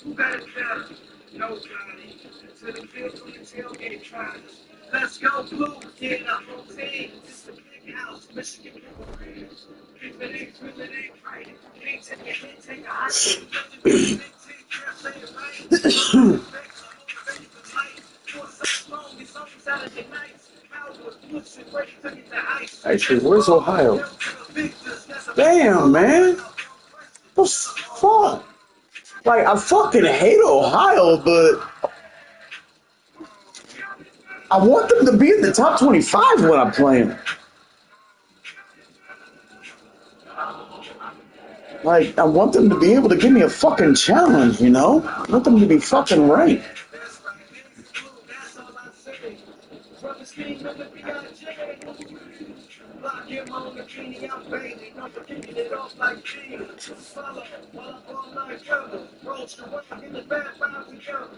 Who got it better? Nobody. To the field from the tailgate tries. Let's go blue. Yeah, the whole team. It's a big house. Michigan Wolverines. Keeping it right. Can't take a hit, take a hike. Actually, where's Ohio? Damn, man. What the fuck? Like, I fucking hate Ohio, but I want them to be in the top 25 when I play them. Like, I want them to be able to give me a fucking challenge, you know? I want them to be fucking ranked. Lock him on the bikini, I'm baby. No, for kicking it off like cheese. Follow while I'm on like cover. Roll to work in the back, bound together.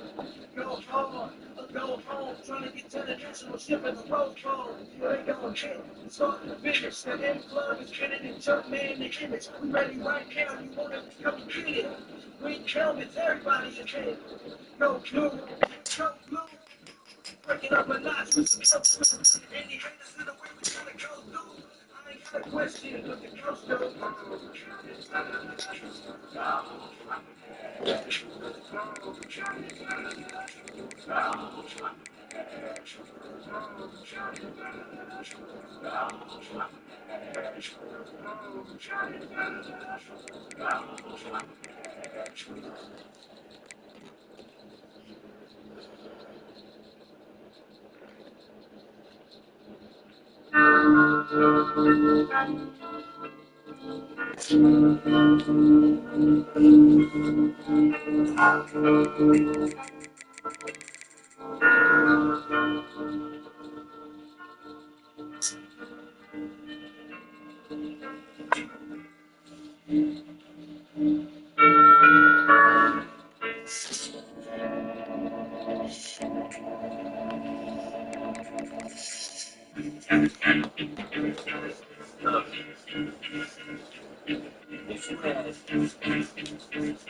Go hard, go home. Trying to get to the national ship in the road phone. You ain't gonna hit. Starting to finish. The end club is getting in jump man the image. We ready right now. You wanna come get it? We helmets, everybody is in. Go blue, go blue. Breaking up a notch. Any haters in the way we gotta go through. I ain't got a question, but the girls go.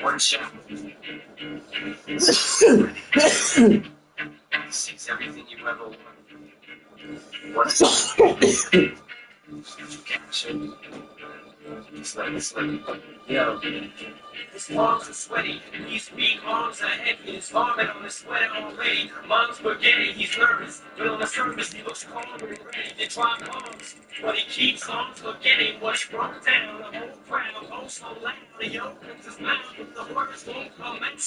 One shot. Sees everything you ever wanted. What capture? It's like, yo. His palms are sweaty, his weak arms are heavy, his vomit on his sweater already. Mom's spaghetti, he's nervous, but on the surface he looks calm and ready to drop bombs. But he keeps on forgetting what's broke down. The whole crowd goes so loud, he opens his mouth, but the words won't come out.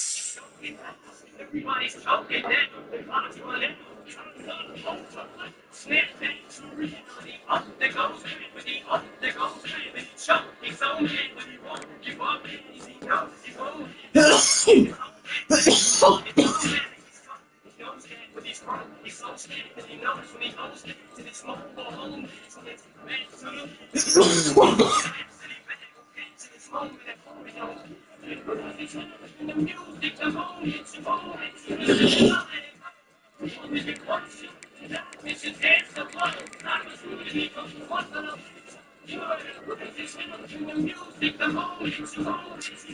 Everybody's choking down, the clock's run out. Time's up, holds up, snap back to reality. Up there goes gravity, up there goes gravity. Chuck, he's on hand when he won't give up. Easy, no, he's on hand. He's so scared that he knows when he goes to this mobile home. So let's get back to this moment at home. The music, the moments, the moments, this is dance the blood. I was really from one of the this the music, the moments, the moments,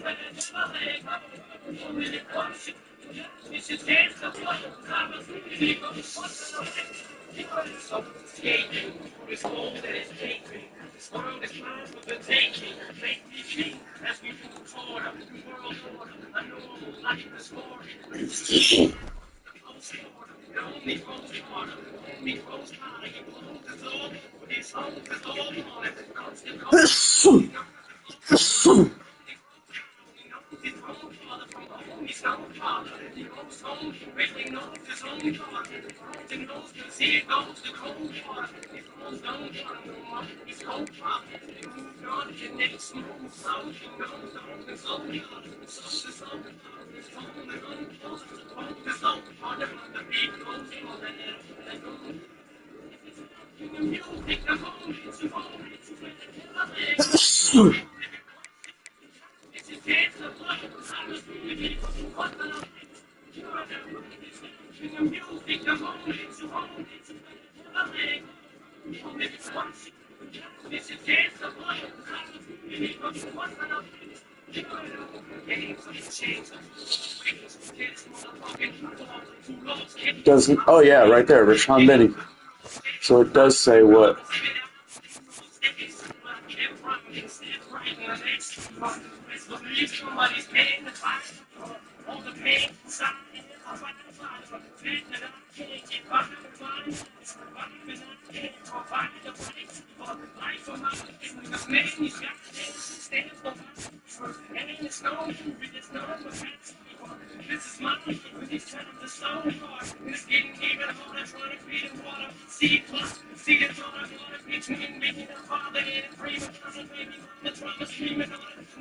this is dance the blood. I was really from one of the so escaping this home that is taking. This world is mine for the taking. Make me king as we move toward a new world order. A normal life is more. It only grows harder, only grows higher. He closes his door, but his home is all on it. Constant cold. He's no father. He goes home, breaking knows his own father. He knows the sea goes the cold water. He goes down, he's cold father. He moved on, Doesn't, oh yeah, right there, Rashawn Benny. So it does say what?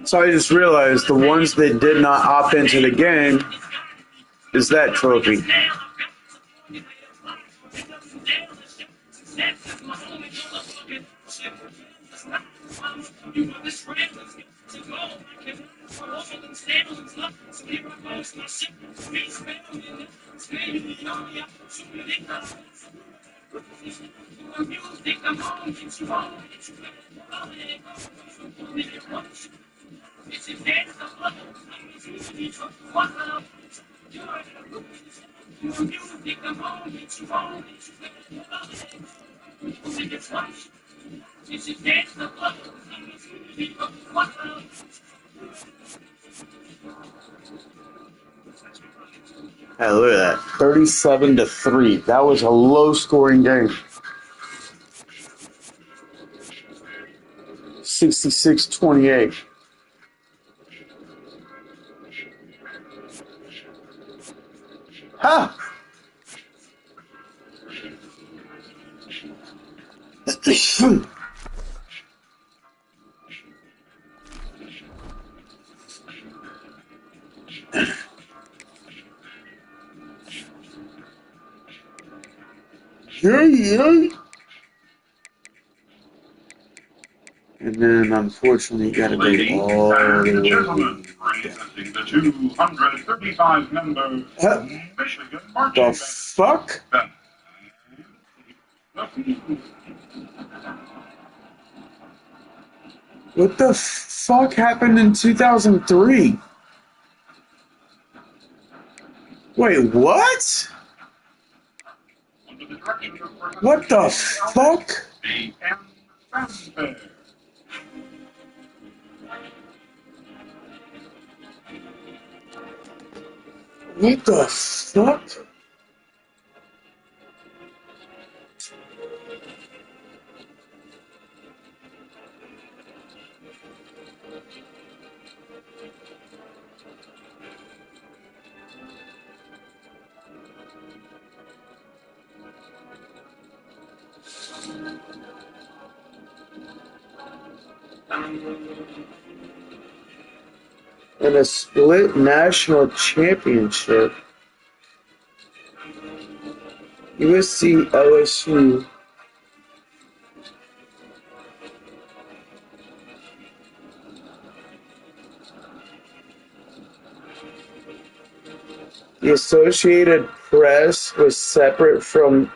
So I just realized the ones that did not opt into the game is that trophy. Hey, look at that. 37-3. That was a low-scoring game. 66-28. Ha! Yeah. And then, unfortunately, you gotta go all the way. Presenting the 235 member Michigan The fuck? What the fuck happened in 2003? Wait, what? What the fuck? What the fuck? In a split national championship, USC LSU the Associated Press was separate from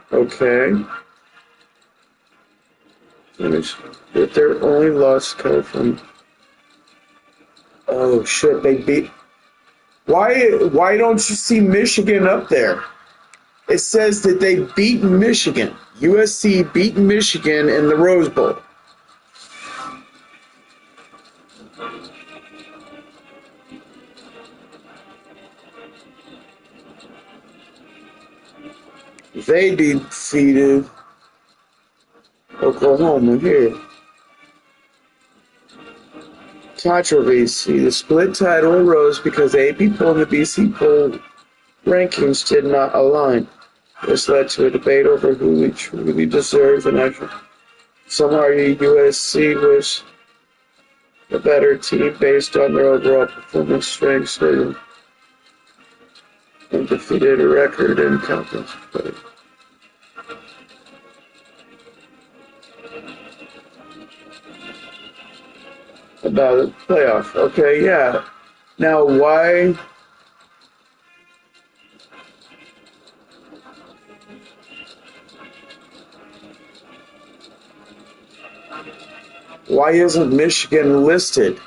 but their only loss come from oh shit, they beat why don't you see Michigan up there? It says that they beat Michigan. USC beat Michigan in the Rose Bowl. They defeated Oklahoma here. Controversy. The split title arose because the AP poll and the BC poll rankings did not align. This led to a debate over who truly deserves an actual. Some argue USC was the better team based on their overall performance, strengths, and undefeated record and conference play. About the playoff. Okay, yeah. Now, why isn't Michigan listed?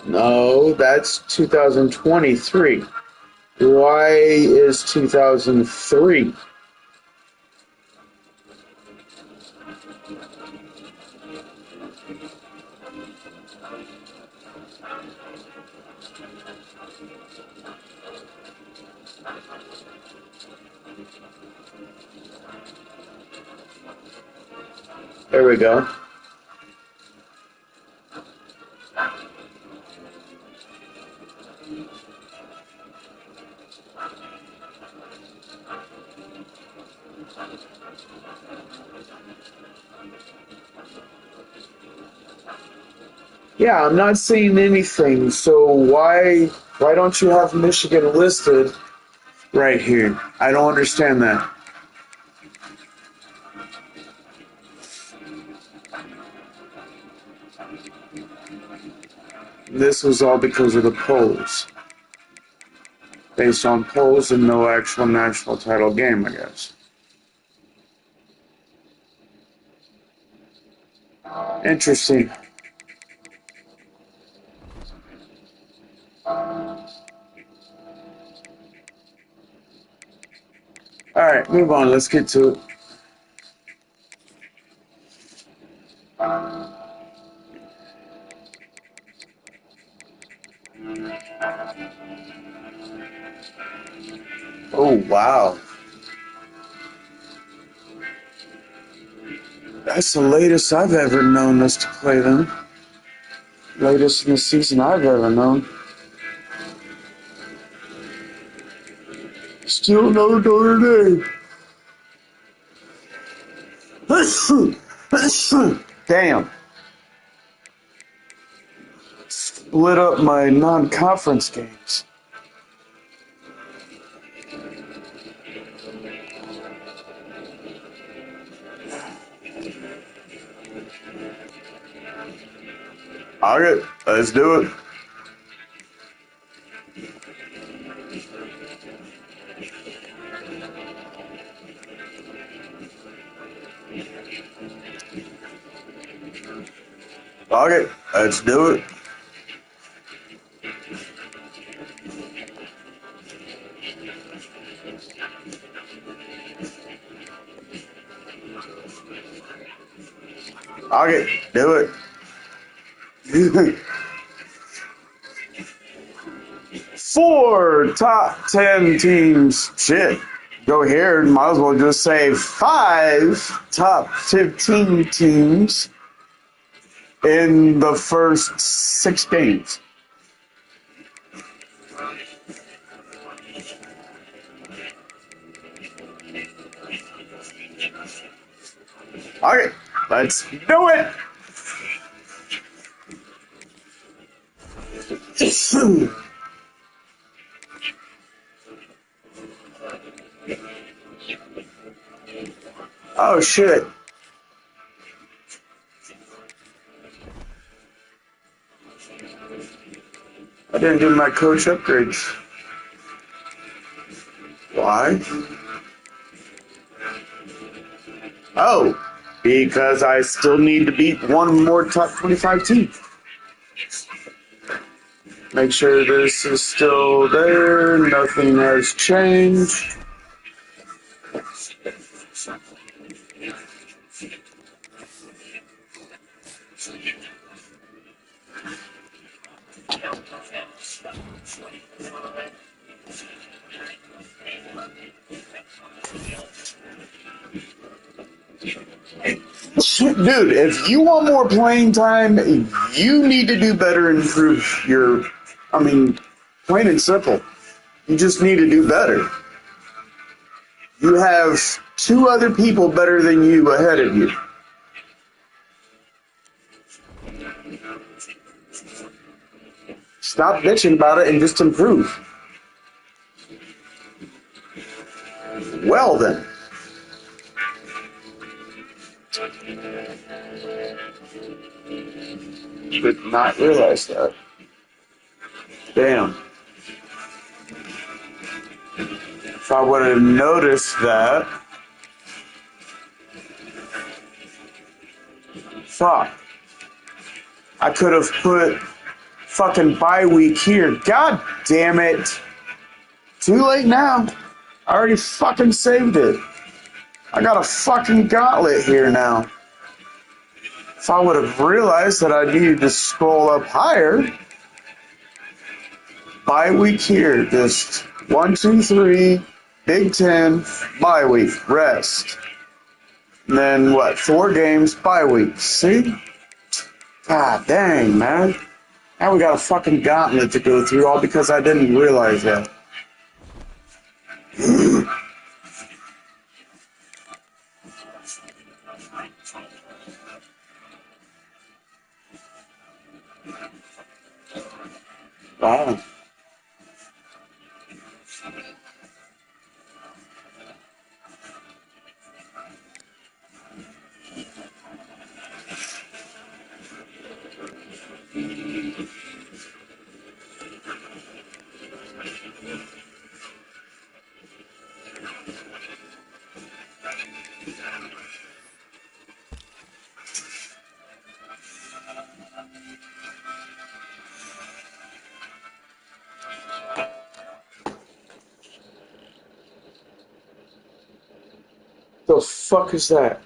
No, that's 2023. Why is 2003? There we go. Yeah, I'm not seeing anything. So why don't you have Michigan listed right here? I don't understand that. This was all because of the polls. Based on polls and no actual national title game, I guess. Interesting. Alright, move on. Let's get to it. Oh, wow. That's the latest I've ever known us to play them. Latest in the season I've ever known. Still no Notre Dame. Damn. Split up my non-conference games. Alright, let's do it. Okay, let's do it. Okay, do it. 4 top 10 teams. Shit. Go here. Might as well just say 5 top 15 teams in the first 6 games. Alright, let's do it! Oh shit. I didn't do my coach upgrades. Why? Oh, because I still need to beat one more top 25 team. Make sure this is still there, nothing has changed. Dude, if you want more playing time, you need to do better and improve your, plain and simple. You just need to do better. You have two other people better than you ahead of you. Stop bitching about it and just improve. Well then. Did not realize that. Damn. If I would have noticed that. Fuck. I could have put fucking bye week here. God damn it. Too late now. I already fucking saved it. I got a fucking gauntlet here now. If I would have realized that I needed to scroll up higher, bye week here, just 1, 2, 3, Big Ten, bye week, rest. And then what, 4 games, bye week. See? God dang, man. Now we got a fucking gauntlet to go through all because I didn't realize that. Wow. The fuck is that?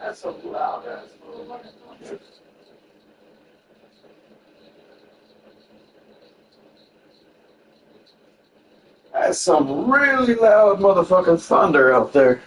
That's so loud, ass. That's some really loud motherfucking thunder out there.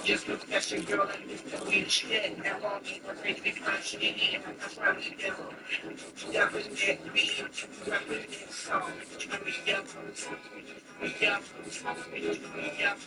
Just look at your girl like this, the way she had. Now all me, her face, big time, she ain't in. That's why we get her. She represent me, she represent song. We got, we got, we got.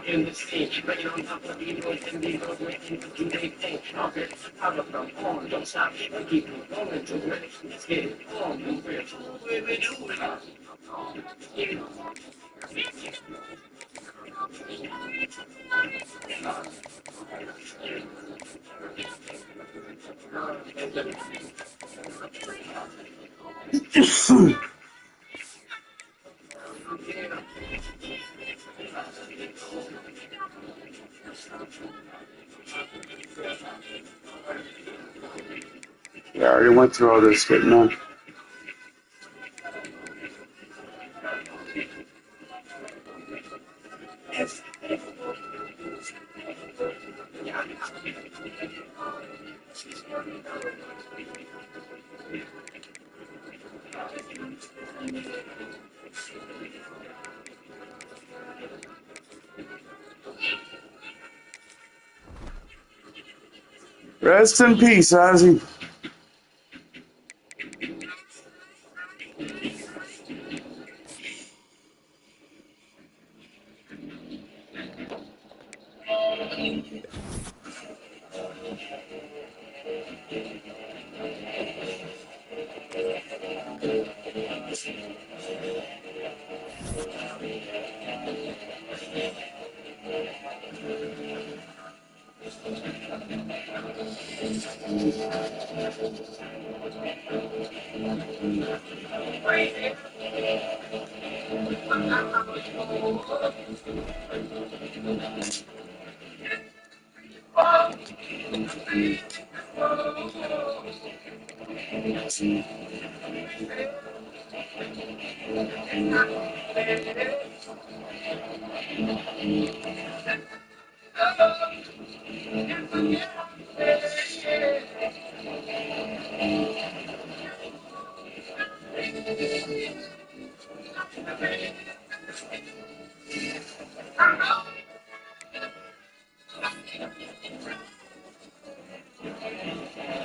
In the stage, ready on top of the noise and the road waiting to do their thing. Out there, out of them, on, don't stop, keep it going to ready. Let's get it on, move it. We do it. Yeah, I already went through all this, but no. Rest in peace, Ozzy.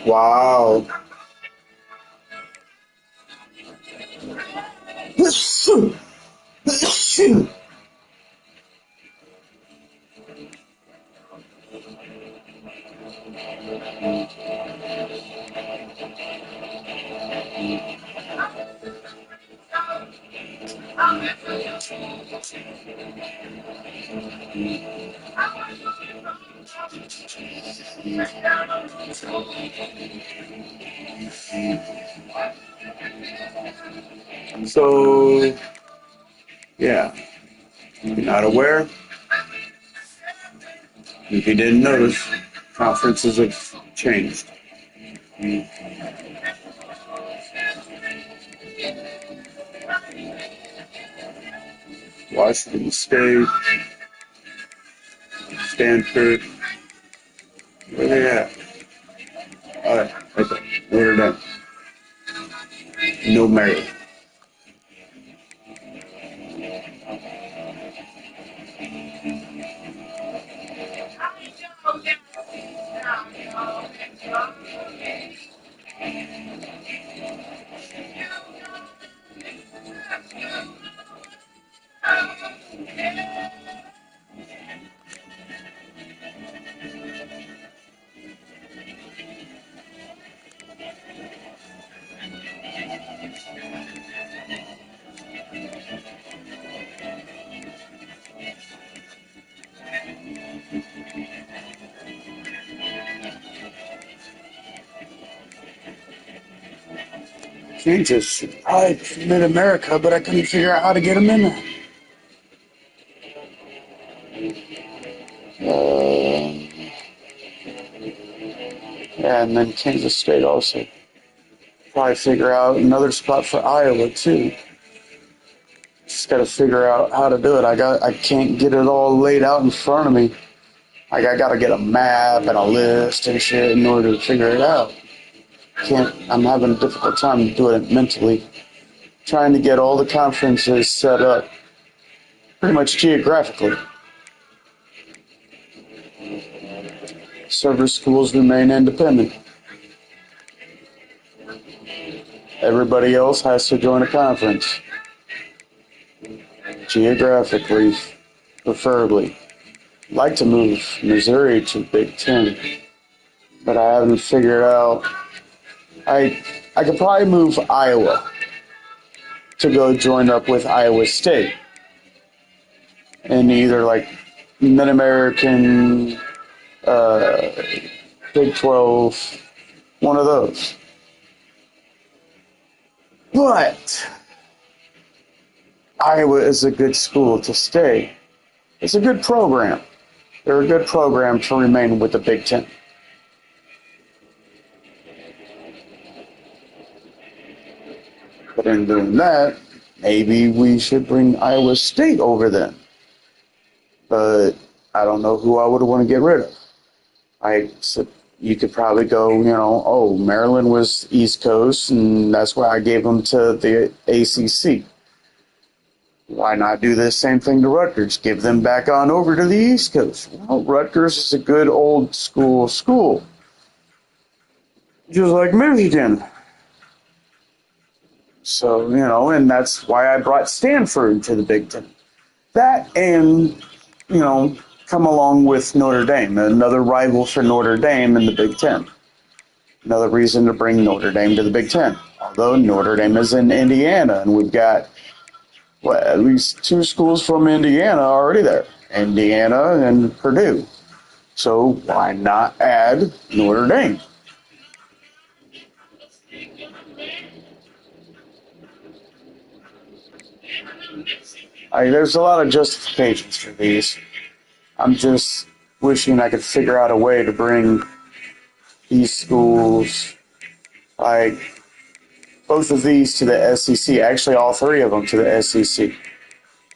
Wow. So, yeah. If you're not aware, if you didn't notice, conferences have changed. Washington State, Stanford, where they at? All right, okay, Notre Dame. No Maryland. Kansas, I Mid-America, but I couldn't figure out how to get them in there. Yeah, and then Kansas State also. Probably figure out another spot for Iowa too. Just got to figure out how to do it. I can't get it all laid out in front of me. Like I got to get a map and a list and shit in order to figure it out. I'm having a difficult time doing it mentally. Trying to get all the conferences set up pretty much geographically. Service schools remain independent. Everybody else has to join a conference. Geographically, preferably. I'd like to move Missouri to Big Ten, but I haven't figured out. I could probably move Iowa to go join up with Iowa State in either like Mid-American, Big 12, one of those. But Iowa is a good school to stay. It's a good program. They're a good program to remain with the Big Ten. But in doing that, maybe we should bring Iowa State over then. But I don't know who I would want to get rid of. You could probably go, Maryland was East Coast, and that's why I gave them to the ACC. Why not do the same thing to Rutgers? Give them back on over to the East Coast. Well, Rutgers is a good old school, just like Michigan. So, and that's why I brought Stanford to the Big Ten. That and, come along with Notre Dame, another rival for Notre Dame in the Big Ten. Another reason to bring Notre Dame to the Big Ten. Although Notre Dame is in Indiana, and we've got at least two schools from Indiana already there, Indiana and Purdue. So why not add Notre Dame? There's a lot of justifications for these. I'm just wishing I could figure out a way to bring these schools, like both of these, to the SEC. Actually, all three of them to the SEC.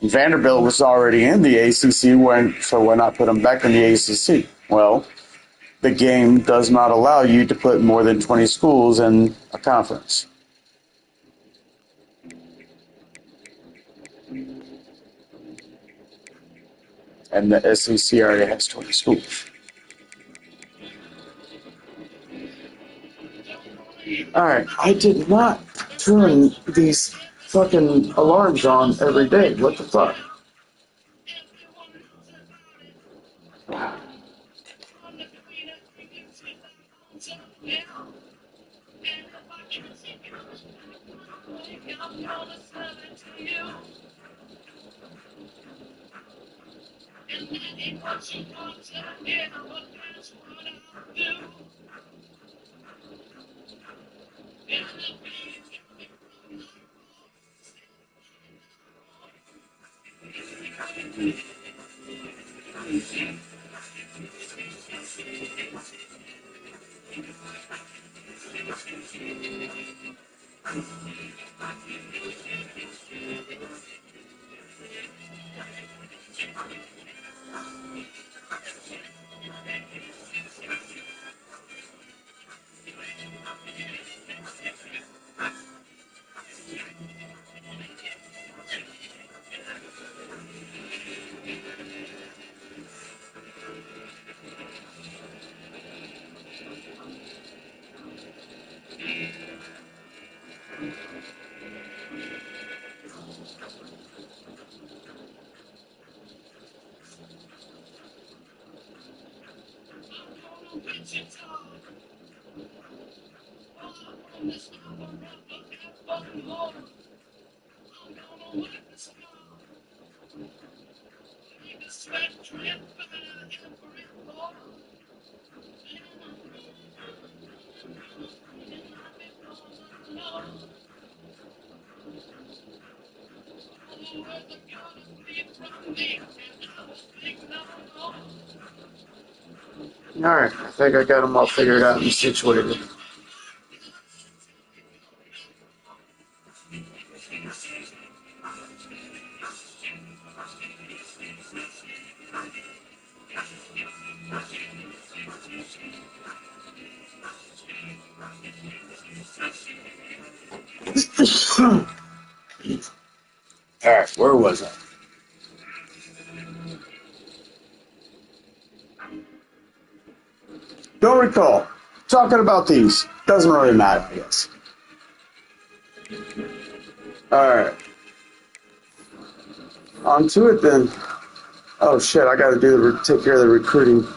Vanderbilt was already in the ACC, so why not put them back in the ACC? Well, the game does not allow you to put more than 20 schools in a conference. And the SEC already has 20 schools. Alright, I did not turn these fucking alarms on every day. What the fuck? Alright, I think I got them all figured out and situated. Alright, where was I? Don't recall. Talking about these. Doesn't really matter, I guess. Alright. On to it then. Oh shit, I gotta take care of the recruiting.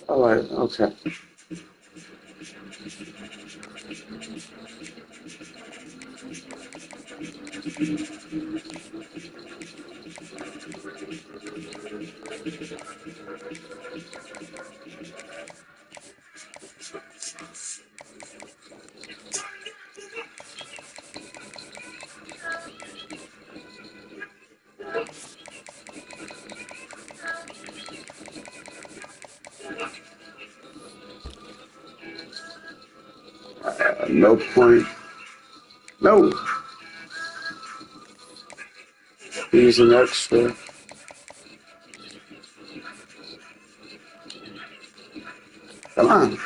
Alright, okay. No point. No. Use an extra. Come on.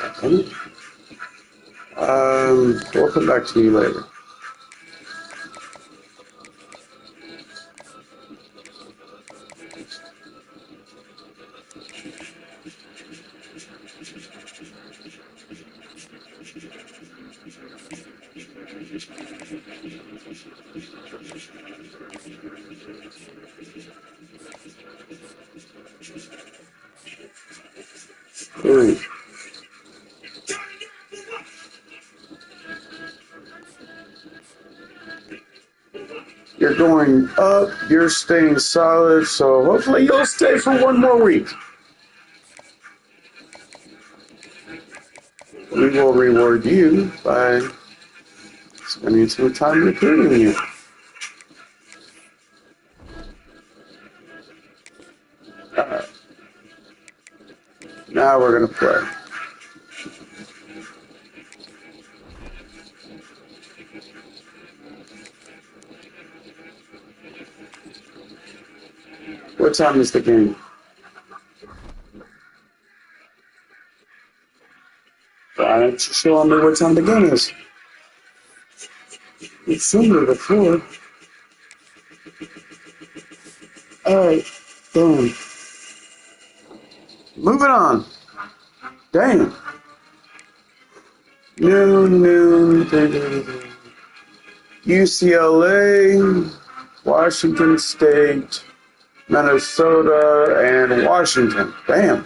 We'll come back to you later. You're going up, you're staying solid, so hopefully you'll stay for one more week. We will reward you by spending some time recruiting you. Alright. Now we're going to play. What time is the game? Why don't you show me what time the game is? It's similar before. Alright, boom. Moving on. Damn. Noon. UCLA, Washington State, Minnesota, and Washington. Damn.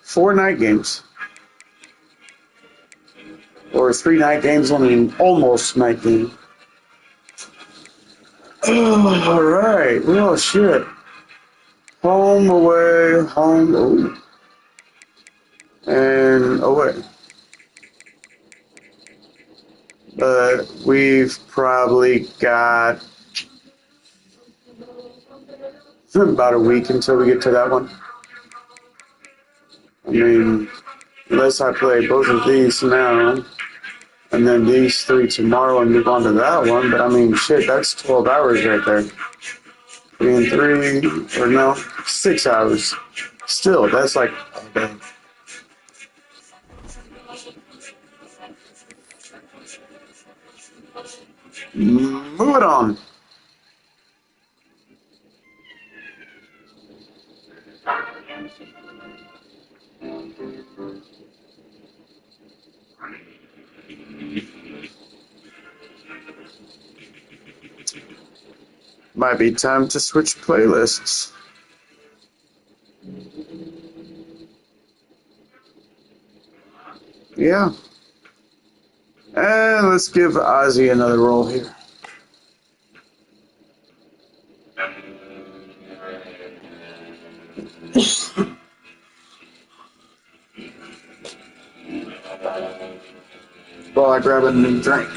4 night games. Or 3 night games on an almost night game. Oh, alright. Well, shit. Home, away, home, ooh, and away. But we've probably got about a week until we get to that one. I mean, unless I play both of these now, and then these three tomorrow and move on to that one. But I mean, shit, that's 12 hours right there. 6 hours. Still, that's like a day. Move it on. Might be time to switch playlists. Yeah. And let's give Ozzy another roll here. While I grab a new drink.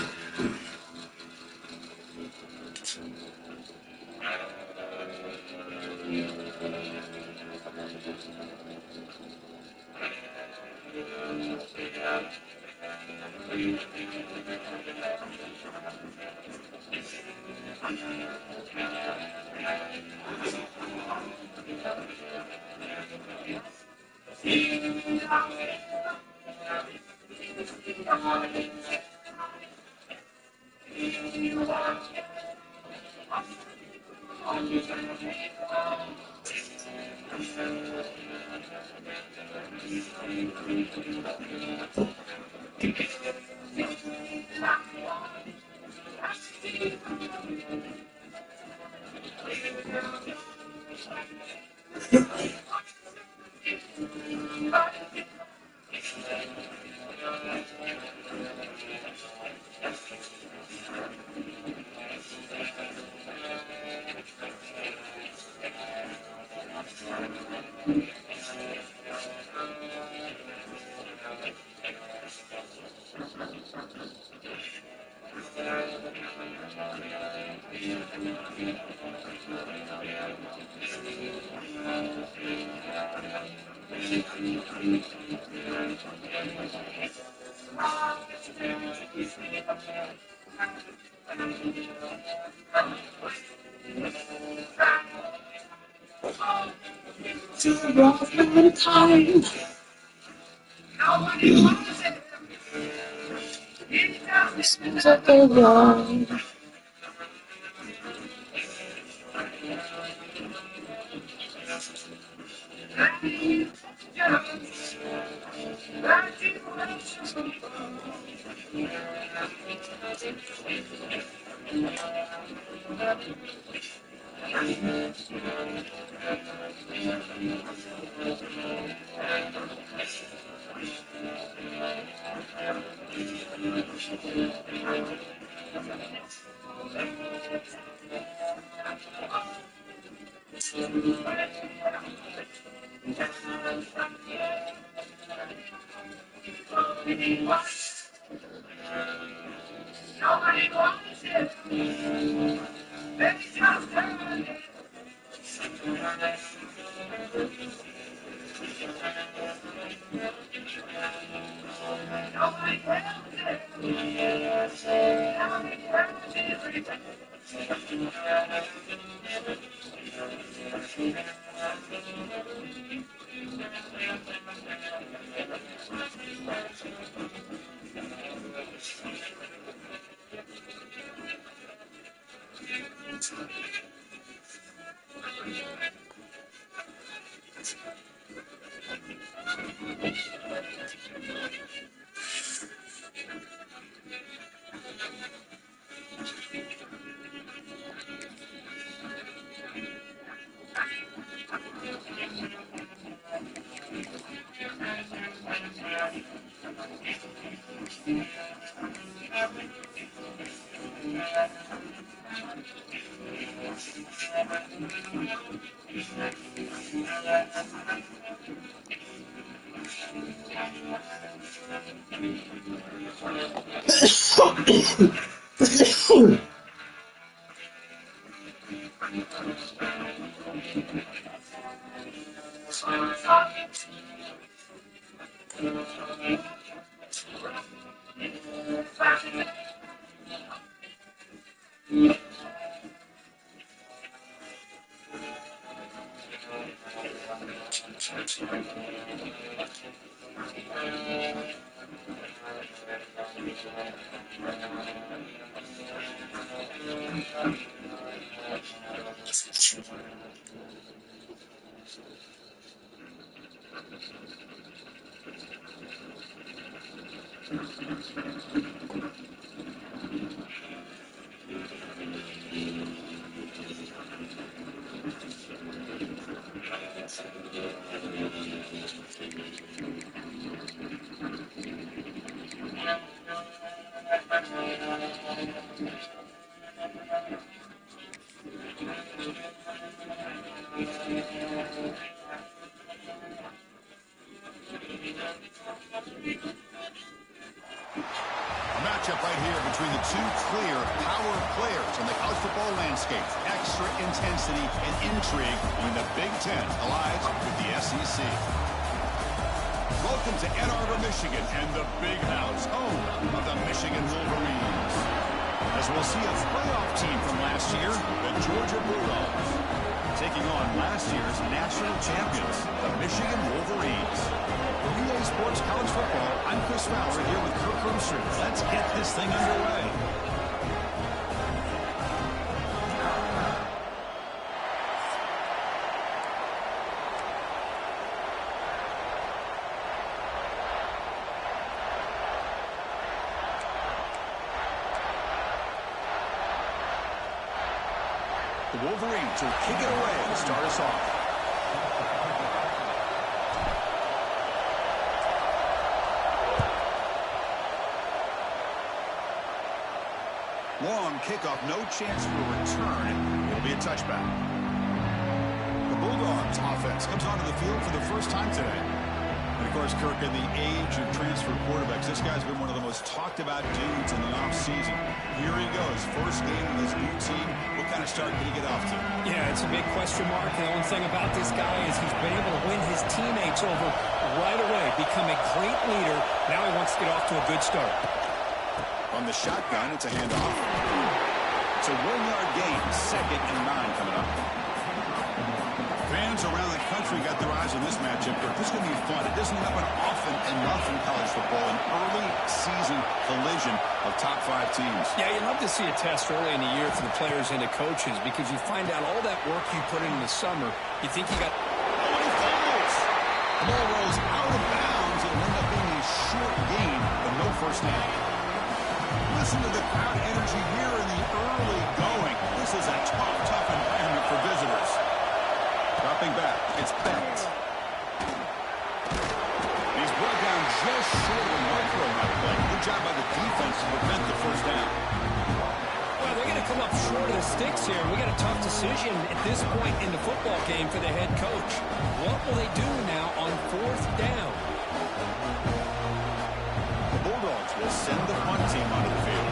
Matchup right here between the two clear power players in the college football landscape. Extra intensity and intrigue when the Big Ten collides with the SEC. Welcome to Ann Arbor, Michigan, and the Big House, home of the Michigan Wolverines. As we'll see a playoff team from last year, the Georgia Bulldogs, taking on last year's national champions, the Michigan Wolverines. For EA Sports College Football, I'm Chris Fowler here with Kirk Rooster. Let's get this thing underway. The Wolverines will kick it away to start us off. Long kickoff, no chance for a return. It'll be a touchback. The Bulldogs offense comes onto the field for the first time today. And of course, Kirk, in the age of transfer quarterbacks, this guy's been one of the most talked about dudes in the offseason. Here he goes, first game with his new team. What kind of start did he get off to? Yeah, it's a big question mark. The only thing about this guy is he's been able to win his teammates over right away, become a great leader. Now he wants to get off to a good start. On the shotgun, it's a handoff. It's a 1-yard gain, 2nd and 9 coming up. Fans around the country got their eyes on this matchup. This is going to be fun. It doesn't happen often enough in college football. An early season collision of top 5 teams. Yeah, you love to see a test early in the year for the players and the coaches because you find out all that work you put in the summer. You think you got... Oh, he fumbles! The ball rolls out of bounds. It'll end up being a short gain, but no first down. Listen to the crowd energy here in the early going. This is a tough environment for visitors. Dropping back, it's Bennett. He's brought down just short of micro on that play. Good job by the defense to prevent the first down. Well, they're going to come up short of the sticks here. We got a tough decision at this point in the football game for the head coach. What will they do now on 4th down? The Bulldogs will send the punt team onto the field.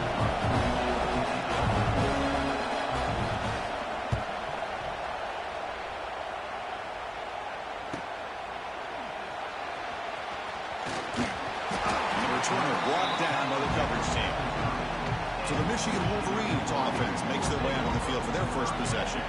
The returner brought down by the coverage team. So the Michigan Wolverines offense makes their way onto the field for their first possession.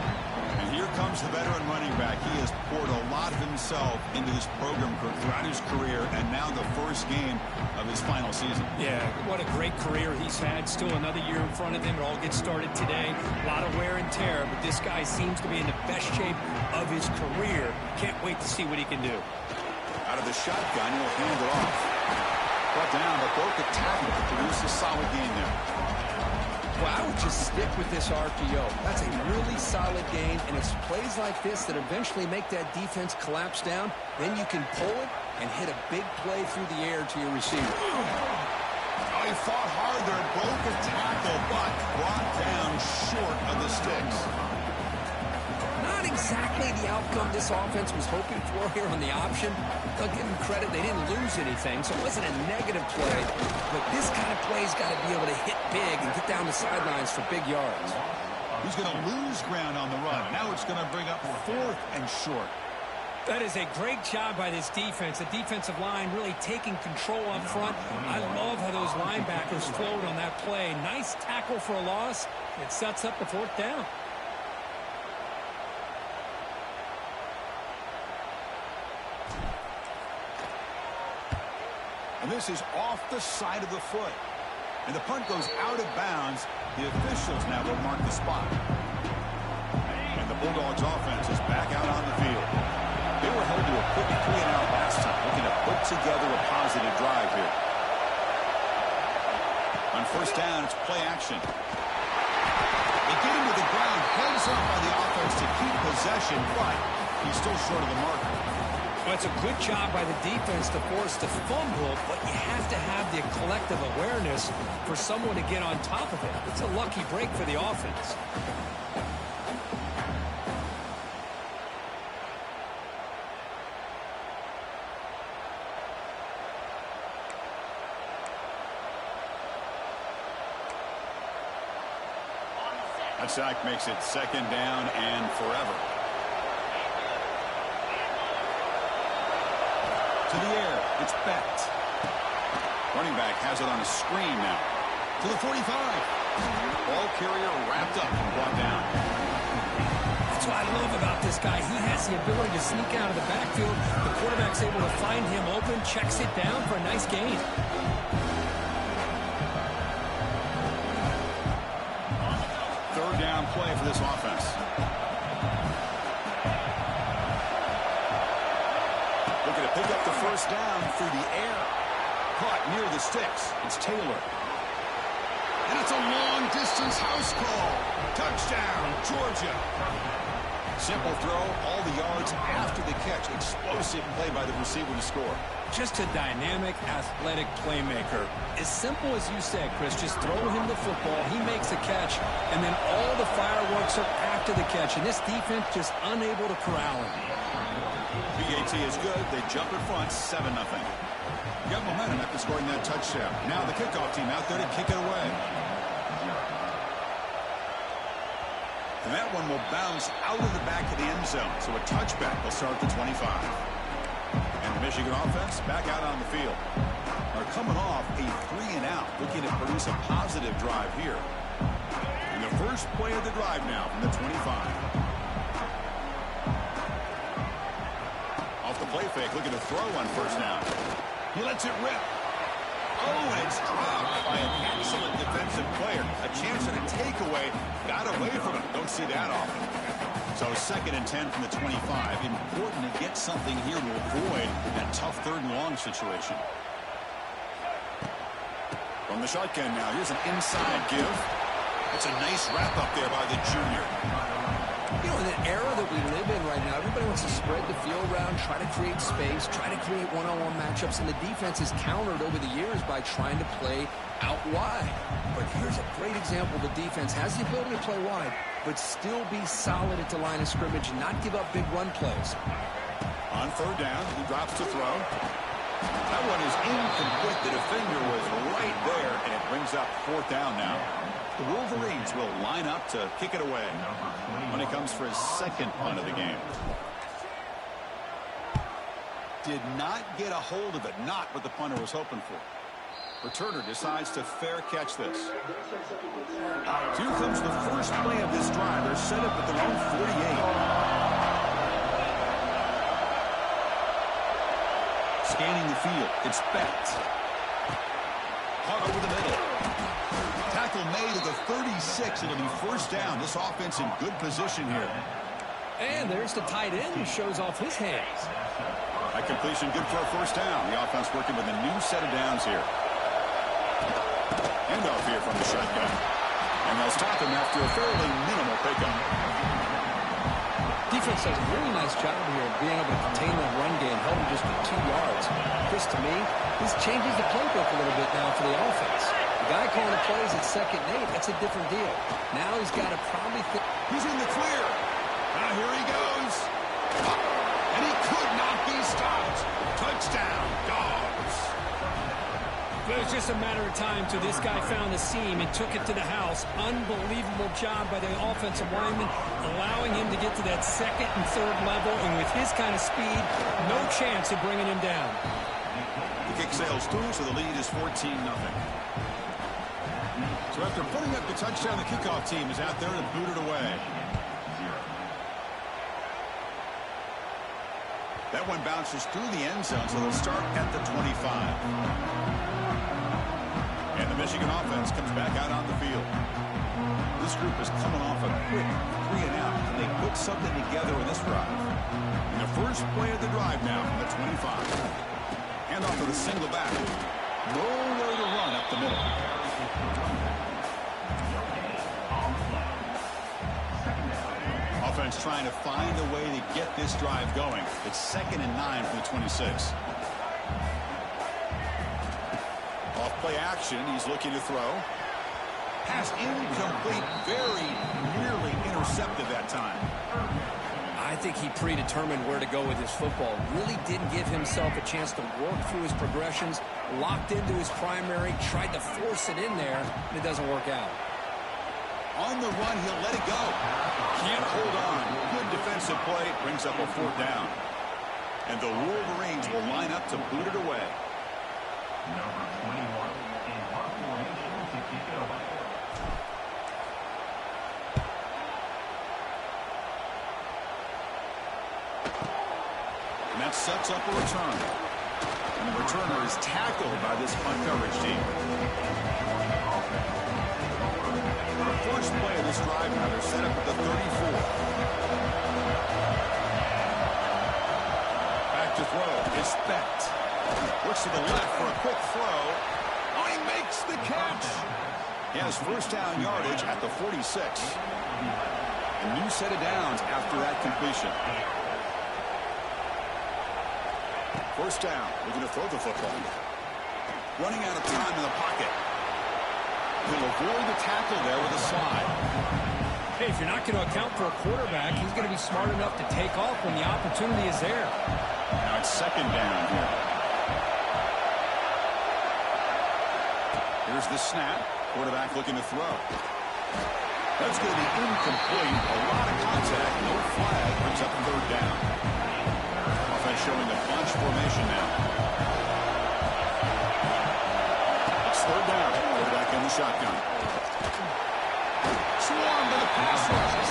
And here comes the veteran running back. He has poured a lot of himself into this program throughout his career, and now the first game of his final season. Yeah, what a great career he's had. Still another year in front of him. It all gets started today. A lot of wear and tear, but this guy seems to be in the best shape of his career. Can't wait to see what he can do. Out of the shotgun, he'll hand it off. Brought down, but broke the tackle to produce a solid gain there. Well, I would just stick with this RPO. That's a really solid gain, and it's plays like this that eventually make that defense collapse down. Then you can pull it and hit a big play through the air to your receiver. Oh, he fought hard there, broke a tackle, but brought down short of the sticks. Not exactly the outcome this offense was hoping for here on the option. They'll give them credit. They didn't lose anything, so it wasn't a negative play. But this kind of play's got to be able to hit big and get down the sidelines for big yards. He's going to lose ground on the run. Now it's going to bring up 4th and short. That is a great job by this defense. The defensive line really taking control up front. I love how those linebackers flowed on that play. Nice tackle for a loss. It sets up the 4th down. And this is off the side of the foot. And the punt goes out of bounds. The officials now will mark the spot. And the Bulldogs offense is back out on the field. They were held to a quick 3-and-out last time, looking to put together a positive drive here. On 1st down, it's play action. They get him to the ground, heads up by the offense to keep possession, but he's still short of the mark. Well, it's a good job by the defense to force the fumble, but you have to have the collective awareness for someone to get on top of it. It's a lucky break for the offense. That sack makes it 2nd down and forever. To the air, it's Beck. Running back has it on a screen now. To the 45. Ball carrier wrapped up and brought down. That's what I love about this guy. He has the ability to sneak out of the backfield. The quarterback's able to find him open, checks it down for a nice gain. Third down play for this offense. Looking to pick up the 1st down through the air. Caught near the sticks. It's Taylor. And it's a long-distance house call. Touchdown, Georgia. Simple throw, all the yards after the catch. Explosive play by the receiver to score. Just a dynamic, athletic playmaker. As simple as you said, Chris, just throw him the football, he makes a catch, and then all the fireworks are after the catch, and this defense just unable to corral him. BAT is good. They jump in front, 7-0. Got momentum after scoring that touchdown. Now the kickoff team out there to kick it away. And that one will bounce out of the back of the end zone. So a touchback will start at the 25. And the Michigan offense back out on the field. Are coming off a 3-and-out, looking to produce a positive drive here. And the first play of the drive now from the 25. Off the play fake, looking to throw on 1st down. He lets it rip. Oh, and it's dropped by an excellent defensive player. A chance at a takeaway. Got away from him. Don't see that often. So 2nd and 10 from the 25. Important to get something here to avoid that tough 3rd and long situation. From the shotgun now, here's an inside give. It's a nice wrap up there by the junior. You know, in the era that we live in right now, everybody wants to spread the field around, try to create space, try to create one-on-one matchups, and the defense is countered over the years by trying to play out wide. But here's a great example. The defense has the ability to play wide, but still be solid at the line of scrimmage and not give up big run plays. On 3rd down, he drops to throw. That one is incomplete. The defender was right there, and it brings up 4th down now. The Wolverines will line up to kick it away when he comes for his 2nd punt of the game. Did not get a hold of it. Not what the punter was hoping for. Returner decides to fair catch this. Here comes the first play of this drive. They're set up at their own 48. Scanning the field. It's Beck. Caught over the middle. Tackle made at the 36. It'll be 1st down. This offense in good position here. And there's the tight end who shows off his hands. That completion good for a 1st down. The offense working with a new set of downs here. Handoff here from the shotgun. And they'll stop him after a fairly minimal pickup. Defense does a really nice job here of being able to contain that run game, held him just for 2 yards. Chris, to me, this changes the playbook a little bit now for the offense. The guy calling the plays at 2nd and 8, that's a different deal. Now he's got to probably think. He's in the clear. here he goes. And he could not be stopped. Touchdown, Dogs. It was just a matter of time till this guy found the seam and took it to the house. Unbelievable job by the offensive lineman, allowing him to get to that second and third level. And with his kind of speed, no chance of bringing him down. The kick sails through, so the lead is 14-0. So after putting up the touchdown, the kickoff team is out there to boot it away. That one bounces through the end zone, so they'll start at the 25. And the Michigan offense comes back out on the field. This group is coming off a quick 3-and-out, and they put something together in this drive. In the first play of the drive now from the 25. Hand off to the single back. Nowhere to run up the middle. Offense trying to find a way to get this drive going. It's 2nd and 9 from the 26. Off play action, he's looking to throw. Pass incomplete, very nearly intercepted that time. I think he predetermined where to go with his football. Really didn't give himself a chance to work through his progressions. Locked into his primary, tried to force it in there, and it doesn't work out. On the run, he'll let it go. Can't hold on. Good defensive play. Brings up a 4th down. And the Wolverines will line up to boot it away. Number 21 in our formation to kick it away. And that sets up a return. And the returner is tackled by this punt coverage team. First play of this drive now, they're set up at the 34. Back to throw is Becht. Looks to the left for a quick throw. Oh, he makes the catch. He has first down yardage at the 46. A new set of downs after that completion. First down, looking to throw the football. Running out of time in the pocket. He'll avoid the tackle there with a slide. Hey, if you're not going to account for a quarterback, he's going to be smart enough to take off when the opportunity is there. Now it's 2nd down here. Here's the snap. Quarterback looking to throw. That's going to be incomplete. A lot of contact. No flag. Brings up a 3rd down. Offense showing the bunch formation now. It's 3rd down. Quarterback in the shotgun. Swarmed by the pass rush.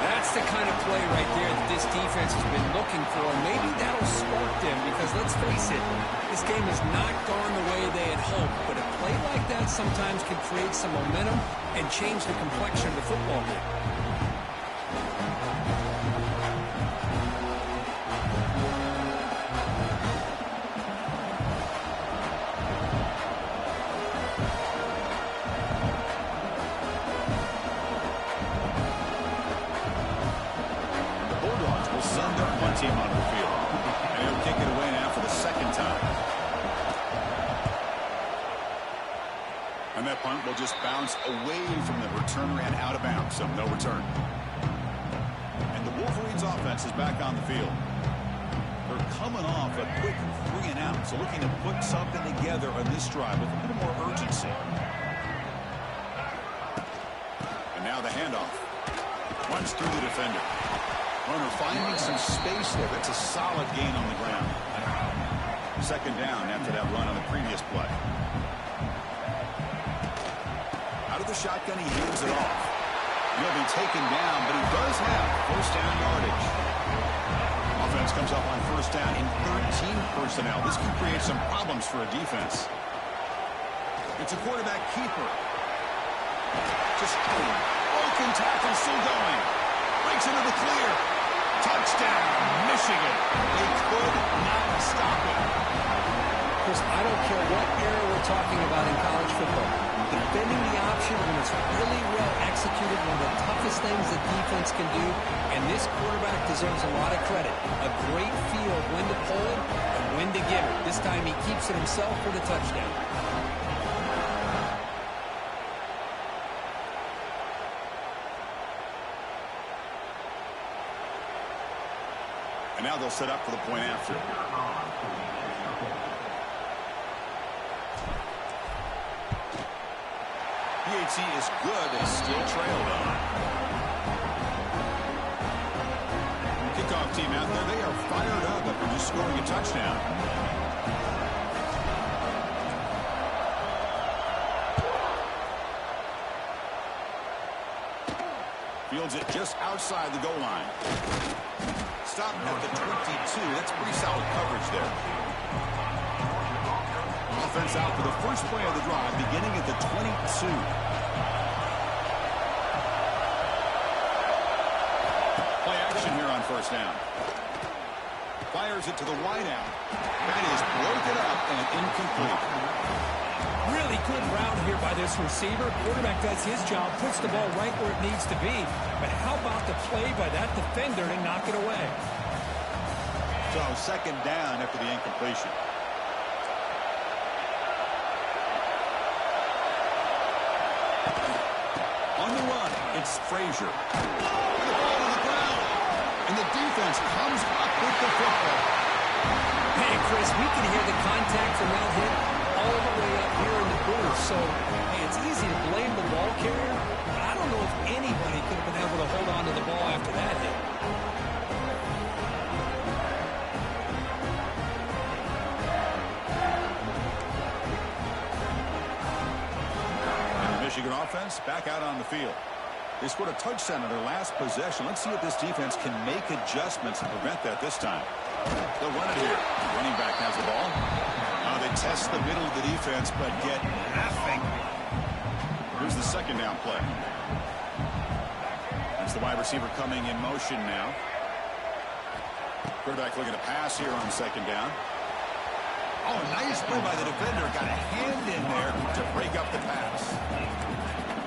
That's the kind of play right there that this defense has been looking for. Maybe that'll spark them because, let's face it, this game has not gone the way they had hoped. But a play like that sometimes can create some momentum and change the complexion of the football game. Team onto the field. And he'll kick it away now for the 2nd time. And that punt will just bounce away from the returner and out of bounds, so no return. And the Wolverines offense is back on the field. They're coming off a quick 3-and-out, so looking to put something together on this drive with a little more urgency. And now the handoff. Runs through the defender. Runner finding some space there. That's a solid gain on the ground. 2nd down after that run on the previous play. Out of the shotgun, he hands it off. He'll be taken down, but he does have first down yardage. Offense comes up on first down in 13 personnel. This can create some problems for a defense. It's a quarterback keeper. Just broken tackle, still going. Breaks into the clear. Touchdown, Michigan. They could not stop it. Chris, I don't care what era we're talking about in college football. Defending the option when it's really well executed, one of the toughest things that defense can do, and this quarterback deserves a lot of credit. A great feel of when to pull it and when to give it. This time he keeps it himself for the touchdown. now they'll set up for the point after. PAT is good and still trailed on. Kickoff team out there, they are fired up after just scoring a touchdown. Fields it just outside the goal line. Stopped at the 22. That's pretty solid coverage there. Offense out for the first play of the drive, beginning at the 22. Play action here on first down. Fires it to the wideout. That is broken up and incomplete. Really good route here by this receiver. Quarterback does his job, puts the ball right where it needs to be. But how about the play by that defender to knock it away? So second down after the incompletion. On the run, it's Frazier. The ball on the ground. And the defense comes up with the football. Hey, Chris, we can hear the contact from that hit all the way up here in the booth. So, hey, it's easy to blame the ball carrier, but I don't know if anybody could have been able to hold on to the ball after that hit. And the Michigan offense back out on the field. They scored a touchdown in their last possession. Let's see if this defense can make adjustments to prevent that this time. They'll run it here. The running back has the ball. They test the middle of the defense, but get nothing. Here's the second down play. That's the wide receiver coming in motion now. Quarterback looking to pass here on second down. Oh, nice play by the defender. Got a hand in there to break up the pass.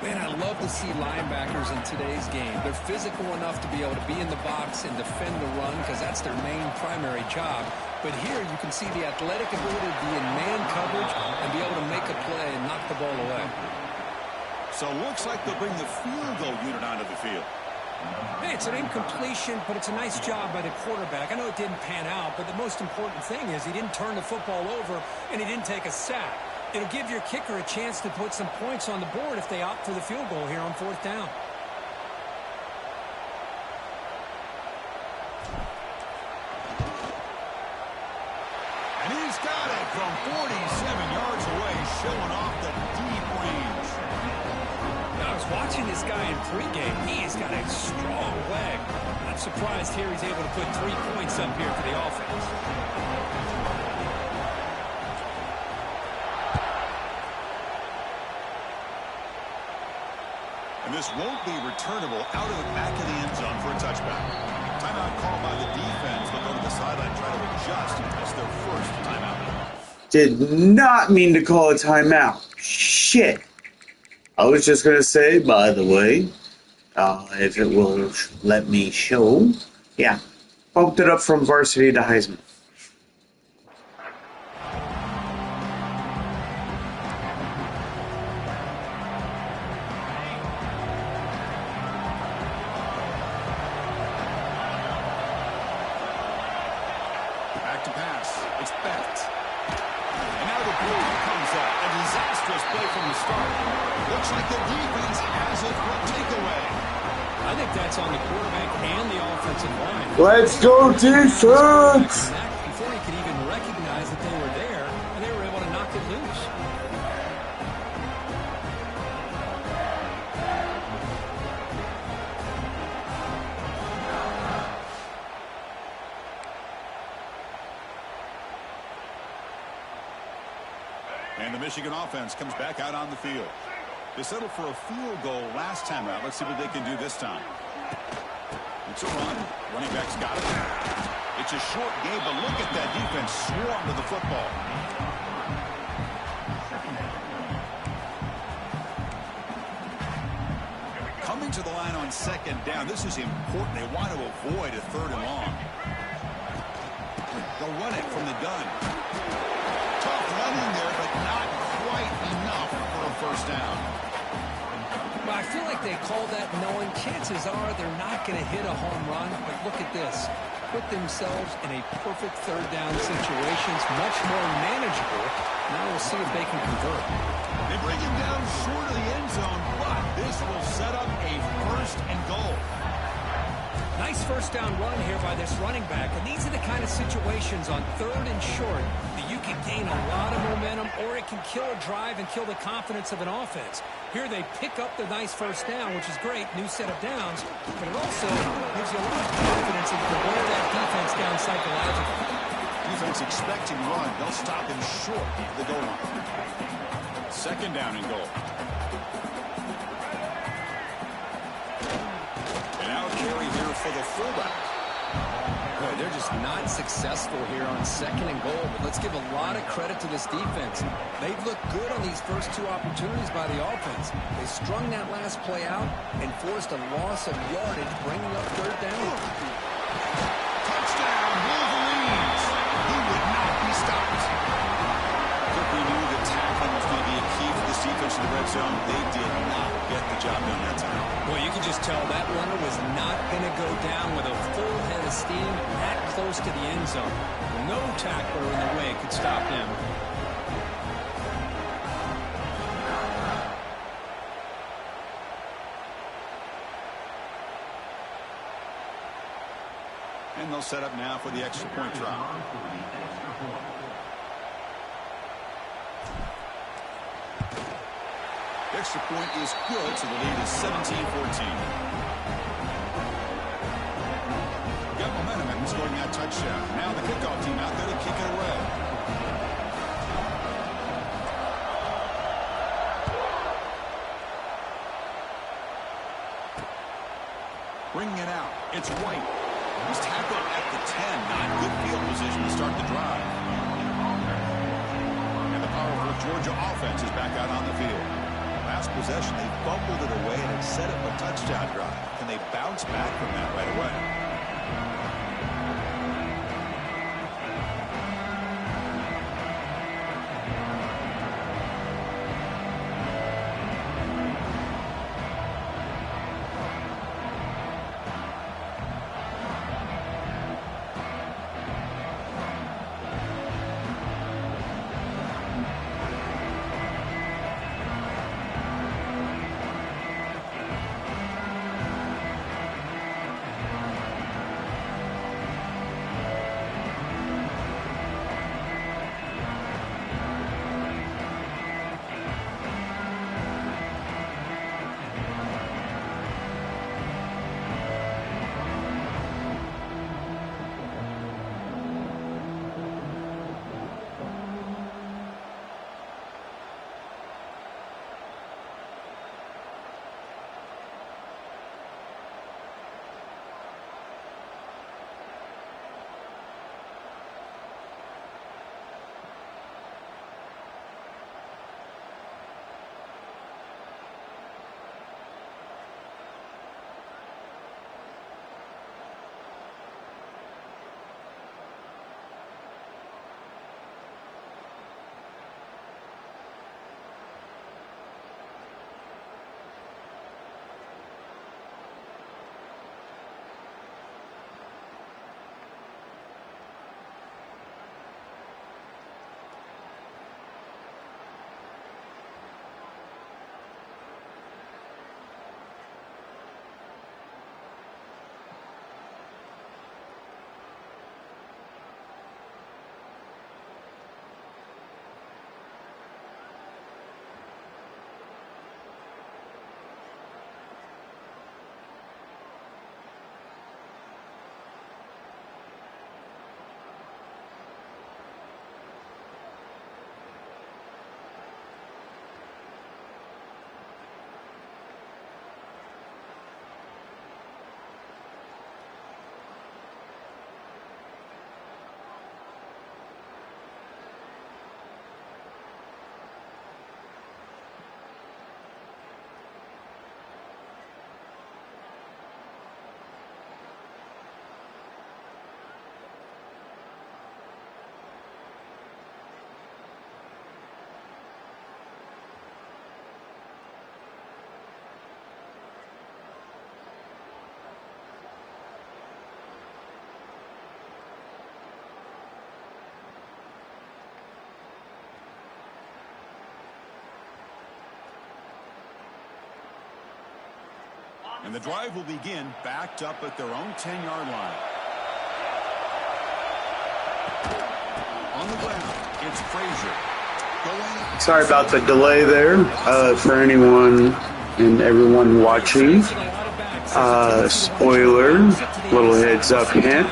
Man, I love to see linebackers in today's game. They're physical enough to be able to be in the box and defend the run because that's their main primary job. But here you can see the athletic ability to be in man coverage and be able to make a play and knock the ball away. So it looks like they'll bring the field goal unit onto the field. Hey, it's an incompletion, but it's a nice job by the quarterback. I know it didn't pan out, but the most important thing is he didn't turn the football over and he didn't take a sack. It'll give your kicker a chance to put some points on the board if they opt for the field goal here on fourth down. And he's got it from 47 yards away, showing off the deep range. I was watching this guy in pregame. He's got a strong leg. I'm surprised here he's able to put 3 points up here for the offense. And this won't be returnable out of the back of the end zone for a touchback. Timeout called by the defense. They'll go to the sideline, try to adjust. That's their first timeout. Did not mean to call a timeout. Shit. I was just going to say, by the way, if it will let me show. Yeah. Bumped it up from varsity to Heisman. Back to pass. It's Bennett. And now the blue comes up. A disastrous play from the start. Looks like the defense has it for a takeaway. I think that's on the quarterback and the offensive line. Let's go defense! Before he could even recognize that they were there, and they were able to knock it loose. And the Michigan offense comes back out on the field. They settled for a field goal last time out. Let's see what they can do this time. It's a run. Running back's got it. It's a short game, but look at that defense swarm to the football. Coming to the line on second down. This is important. They want to avoid a third and long. They'll run it from the gun. Tough running there, but not quite enough for a first down. Well, I feel like they call that knowing chances are they're not going to hit a home run, but look at this. put themselves in a perfect third down situation. It's much more manageable. Now we'll see if they can convert. They bring him down short of the end zone, but this will set up a 1st and goal. Nice first down run here by this running back. And these are the kind of situations on 3rd and short that you can gain a lot of momentum, or it can kill a drive and kill the confidence of an offense. Here they pick up the nice first down, which is great, new set of downs, but it also gives you a lot of confidence in wear that defense down psychologically. Defense expecting run. They'll stop him short of the goal line. 2nd down and goal. And now a carry here for the fullback. Boy, they're just not successful here on 2nd and goal, but let's give a lot of credit to this defense. They've looked good on these first 2 opportunities by the offense. They strung that last play out and forced a loss of yardage, bringing up 3rd down. Touchdown, Wolverines! He would not be stopped. I think we knew that tackling was going to be a key for this defense in the red zone. They did not get the job done that time. Well, you can just tell that runner was not going to go down with a full head of steam that close to the end zone. No tackler in the way could stop him. And they'll set up now for the extra point drop. The extra point is good, so the lead is 17-14. Got momentum after scoring that touchdown. Now the kickoff team out there to kick it away. Bringing it out. It's White. He's tackled at the 10. Not good field position to start the drive. And the powerful Georgia offense is back out on the field. Last possession, they fumbled it away and it set up a touchdown drive. Can they bounce back from that right away? And the drive will begin backed up at their own 10-yard line. On the ground, it's Frazier. Sorry about the delay there for anyone and everyone watching. Spoiler, little heads up hint.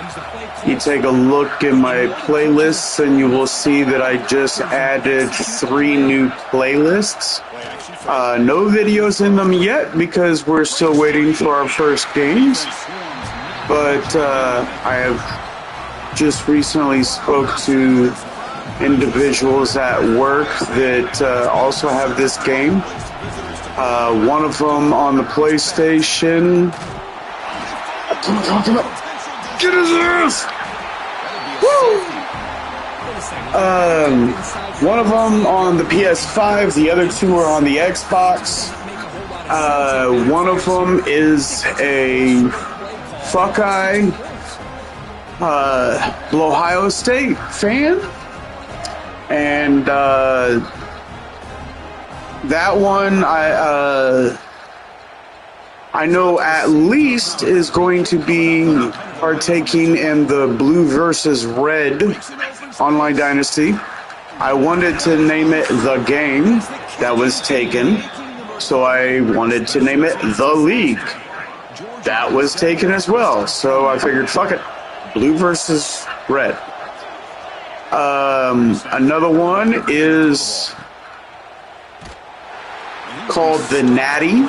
You take a look in my playlists and you will see that I just added 3 new playlists. No videos in them yet because we're still waiting for our first games. But I have just recently spoke to individuals at work that also have this game. One of them on the PlayStation. Get his ass! Woo! One of them on the PS5. The other 2 are on the Xbox. One of them is a Buckeye, Ohio State fan. And that one I know at least is going to be partaking in the Blue versus Red online Dynasty. I wanted to name it The Game. That was taken. So I wanted to name it The League. That was taken as well. So I figured, fuck it. Blue versus Red. Another one is called The Natty.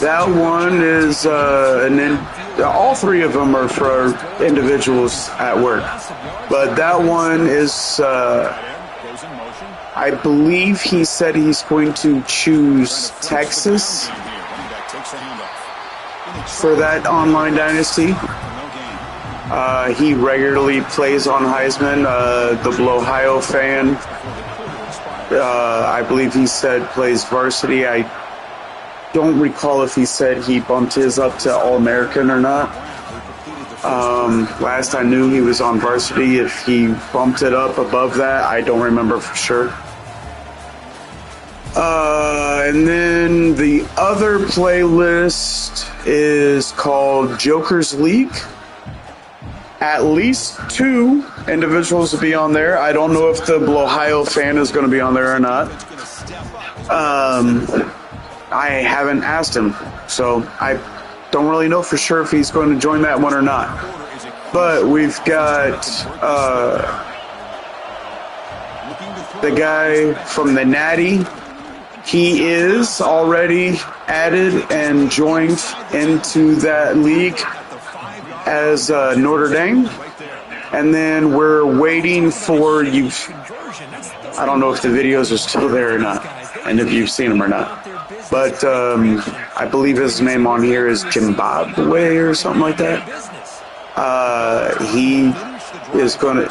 That one is, and then all 3 of them are for individuals at work. But that one is, I believe he said he's going to choose Texas for that online Dynasty. He regularly plays on Heisman. The Ohio fan, I believe he said plays varsity. I don't recall if he said he bumped his up to All-American or not. Last I knew he was on varsity. If he bumped it up above that, I don't remember for sure. And then the other playlist is called Joker's League. At least 2 individuals will be on there. I don't know if the Ohio fan is going to be on there or not. I haven't asked him, so I don't really know for sure if he's going to join that one or not. But we've got the guy from the Natty. He is already added and joined into that league as Notre Dame. And then we're waiting for you. I don't know if the videos are still there or not, and if you've seen them or not. But I believe his name on here is Zimbabwe or something like that. He is going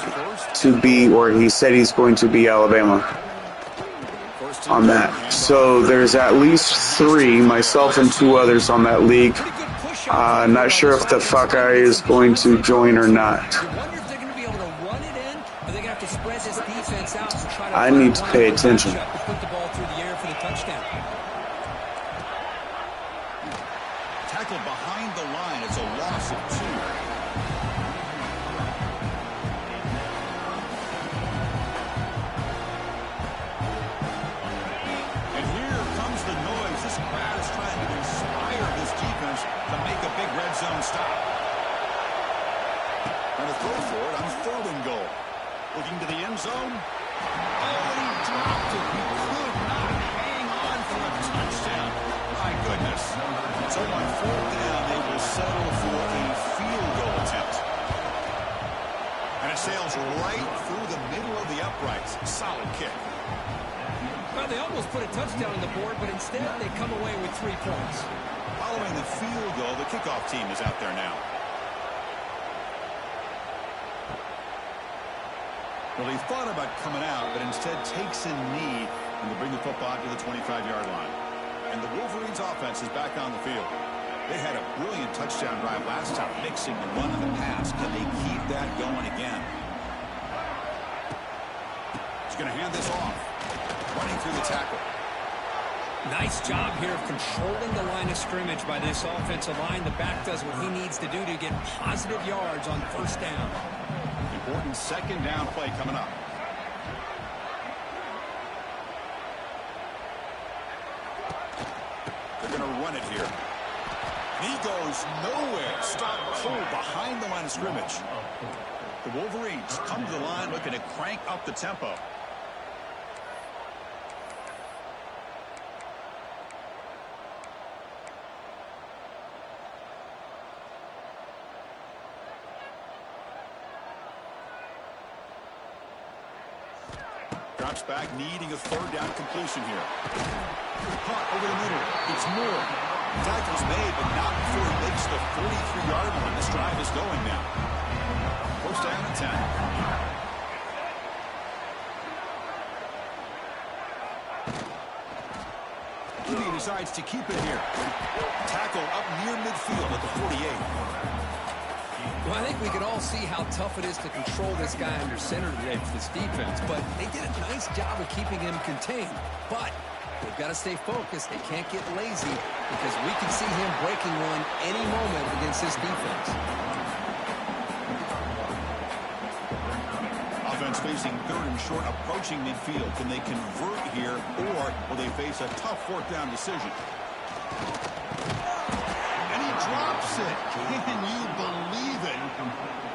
to be, or he said he's going to be Alabama on that. So there's at least 3, myself and 2 others on that league. Not sure if the Buckeye is going to join or not. I need to pay attention. Tackled behind the line. It's a loss of 2. And here comes the noise. This crowd is trying to inspire this defense to make a big red zone stop. And a throw for it on 3rd and goal. Looking to the end zone. Oh, he dropped it. He could not hang on for a touchdown. My goodness. So on 4th down, they will settle for a field goal attempt. And it sails right through the middle of the uprights. Solid kick. Well, they almost put a touchdown on the board, but instead they come away with 3 points. Following the field goal, the kickoff team is out there now. Well, he thought about coming out, but instead takes a knee and will bring the football to the 25-yard line. And the Wolverines' offense is back on the field. They had a brilliant touchdown drive last time, mixing the run and the pass. Can they keep that going again? He's going to hand this off. Running through the tackle. Nice job here of controlling the line of scrimmage by this offensive line. The back does what he needs to do to get positive yards on first down. Important second down play coming up. They're going to run it here. He goes nowhere. Stop cold behind the line of scrimmage. The Wolverines come to the line looking to crank up the tempo. Drops back, needing a third down completion here. Caught over the middle. It's Moore. Tackle's made, but not before he makes the 43-yard line. This drive is going now. First down and 10. He decides to keep it here. Tackle up near midfield at the 48. Well, I think we can all see how tough it is to control this guy under center today for this defense, but they did a nice job of keeping him contained. But they've got to stay focused. They can't get lazy because we can see him breaking one any moment against this defense. Offense facing third and short, approaching midfield. Can they convert here, or will they face a tough fourth down decision? And he drops it. Can you believe it?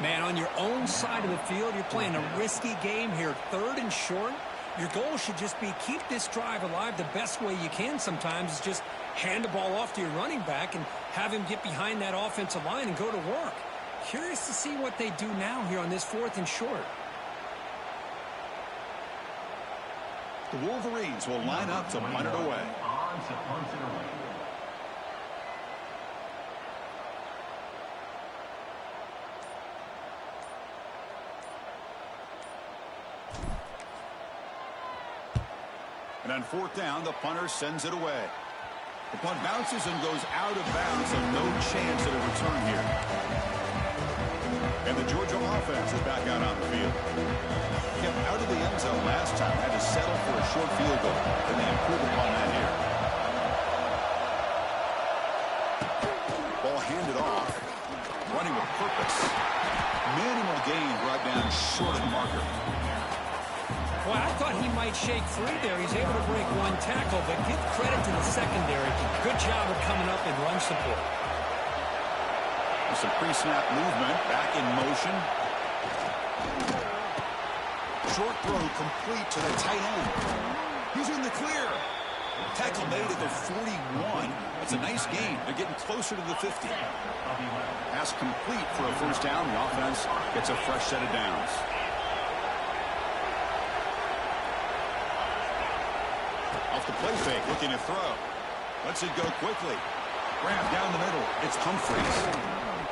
Man, on your own side of the field, you're playing a risky game here. Third and short. Your goal should just be keep this drive alive the best way you can sometimes is just hand the ball off to your running back and have him get behind that offensive line and go to work. Curious to see what they do now here on this fourth and short. The Wolverines will line up to punt it away. And on fourth down, the punter sends it away. The punt bounces and goes out of bounds, so no chance at a return here. And the Georgia offense is back out on the field. Kept out of the end zone last time, had to settle for a short field goal, and they improved upon that here. Ball handed off, running with purpose. Minimal gain brought down short of the marker. Well, I thought he might shake free there. He's able to break one tackle, but give credit to the secondary. Good job of coming up in run support. Some pre-snap movement, back in motion. Short throw complete to the tight end. He's in the clear. Tackle made at the 41. That's a nice gain. They're getting closer to the 50. Pass complete for a first down. The offense gets a fresh set of downs. Off the play fake, looking to throw. Lets it go quickly. Grab down the middle. It's Humphreys.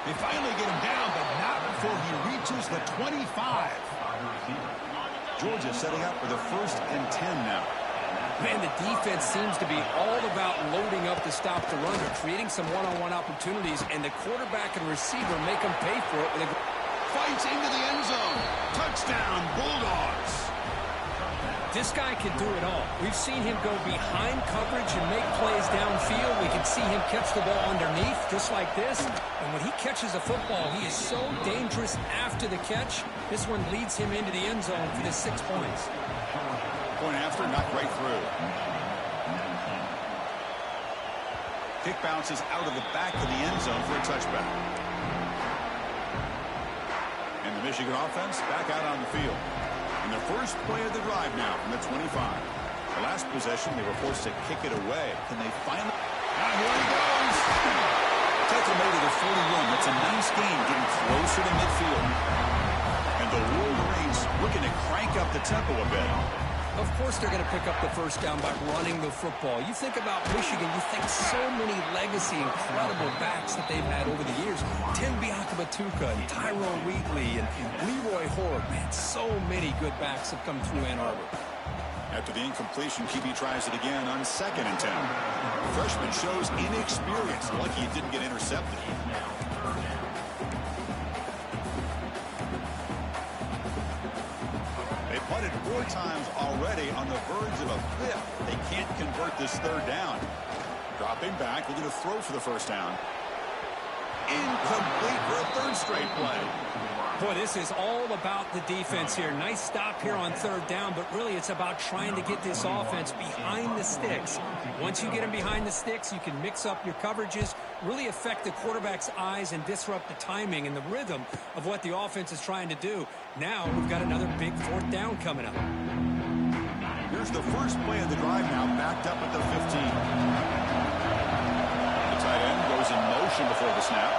They finally get him down, but not before he reaches the 25. Georgia setting up for the 1st and 10 now. Man, the defense seems to be all about loading up to stop the run. They're creating some one-on-one opportunities, and the quarterback and receiver make them pay for it. With a Fights into the end zone. Touchdown, Bulldogs. This guy can do it all. We've seen him go behind coverage and make plays downfield. We can see him catch the ball underneath, just like this. And when he catches a football, he is so dangerous after the catch. This one leads him into the end zone for the 6 points. Point after, knocked right through. Kick bounces out of the back of the end zone for a touchback. And the Michigan offense back out on the field. And their first play of the drive now from the 25. The last possession, they were forced to kick it away. Can they finally... And here he goes! Tackle made to the 41. That's a nice gain, getting closer to midfield. And the Wolverines looking to crank up the tempo a bit. Of course they're going to pick up the first down by running the football. You think about Michigan, you think so many legacy, incredible backs that they've had over the years. Tim Biakabatuka and Tyrone Wheatley and Leroy Horde. Man, so many good backs have come through Ann Arbor. After the incompletion, QB tries it again on 2nd and 10. The freshman shows inexperience. Lucky he didn't get intercepted. They punted 4 times already, on the verge of a 5th. They can't convert this 3rd down. Dropping back, looking to throw for the 1st down. Incomplete for a 3rd straight play. Boy, this is all about the defense here. Nice stop here on 3rd down, but really it's about trying to get this offense behind the sticks. Once you get them behind the sticks, you can mix up your coverages, really affect the quarterback's eyes and disrupt the timing and the rhythm of what the offense is trying to do. Now we've got another big 4th down coming up. Here's the first play of the drive now, backed up at the 15. The tight end goes in motion before the snap.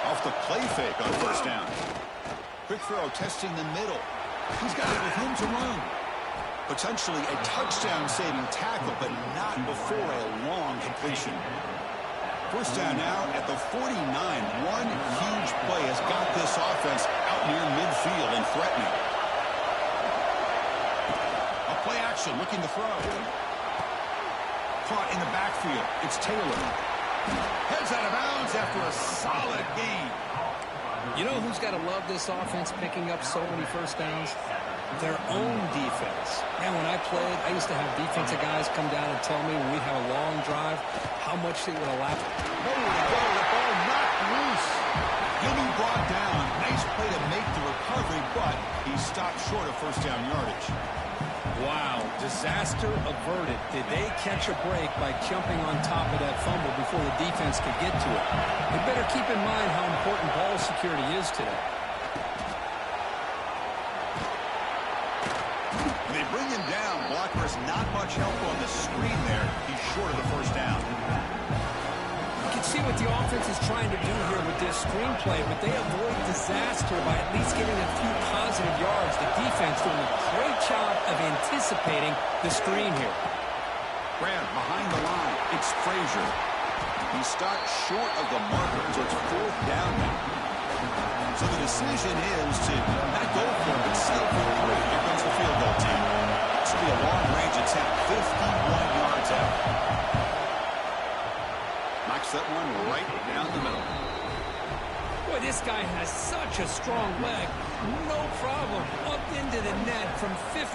Off the play fake on 1st down. Quick throw, testing the middle. He's got it with him to run. Potentially a touchdown-saving tackle, but not before a long completion. 1st down now at the 49. One huge play has got this offense out near midfield and threatening. A play action, looking to throw. Caught in the backfield. It's Taylor. Heads out of bounds after a solid gain. You know who's got to love this offense picking up so many 1st downs? Their own defense. And when I played, I used to have defensive guys come down and tell me when we have a long drive how much they would allow. Holy goal, the ball knocked loose. He'll be brought down. Nice play to make the recovery, but he stopped short of 1st down yardage. Wow, disaster averted. Did they catch a break by jumping on top of that fumble before the defense could get to it? They better keep in mind how important ball security is today. They bring him down. Blocker's not much help on the screen there. He's short of the 1st down. You can see what the offense is trying to do here with this screenplay, but they avoid disaster by at least getting a few positive yards. The defense doing a great job of anticipating the screen here. Grab behind the line. It's Frazier. He stopped short of the marker, so it's 4th down now. So the decision is to not go for it, but settle for 3. Here comes the field goal team. This will be a long-range attempt, 51 yards out. Knocks that one right down the middle. Boy, this guy has such a strong leg. No problem. Up into the net from 50+.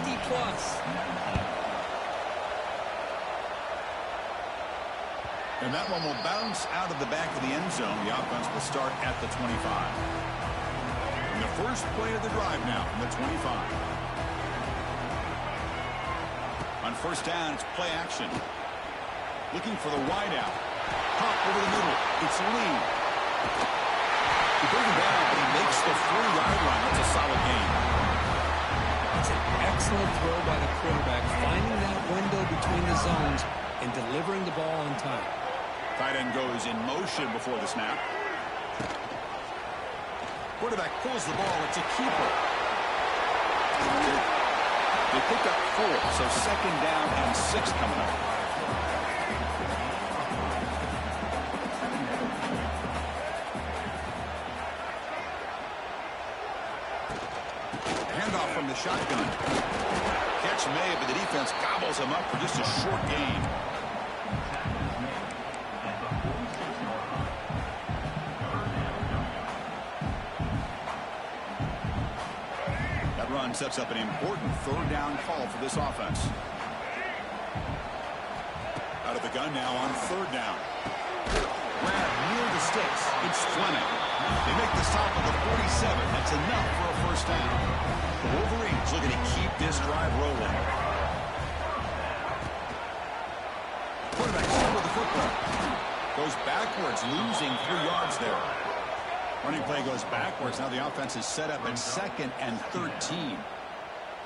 And that one will bounce out of the back of the end zone. The offense will start at the 25. And the first play of the drive now from the 25. On 1st down, it's play action. Looking for the wideout. Pop over the middle. It's Lee. He brings him down, but he makes the 4-yard line. That's a solid gain. That's an excellent throw by the quarterback, finding that window between the zones and delivering the ball on time. Tight end goes in motion before the snap. Quarterback pulls the ball. It's a keeper. They picked up 4, so 2nd down and 6 coming up. Handoff from the shotgun. Catch made, but the defense gobbles him up for just a short gain. That run sets up an important 3rd down call for this offense. Out of the gun now on 3rd down. Grab near the sticks. It's Fleming. They make the stop at the 47. That's enough for a 1st down. The Wolverines looking to keep this drive rolling. Quarterback still with the football. Goes backwards, losing 3 yards there. Running play goes backwards. Now the offense is set up at 2nd and 13.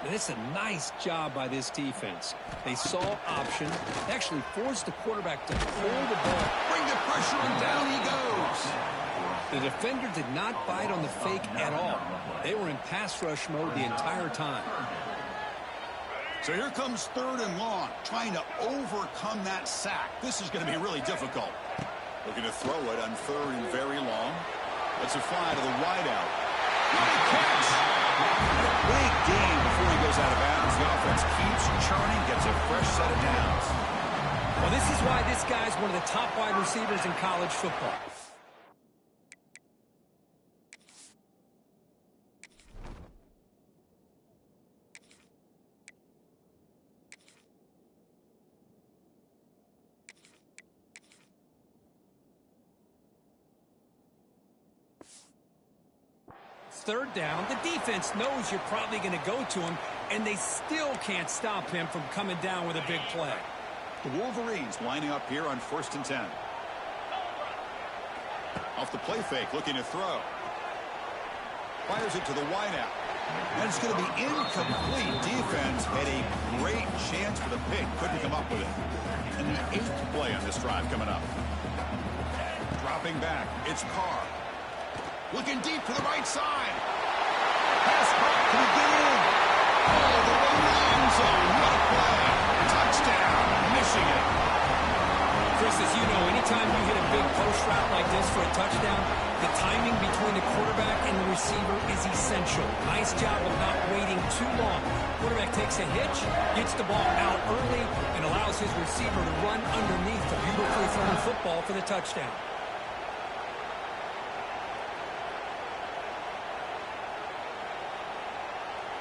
And it's a nice job by this defense. They saw option, actually forced the quarterback to pull the ball. Bring the pressure, and down he goes. The defender did not bite on the fake at all. They were in pass rush mode the entire time. So here comes 3rd and long, trying to overcome that sack. This is going to be really difficult. Looking to throw it on 3rd and very long. Let's a fly to the wideout. Good catch. Big gain before he goes out of bounds. The offense keeps churning, gets a fresh set of downs. Well, this is why this guy's one of the top wide receivers in college football. third down. The defense knows you're probably going to go to him, and they still can't stop him from coming down with a big play. The Wolverines lining up here on 1st and 10. Off the play fake, looking to throw. Fires it to the wideout. And it's going to be incomplete. Defense had a great chance for the pick. Couldn't come up with it. And the 8th play on this drive coming up. Dropping back. It's Carr. Looking deep to the right side. Pass caught. Can he get in? Oh, the way to the end zone. What a play. Touchdown, Michigan. Chris, as you know, anytime you hit a big post route like this for a touchdown, the timing between the quarterback and the receiver is essential. Nice job of not waiting too long. Quarterback takes a hitch, gets the ball out early, and allows his receiver to run underneath the beautifully thrown football for the touchdown.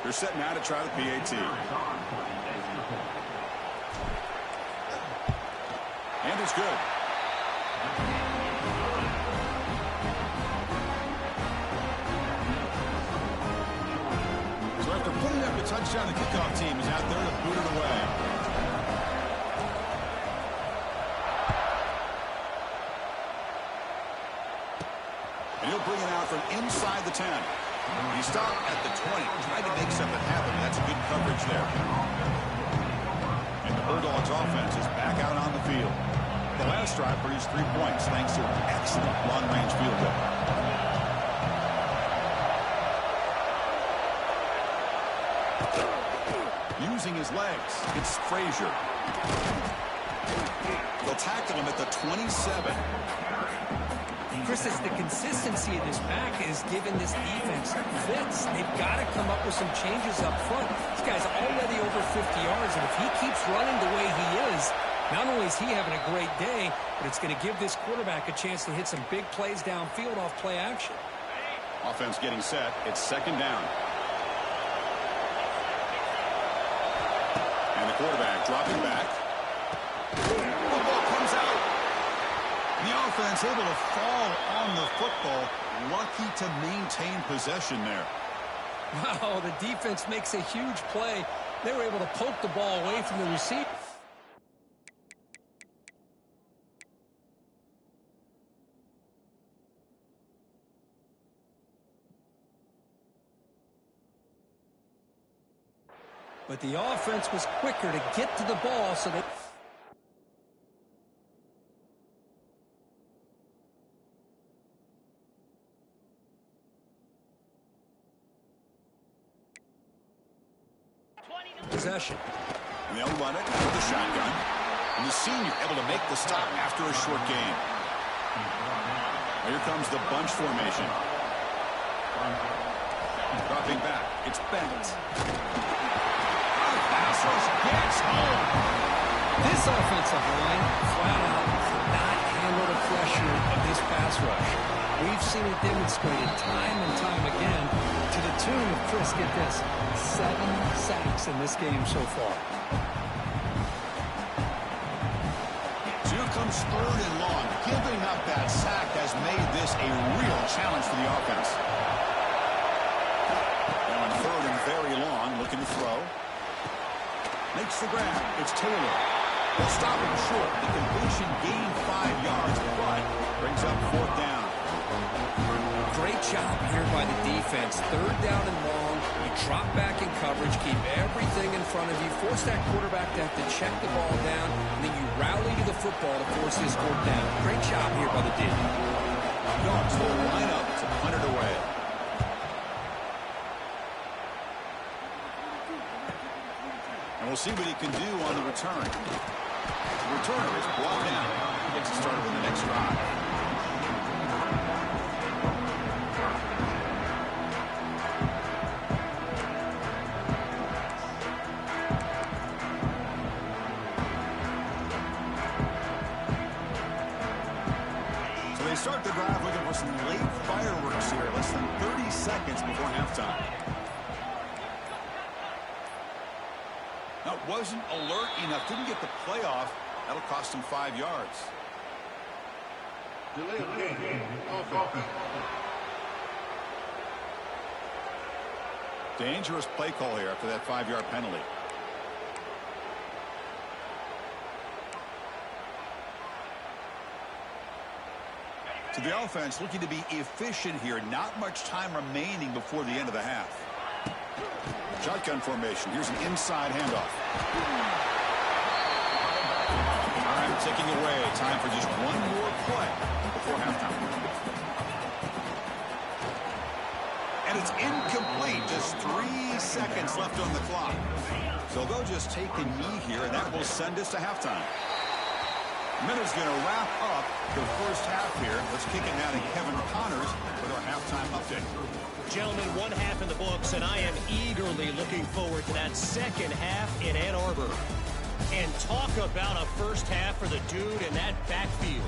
They're set now to try the PAT. And it's good. So after putting up a touchdown, the kickoff team is out there to boot it away. And he'll bring it out from inside the 10. He stopped at the 20, tried to make something happen. That's good coverage there. And the Bulldogs offense is back out on the field. The last drive produced 3 points thanks to an excellent long-range field goal. Using his legs, it's Frazier. They'll tackle him at the 27. Chris, it's the consistency of this back is giving this defense fits. They've got to come up with some changes up front. This guy's already over 50 yards, and if he keeps running the way he is, not only is he having a great day, but it's going to give this quarterback a chance to hit some big plays downfield off play action. Offense getting set. It's 2nd down. And the quarterback dropping back. The ball comes out. The offense able to fall on the football. Lucky to maintain possession there. Wow, the defense makes a huge play. They were able to poke the ball away from the receiver. But the offense was quicker to get to the ball, so they... possession. And they'll run it with the shotgun. And the senior able to make the stop after a short gain. Here comes the bunch formation. Dropping back. It's Bennett. Pass rush gets home. This offensive line flat out cannot handle the pressure of this pass rush. We've seen it demonstrated time and time again to the tune of, Chris, get this, 7 sacks in this game so far. So here comes 3rd and long. Giving up that sack has made this a real challenge for the offense. Now on 3rd and very long, looking to throw. Makes the grab. It's Taylor. They'll stop him short. The completion gained 5 yards, but brings up 4th down. Great job here by the defense. 3rd down and long. You drop back in coverage, keep everything in front of you, force that quarterback to have to check the ball down, and then you rally to the football to force his fourth down. Great job here by the D. Dogs will line up to punt it away. And we'll see what he can do on the return. The returner is brought down. He gets started with the next drive. So they start the drive looking for some late fireworks here. Less than 30 seconds before halftime. Now, wasn't alert enough. Didn't get the play off. That'll cost him 5 yards. Dangerous play call here after that 5-yard penalty. So the offense looking to be efficient here. Not much time remaining before the end of the half. Shotgun formation. Here's an inside handoff. Time ticking away. Time for just one more play before halftime. And it's incomplete. Just 3 seconds left on the clock. So they'll just take a knee here, and that will send us to halftime. Minute's going to wrap up the first half here. Let's kick it now to Kevin Connors with our halftime update. Gentlemen, one half in the books, and I am eagerly looking forward to that second half in Ann Arbor. And talk about a first half for the dude in that backfield.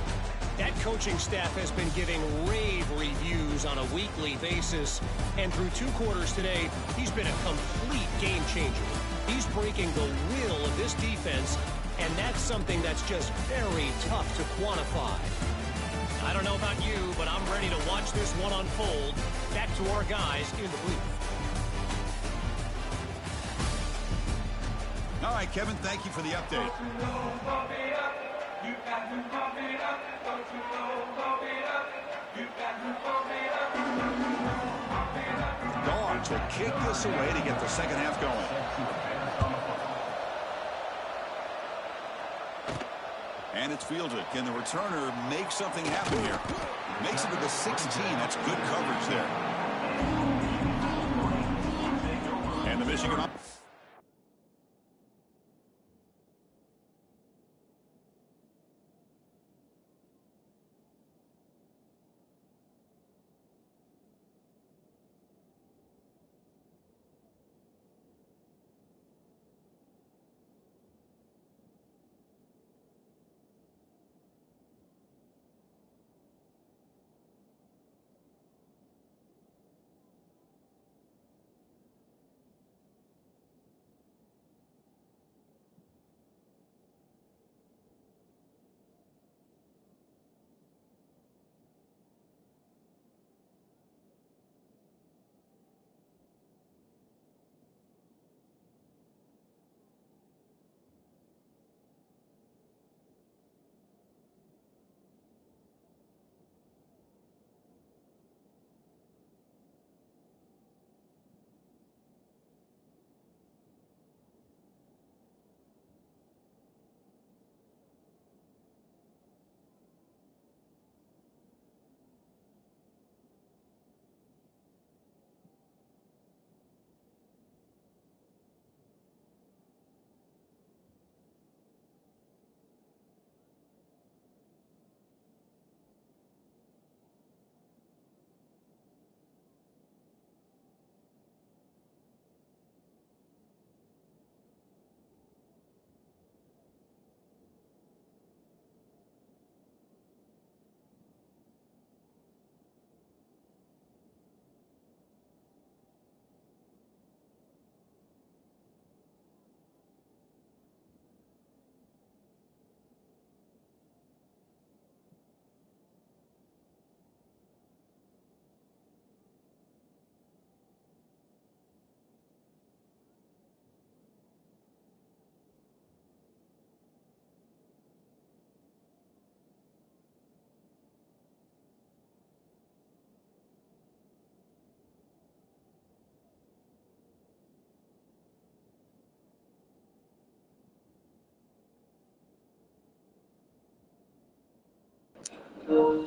That coaching staff has been giving rave reviews on a weekly basis. And through 2 quarters today, he's been a complete game changer. He's breaking the will of this defense, and that's something that's just very tough to quantify. I don't know about you, but I'm ready to watch this one unfold. Back to our guys in the booth. All right, Kevin, thank you for the update. Dogs will kick this away to get the second half going. And it's fielded. Can the returner make something happen here? Makes it to the 16. That's good coverage there. And the Michigan up.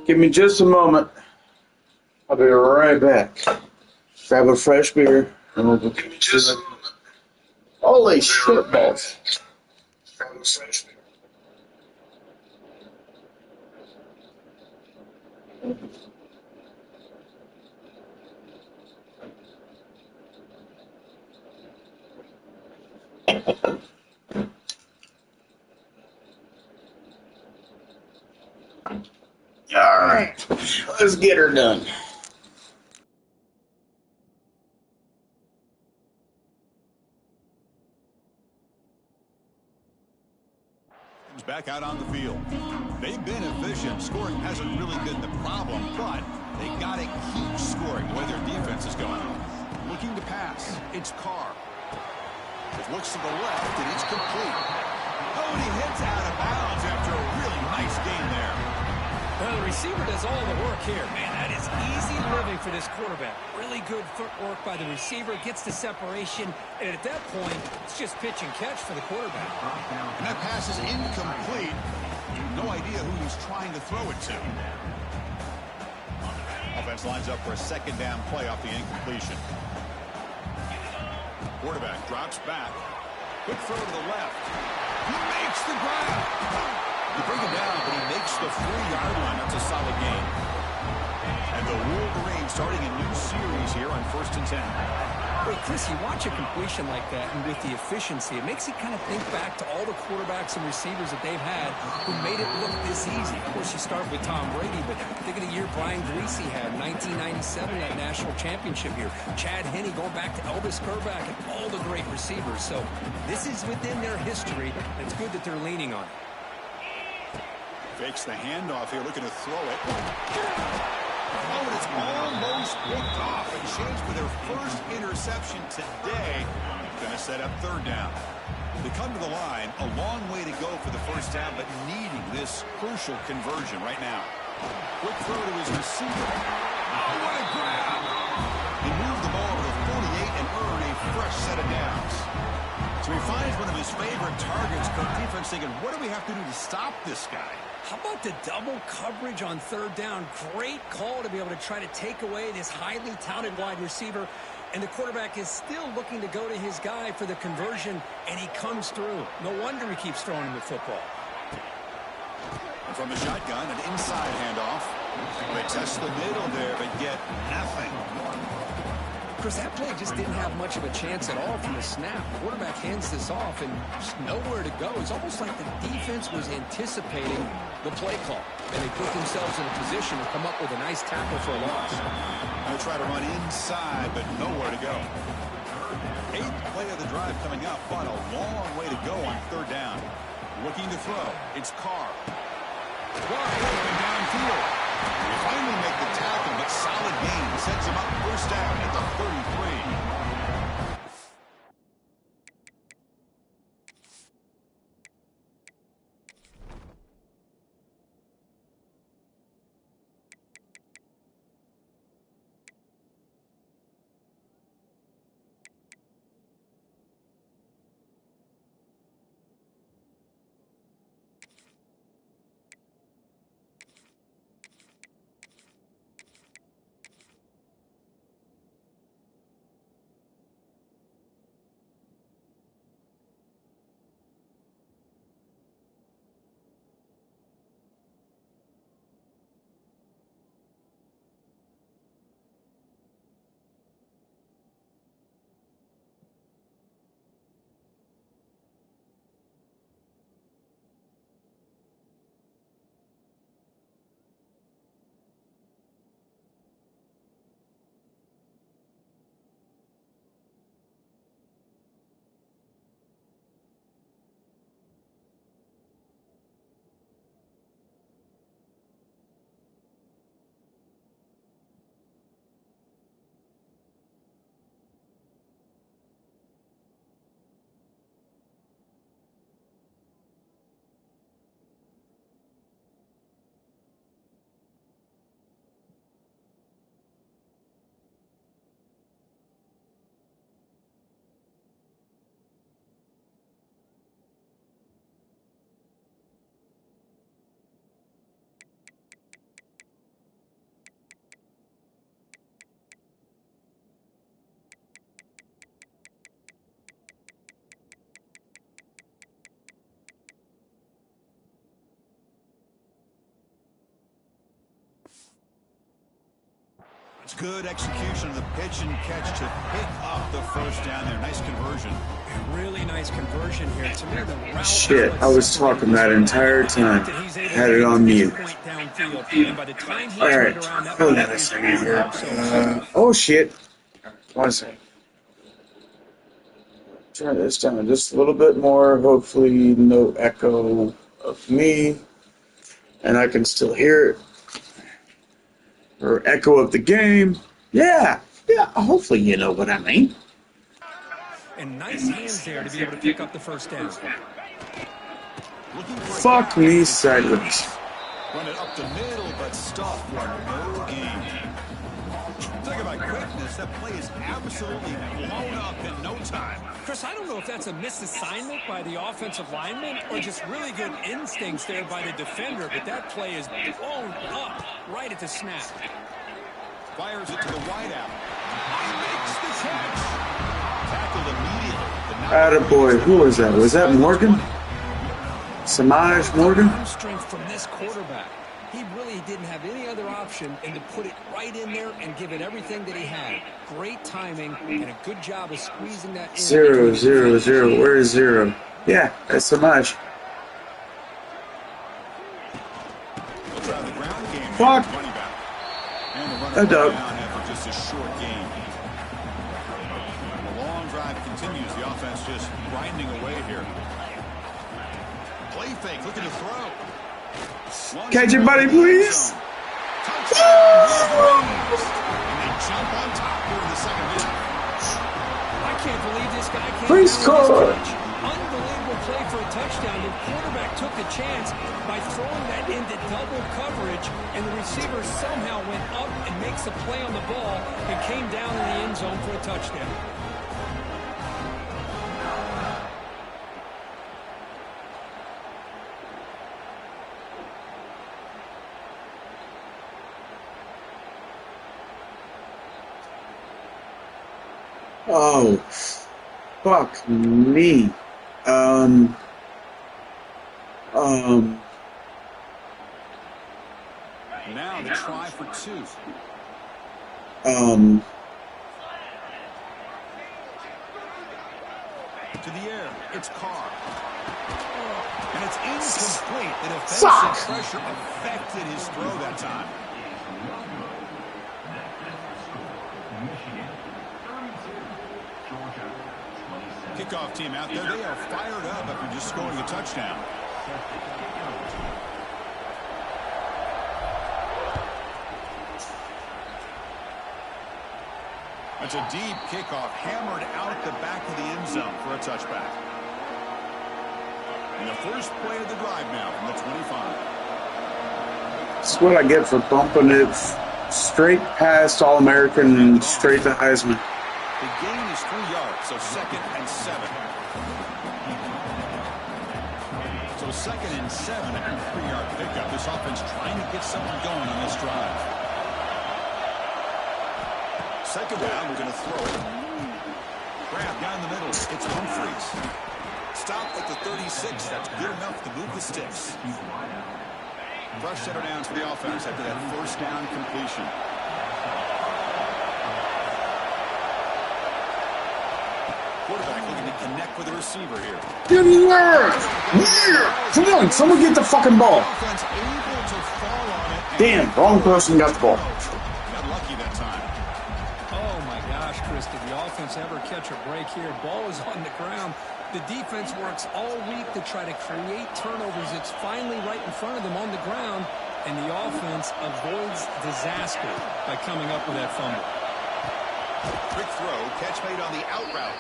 Give me just a moment. I'll be right back. Grab a fresh beer. And we'll give me just a moment. Holy shit balls. Grab a fresh beer. All right, let's get her done. Back out on the field. They've been efficient. Scoring hasn't really been the problem, but they got to keep scoring the way their defense is going. looking to pass. It's Carr. It looks to the left, and it's complete. Oh, and he heads out of bounds after a really nice game there. Well, the receiver does all the work here. Man, that is easy living for this quarterback. Really good footwork by the receiver, gets the separation, and at that point, it's just pitch and catch for the quarterback. And that pass is incomplete. No idea who he's trying to throw it to. Offense lines up for a second down play off the incompletion. Quarterback drops back. Quick throw to the left. He makes the grab. You bring him down, but he makes the 3-yard line. That's a solid gain. And the Wolverines starting a new series here on 1st and 10. Well, Chris, you watch a completion like that, and with the efficiency, it makes you kind of think back to all the quarterbacks and receivers that they've had who made it look this easy. Of course, you start with Tom Brady, but think of the year Brian Greasy had, 1997, that national championship year. Chad Henne going back to Elvis Kerback and all the great receivers. So this is within their history. It's good that they're leaning on it. Fakes the handoff here, looking to throw it. Oh, and it's almost picked off. A chance for their first interception today. Going to set up 3rd down. They come to the line, a long way to go for the first down, but needing this crucial conversion right now. Quick throw to his receiver. Oh, what a grab! He moved the ball to the 48 and earned a fresh set of downs. So he finds one of his favorite targets. Coach defense thinking, what do we have to do to stop this guy? How about the double coverage on 3rd down? Great call to be able to try to take away this highly touted wide receiver. And the quarterback is still looking to go to his guy for the conversion, and he comes through. No wonder he keeps throwing him the football. And from the shotgun, an inside handoff. They test the middle there, but get nothing. Chris, that play just didn't have much of a chance at all from the snap. The quarterback hands this off and just nowhere to go. It's almost like the defense was anticipating the play call, and they put themselves in a position to come up with a nice tackle for a loss. They'll try to run inside, but nowhere to go. 8th play of the drive coming up, but a long way to go on 3rd down. Looking to throw. It's Carr. Going downfield. They finally make the tackle, but solid gain sets him up 1st down at the 33. It's good execution of the pitch and catch to pick up the 1st down there. Nice conversion. Really nice conversion here. To me, the route Shit, I was talking that entire time. Had it on mute. Alright, hold on a second here. Oh shit. 1 second. Turn this down just a little bit more. Hopefully no echo of me. And I can still hear it. Or echo of the game. Yeah! Yeah, hopefully you know what I mean. And nice hands there to be able to pick up the first down. Fuck me sideways. Run it up the middle, but stuff for no gain. Talk about quickness. That play is absolutely blown up in no time. Chris, I don't know if that's a misassignment by the offensive lineman or just really good instincts there by the defender, but that play is blown up right at the snap. Fires it to the wideout. He makes the catch. Tackled immediately. Attaboy. Who was that? Was that Morgan? Samaj Morgan? Strength from this quarterback. He really didn't have any other option than to put it right in there and give it everything that he had. Great timing and a good job of squeezing that in. 0, 0, 0. Where is 0? Yeah, that's Samaj. Fuck. A dub. Just a short game. The long drive continues. The offense just grinding away here. Play fake, looking to throw. Catch it, buddy, please. And they jump on top here in the second half. I can't believe this guy can't Please score. Unbelievable play for a touchdown. The quarterback took a chance by throwing that into double coverage, and the receiver somehow went up and makes a play on the ball and came down in the end zone for a touchdown. Oh, fuck me. Now the try for 2. To the air, it's Carr. And it's incomplete. The defensive pressure affected his throw that time. Kickoff team out there. They are fired up after just scoring a touchdown. That's a deep kickoff, hammered out the back of the end zone for a touchback. And the first play of the drive now from the 25. That's what I get for bumping it straight past All-American and straight to Heisman. The gain is 3 yards, so 2nd and 7. So 2nd and 7 after a 3-yard pickup. This offense trying to get something going on this drive. 2nd down, we're going to throw it. Grab down the middle. It's Humphreys. Stop at the 36. That's good enough to move the sticks. Fresh set of downs for the offense after that first down completion. Quarterback looking to connect with the receiver here. Good work! Yeah! Come on, someone get the fucking ball. Offense able to fall on it. Damn, wrong person got the ball. Got lucky that time. Oh my gosh, Chris, did the offense ever catch a break here? Ball is on the ground. The defense works all week to try to create turnovers. It's finally right in front of them on the ground, and the offense avoids disaster by coming up with that fumble. Quick throw, catch made on the out route.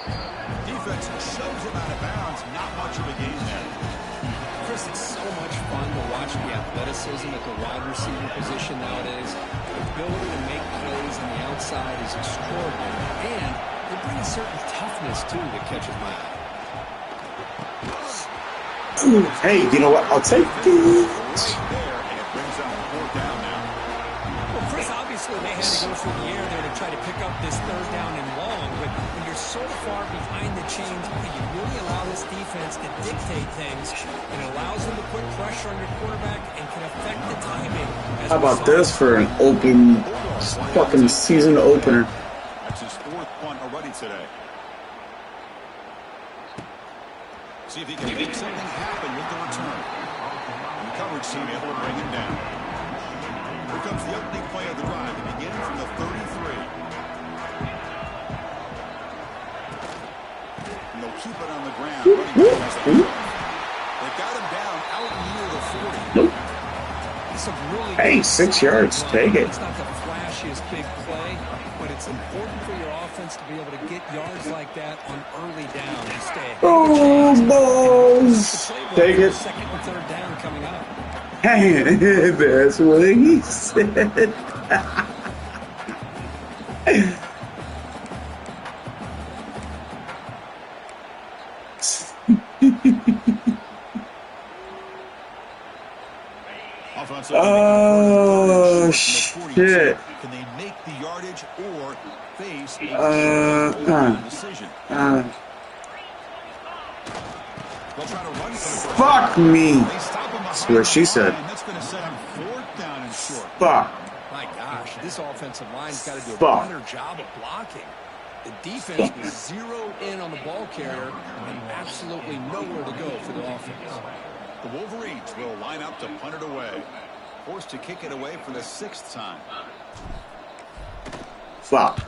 Defense shoves him out of bounds. Not much of a game there. Chris, it's so much fun to watch the athleticism at the wide receiver position nowadays. The ability to make plays on the outside is extraordinary, and they bring a certain toughness, too, that catches my eye. Hey, you know what? I'll take it. Right there, and it brings up 4th down now. Well, Chris, obviously they had to go through the air there to try to pick up this 3rd down and long, but when you're so far behind the chains, you really allow this defense to dictate things, and it allows them to put pressure on your quarterback and can affect the timing. How about this for an open fucking season opener? That's his 4th punt already today. See if he can make something happen with the return. And the coverage team able to bring him down. Here comes the opening play of the drive. It begins from the 33. And they'll keep it on the ground. They got him down out near the 40. It's a really Hey, 6 yards. Take it. It's not the flashiest big play, but it's important for your offense to be able to get yards like that on early down and stay ahead of the chains. Balls. Take it. Second and third down coming up. Hey, that's what he said. Oh shit! Can they make the yardage or face a decision? They'll try to run for the Fuck me! That's what she said. That's going to set up 4th down and short. Fuck! My gosh, this offensive line's got to do a Fuck. better job of blocking. The defense was zeroed in on the ball carrier and absolutely nowhere to go for the offense. The Wolverines will line up to punt it away. Forced to kick it away for the 6th time. Fuck!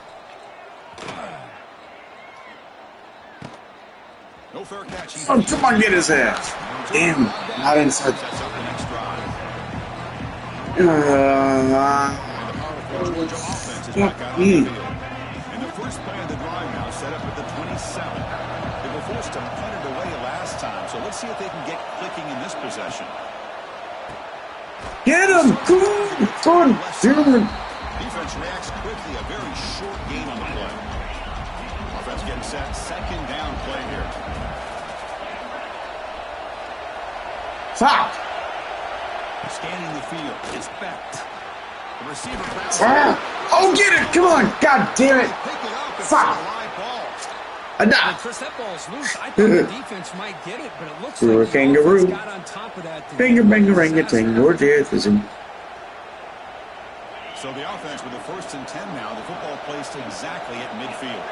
No fair catch. Oh, come on, get his ass! Damn, not inside. Sets up the next drive. Georgia offense is back out on the field. And the first play of the drive now set up at the 27. They were forced to punt it away last time, so let's see if they can get clicking in this possession. Get him! Good! Defense reacts quickly. A very short gain on the play. Offense getting set. 2nd down play here. Fuck! Scanning the field. It's Becht. The receiver grabs Oh, get it! Come on! God damn it! Pick it up. It's Fuck. a live ball. Enough! Chris, that ball's loose. I thought the defense might get it, but it looks You're like a the kangaroo. offense got on top of that. Finger, banger, ring, ting, or Jefferson. So the offense with the 1st and 10 now. The football placed exactly at midfield.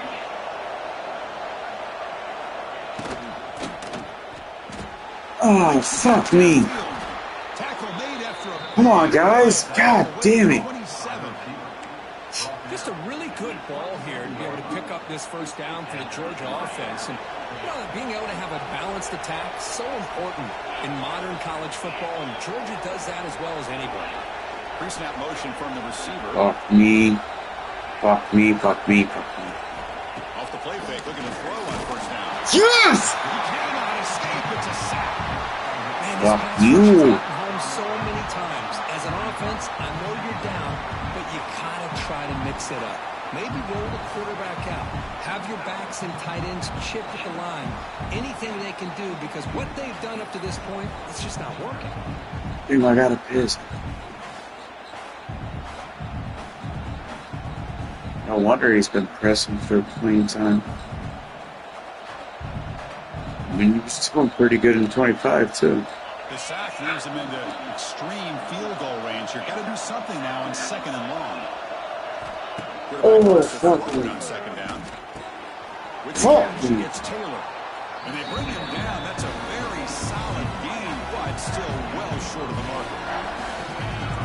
Oh, fuck me. Tackle made after a Come on, guys. God damn it. 27. Just a really good ball here to be able to pick up this first down for the Georgia offense. And you know, being able to have a balanced attack, so important in modern college football, and Georgia does that as well as anybody. Pre-snap motion from the receiver. Fuck me. Fuck me, fuck me, fuck me. Off the play fake, looking to throw on 1st down. Yes! He cannot escape. It's a sack. Man, Fuck this you. gotten home so many times. As an offense, I know you're down, but you gotta try to mix it up. Maybe roll the quarterback out. Have your backs and tight ends chip at the line. Anything they can do, because what they've done up to this point, it's just not working. Dude, I gotta piss. No wonder he's been pressing for playing time. I mean, he was doing pretty good in 25, too. The sack moves him into extreme field goal range. You've got to do something now on 2nd and long. Oh, fuck me. On 2nd down. With the Fuck catch, me. gets Taylor. And they bring him down. That's a very solid gain, but still well short of the marker.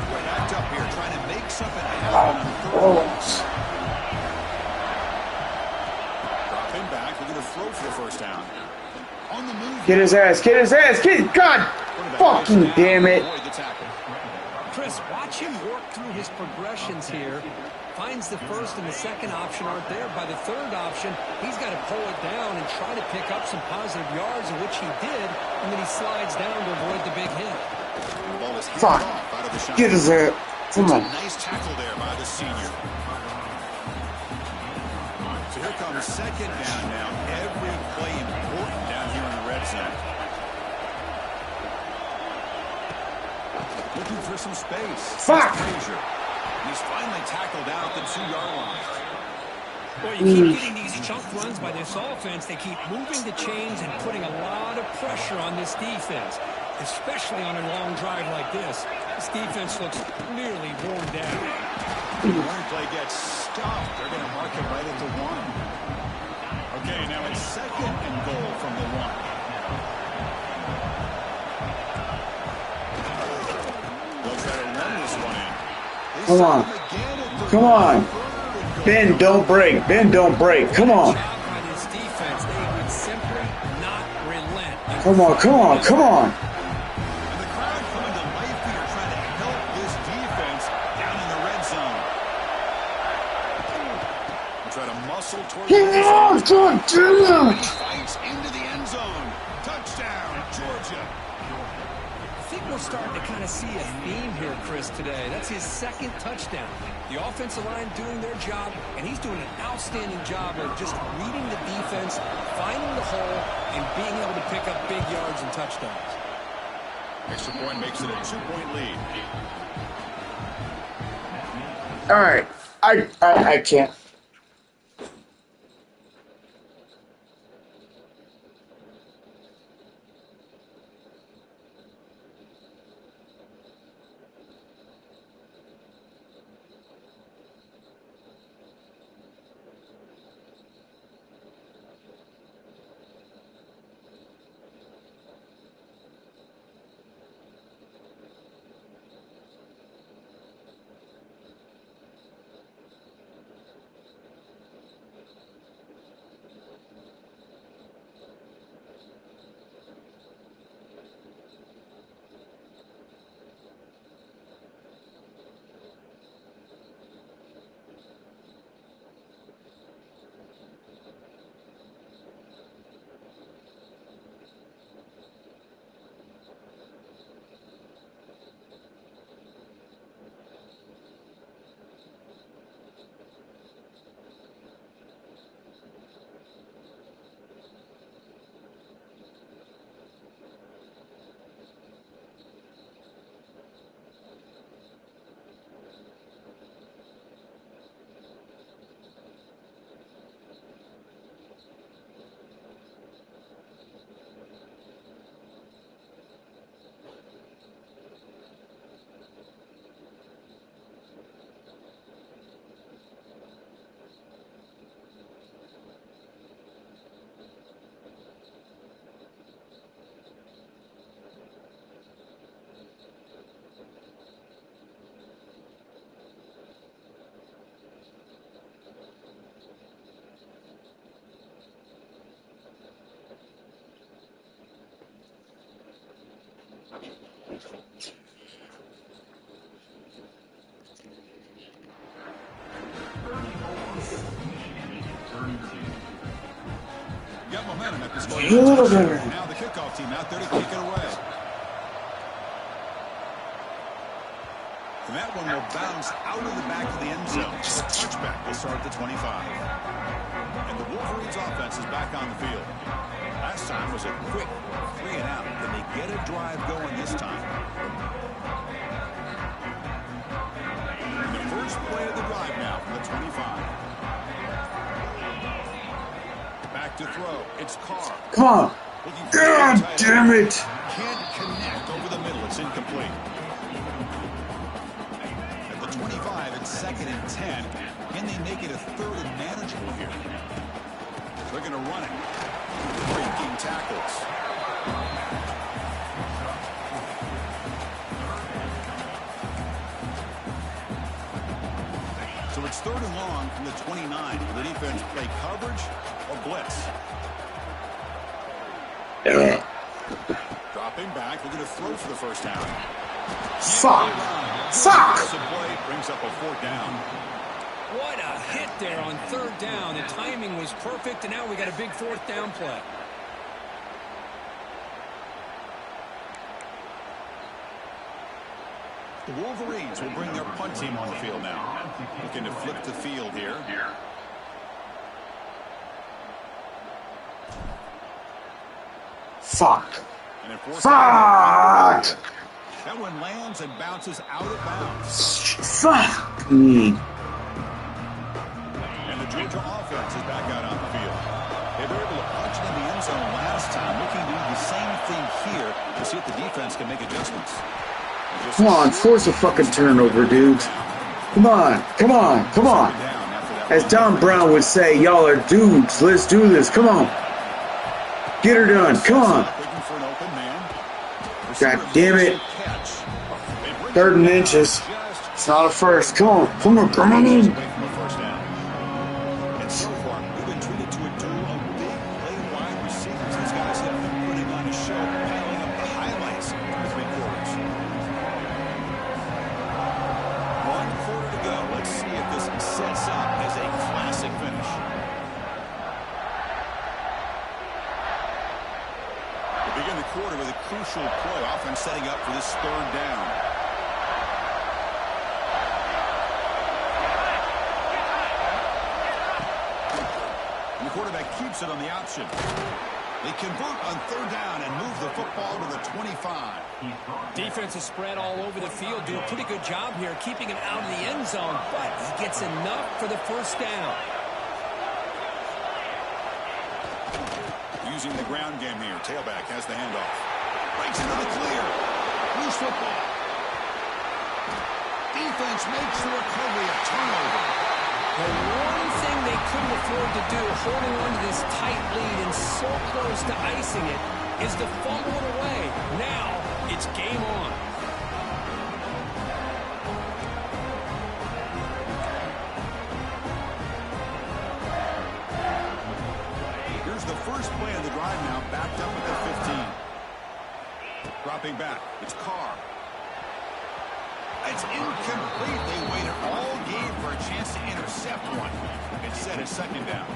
We're backed up here, trying to make something happen on 3rd. Drop him back. We're going to throw for the 1st down. On the move. Get his ass, get his ass, get it! God fucking damn it! Avoid the tackle. Chris, watch him work through his progressions here. Finds the 1st and the 2nd option aren't there. By the 3rd option, he's got to pull it down and try to pick up some positive yards, in which he did, and then he slides down to avoid the big hit. The ball is handed Fuck. off out of the shot. Get his ass. Come on. Nice tackle there by the senior. So here comes 2nd down now. Every play important down here in the red zone. Looking for some space. Fuck. Frazier. And he's finally tackled out at the 2-yard line. Well, you keep getting these chunk runs by this offense. They keep moving the chains and putting a lot of pressure on this defense, especially on a long drive like this. This defense looks nearly worn down. The running play gets stopped. They're going to mark it right at the 1. Okay, now it's 2nd and goal from the 1. They'll try to run this one in. Come on. Come on. Ben, don't break. Ben, don't break. Come on. By this defense, they would simply not relent. Come on, come on, come on. And the crowd coming to life here, trying to help God damn it! Fights into the end zone. Touchdown, Georgia. I think we're starting to kind of see a theme here, Chris, today. That's his second touchdown. The offensive line doing their job, and he's doing an outstanding job of just reading the defense, finding the hole, and being able to pick up big yards and touchdowns. Extra point makes it a 2-point lead. All right, I can't. Got momentum at this point. Good. Now the kickoff team out there to kick it away. And that one will bounce out of the back of the end zone. A touchback will start at the 25. And the Wolverines offense is back on the field. Last time was a quick 3 and out. Then they get a drive going this time. And the first play of the drive now from the 25. Back to throw. It's Carr. Come on. God damn it. Can't connect over the middle. It's incomplete. At the 25, it's 2nd and 10. Can they make it a 3rd and manageable here? They're going to run it. Breaking tackles. So it's 3rd and long from the 29. Will the defense play coverage or blitz? Dropping back, looking to throw for the first down. Fuck. Fuck. Play brings up a 4th down. What a hit there on 3rd down. The timing was perfect, and now we got a big 4th down play. The Wolverines will bring their punt team on the field now. Looking to flip the field here. Fuck. And Fuck. That one lands and bounces out of bounds. Fuck me. And the Georgia offense is back out on the field. They were able to punch it in the end zone last time. Looking to do the same thing here to see if the defense can make adjustments. Come on, force a fucking turnover, dudes. Come on, come on, come on. As Don Brown would say, y'all are dudes. Let's do this. Come on. Get her done. Come on. God damn it. 3rd and inches. It's not a first. Come on. Come on. Come on in. And so far, we've been treated to a duel of big play wide receivers. These guys have been putting on a show, piling up the highlights in the 3 quarters. 1 quarter to go. Let's see if this sets up as a classic finish. in the quarter with a crucial play. Offense setting up for this third down. And the quarterback keeps it on the option. They convert on third down and move the football to the 25. Defense is spread all over the field. Do a pretty good job here keeping him out of the end zone, but he gets enough for the first down. Using the ground game here. Tailback has the handoff. Breaks into the clear. Loose football. Defense makes the recovery, a turnover. The one thing they couldn't afford to do, holding on to this tight lead and so close to icing it, is to fumble it away. Now, it's game on. Here's the first play of the drive now, backed up at the 15. Dropping back, it's Carr. It's incomplete. They waited all game for a chance to intercept one. It's set as second down.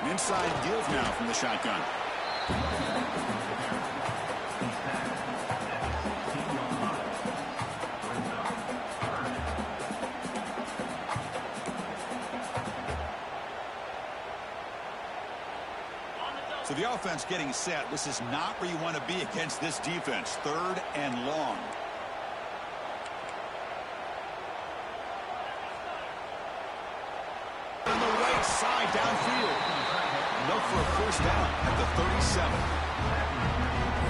An inside give now from the shotgun. So the offense getting set. This is not where you want to be against this defense. Third and long. On the right side downfield. Enough for a first down at the 37.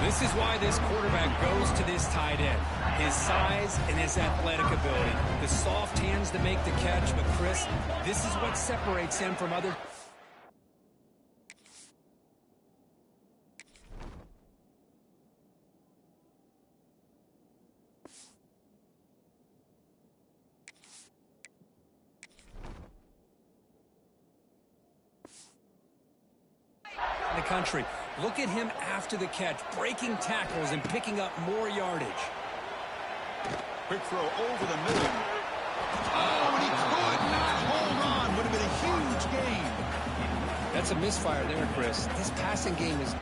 This is why this quarterback goes to this tight end. His size and his athletic ability. The soft hands to make the catch, but Chris, this is what separates him from other... the country. Look at him after the catch, breaking tackles and picking up more yardage. Quick throw over the middle. Oh, and he could not hold on. Would have been a huge gain. That's a misfire there, Chris. This passing game is...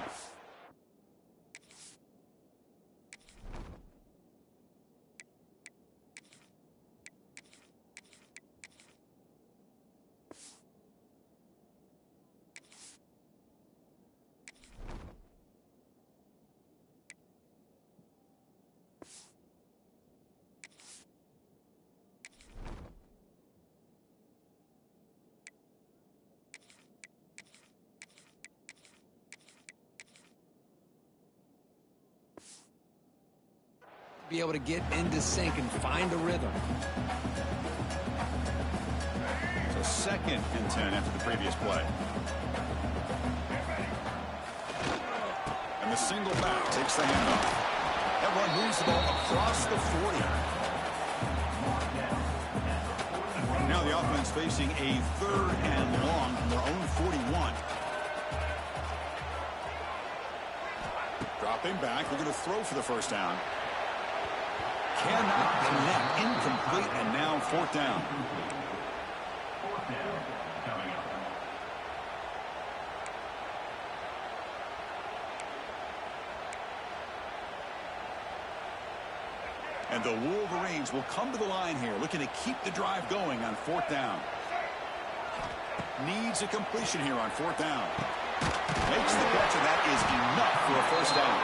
be able to get into sync and find a rhythm. So second and 10 after the previous play. And the single back takes the handoff. That run moves the ball across the 40. Now the offense facing a third and long from their own 41. Dropping back, they're going to throw for the first down. Cannot connect, incomplete, and now fourth down. And the Wolverines will come to the line here, looking to keep the drive going on fourth down. Needs a completion here on fourth down. Makes the catch, and that is enough for a first down.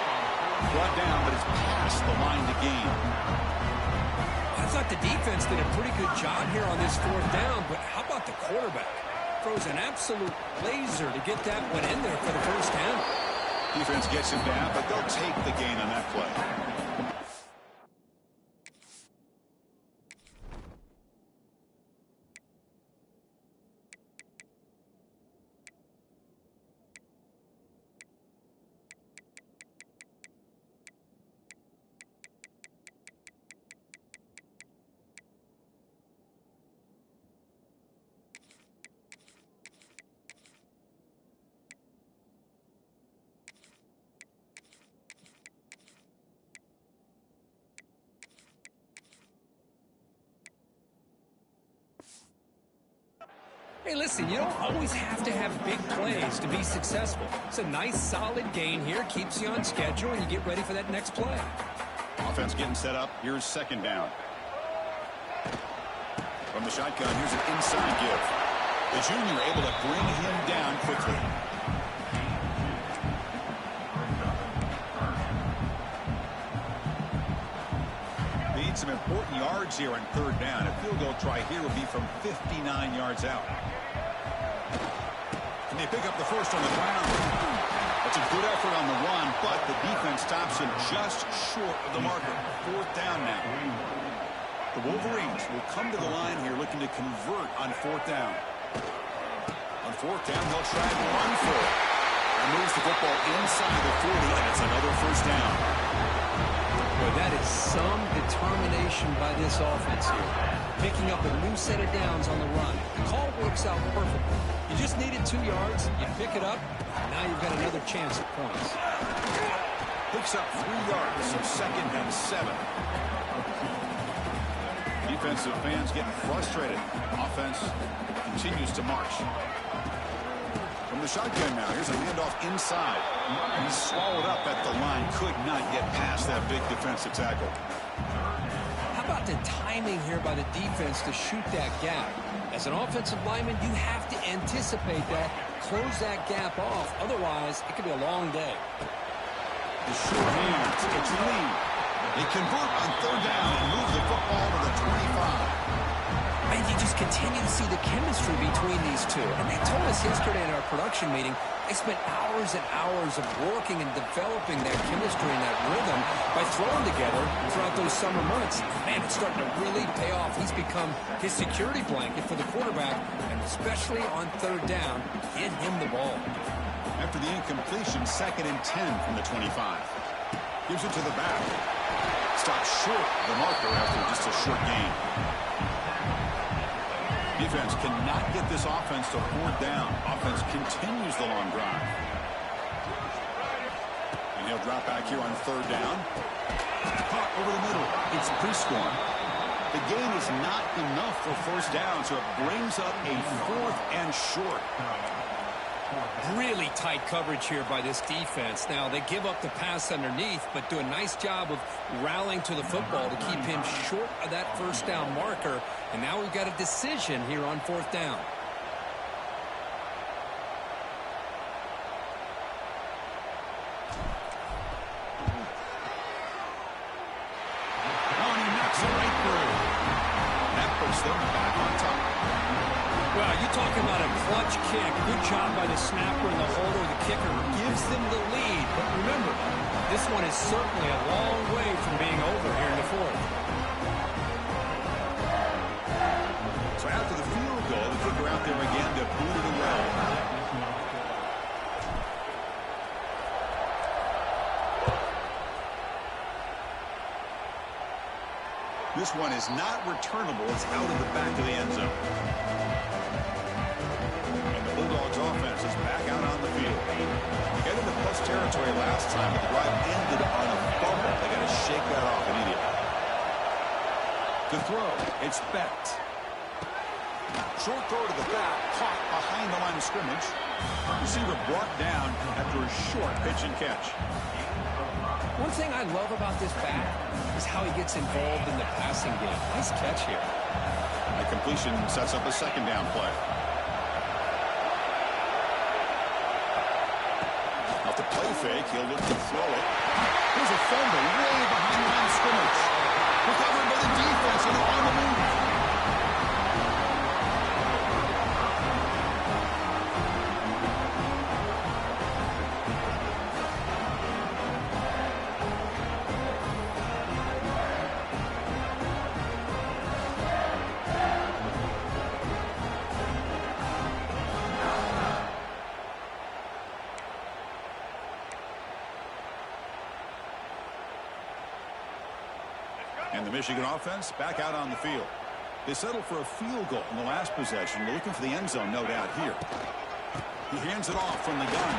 Brought down, but it's past the line to gain. I thought the defense did a pretty good job here on this fourth down, but how about the quarterback? Throws an absolute laser to get that one in there for the first down. Defense gets him down, but they'll take the gain on that play. Hey, listen, you don't always have to have big plays to be successful. It's a nice, solid gain here. Keeps you on schedule, and you get ready for that next play. Offense getting set up. Here's second down. From the shotgun, here's an inside give. The junior able to bring him down quickly. Need some important yards here on third down. A field goal try here would be from 59 yards out. And they pick up the first on the ground. That's a good effort on the run, but the defense stops him just short of the marker. Fourth down now. The Wolverines will come to the line here looking to convert on fourth down. On fourth down, they'll try and run for it. And moves the football inside the 40, and it's another first down. Boy, that is some determination by this offense here. Picking up a new set of downs on the run. The call works out perfectly. You just needed 2 yards. You pick it up. Now you've got another chance at points. Picks up 3 yards, so second and 7. Defensive fans getting frustrated. Offense continues to march. From the shotgun now, here's a handoff inside. He's swallowed up at the line. Could not get past that big defensive tackle. How about the timing here by the defense to shoot that gap? As an offensive lineman, you have to anticipate that, close that gap off. Otherwise, it could be a long day. The short hands, it's lead. They convert on third down and move the football to the 25. And you just continue to see the chemistry between these two. And they told us yesterday in our production meeting, they spent hours and hours of working and developing that chemistry and that rhythm by throwing together throughout those summer months. Man, it's starting to really pay off. He's become his security blanket for the quarterback, and especially on third down, get him the ball. After the incompletion, second and 10 from the 25. Gives it to the back. Stops short of the marker after just a short gain. Defense cannot get this offense to fourth down. Offense continues the long drive. And he'll drop back here on third down. Caught over the middle. It's Prescorn. The gain is not enough for first down, so it brings up a fourth and short. Really tight coverage here by this defense. Now, they give up the pass underneath, but do a nice job of rallying to the football to keep him short of that first down marker. And now we've got a decision here on fourth down. Oh, and he knocks it right through. That puts them back on top. Well, you talk about a clutch kick. Good job by the snapper and the holder. The kicker gives them the lead. But remember, this one is certainly a long way from being over here in the fourth. So after the field goal, the kicker out there again to boot it away. This one is not returnable. It's out of the back of the end zone. And the Bulldogs offense is back out on the field. They got into plus territory last time, but the drive ended on a fumble. They got to shake that off immediately. To throw, it's Bett. Short throw to the back, caught behind the line of scrimmage. Receiver brought down after a short pitch and catch. One thing I love about this back is how he gets involved in the passing game. Nice catch here. A completion sets up a second down play. Off the play fake, he'll look to throw it. There's a fumble way behind the line of scrimmage. Recovered by the defense and on the move. And the Michigan offense back out on the field. They settled for a field goal in the last possession. They're looking for the end zone, no doubt, here. He hands it off from the gun.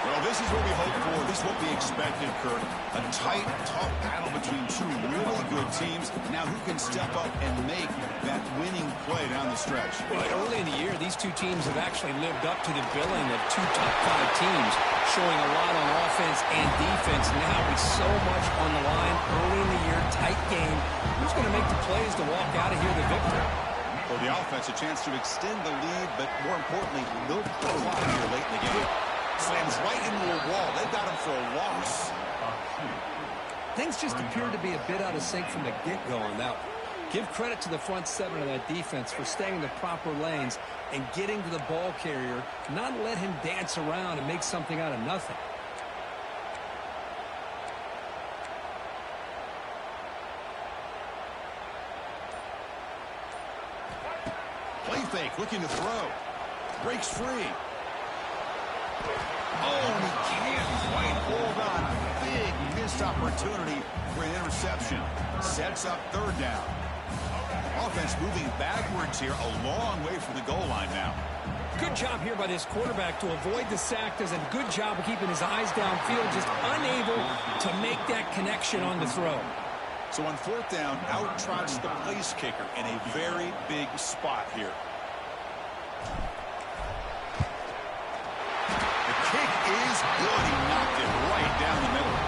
Well, this is what we hoped for. This is what we expected, Kurt. A tight, tough battle between two really good teams. Now who can step up and make that winning play down the stretch? Well, early in the year, these two teams have actually lived up to the billing of two top-5 teams, showing a lot on offense and defense. Now with so much on the line early in the year, tight game, who's going to make the plays to walk out of here the victor? For the offense, a chance to extend the lead, but more importantly, milk the clock here late in the game. Slams right into a wall. They've got him for a loss. Things just appeared to be a bit out of sync from the get-go on that one. Give credit to the front seven of that defense for staying in the proper lanes and getting to the ball carrier, not let him dance around and make something out of nothing. Play fake, looking to throw. Breaks free. Oh, and he can't quite hold on. Big missed opportunity for an interception. Sets up third down. Offense moving backwards here, a long way from the goal line now. Good job here by this quarterback to avoid the sack. Does a good job of keeping his eyes downfield, just unable to make that connection on the throw. So on fourth down, out trots the place kicker in a very big spot here. The kick is good. He knocked it right down the middle.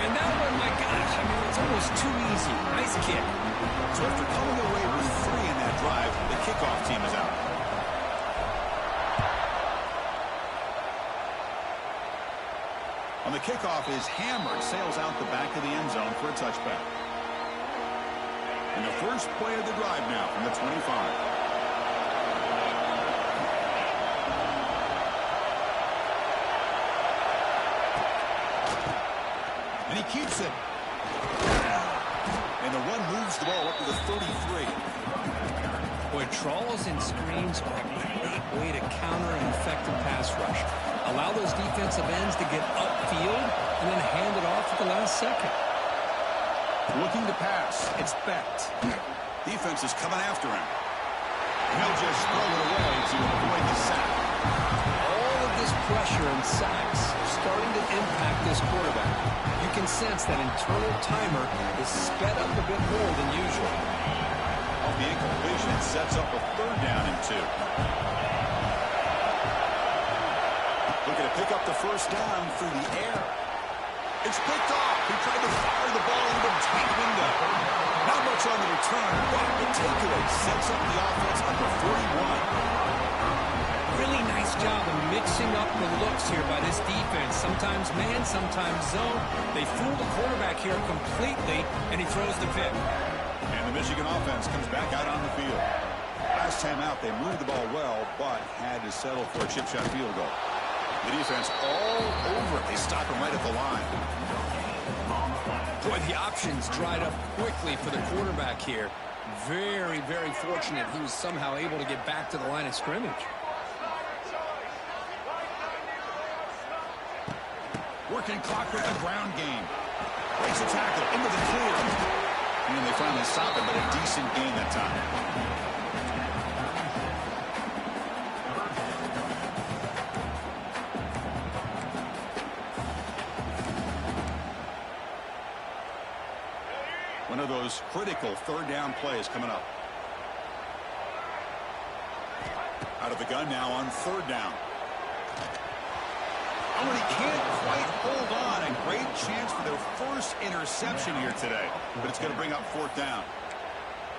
And that one, my gosh, I mean, it's almost too easy. Nice kick. So after coming away with 3 in that drive, the kickoff team is out. On the kickoff is hammered, sails out the back of the end zone for a touchback. And the first play of the drive now from the 25. And he keeps it. And the run moves the ball up to the 33. Boy, trawls and screens are a great way to counter an effective pass rush. Allow those defensive ends to get upfield and then hand it off at the last second. Looking to pass. It's Becht. Defense is coming after him. And he'll just throw it away to avoid the sack. All of this pressure and sacks starting to impact this quarterback. You can sense that internal timer is sped up a bit more than usual. Off the incompletion, it sets up a third down and 2. Looking to pick up the first down through the air. It's picked off. He tried to fire the ball into the tight window. Not much on the return, but the takeaway sets up the offense at the 41. Really nice job of mixing up the looks here by this defense. Sometimes man, sometimes zone. They fool the quarterback here completely, and he throws the pick. And the Michigan offense comes back out on the field. Last time out, they moved the ball well, but had to settle for a chip shot field goal. The defense all over it. They stop him right at the line. Boy, the options dried up quickly for the quarterback here. Very, very fortunate he was somehow able to get back to the line of scrimmage. Working clock with the ground game. Breaks a tackle into the clear. And they finally stop it, but a decent gain that time. One of those critical third down plays coming up. Out of the gun now on third down. Oh, and he can't quite hold on. A great chance for their first interception here today. But it's going to bring up fourth down.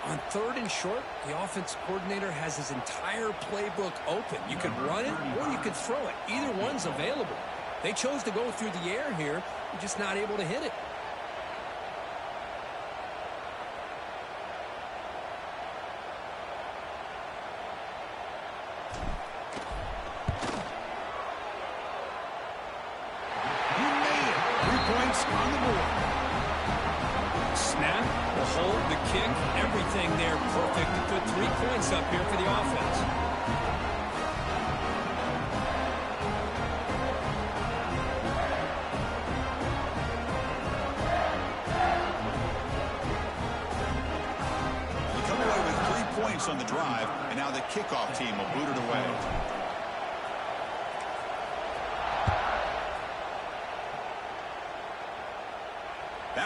On third and short, the offense coordinator has his entire playbook open. You could run it or you could throw it. Either one's available. They chose to go through the air here. They're just not able to hit it. On the board. Snap, the hold, the kick, everything there perfect to put 3 points up here for the offense. You come away with 3 points on the drive, and now the kickoff team will boot it away.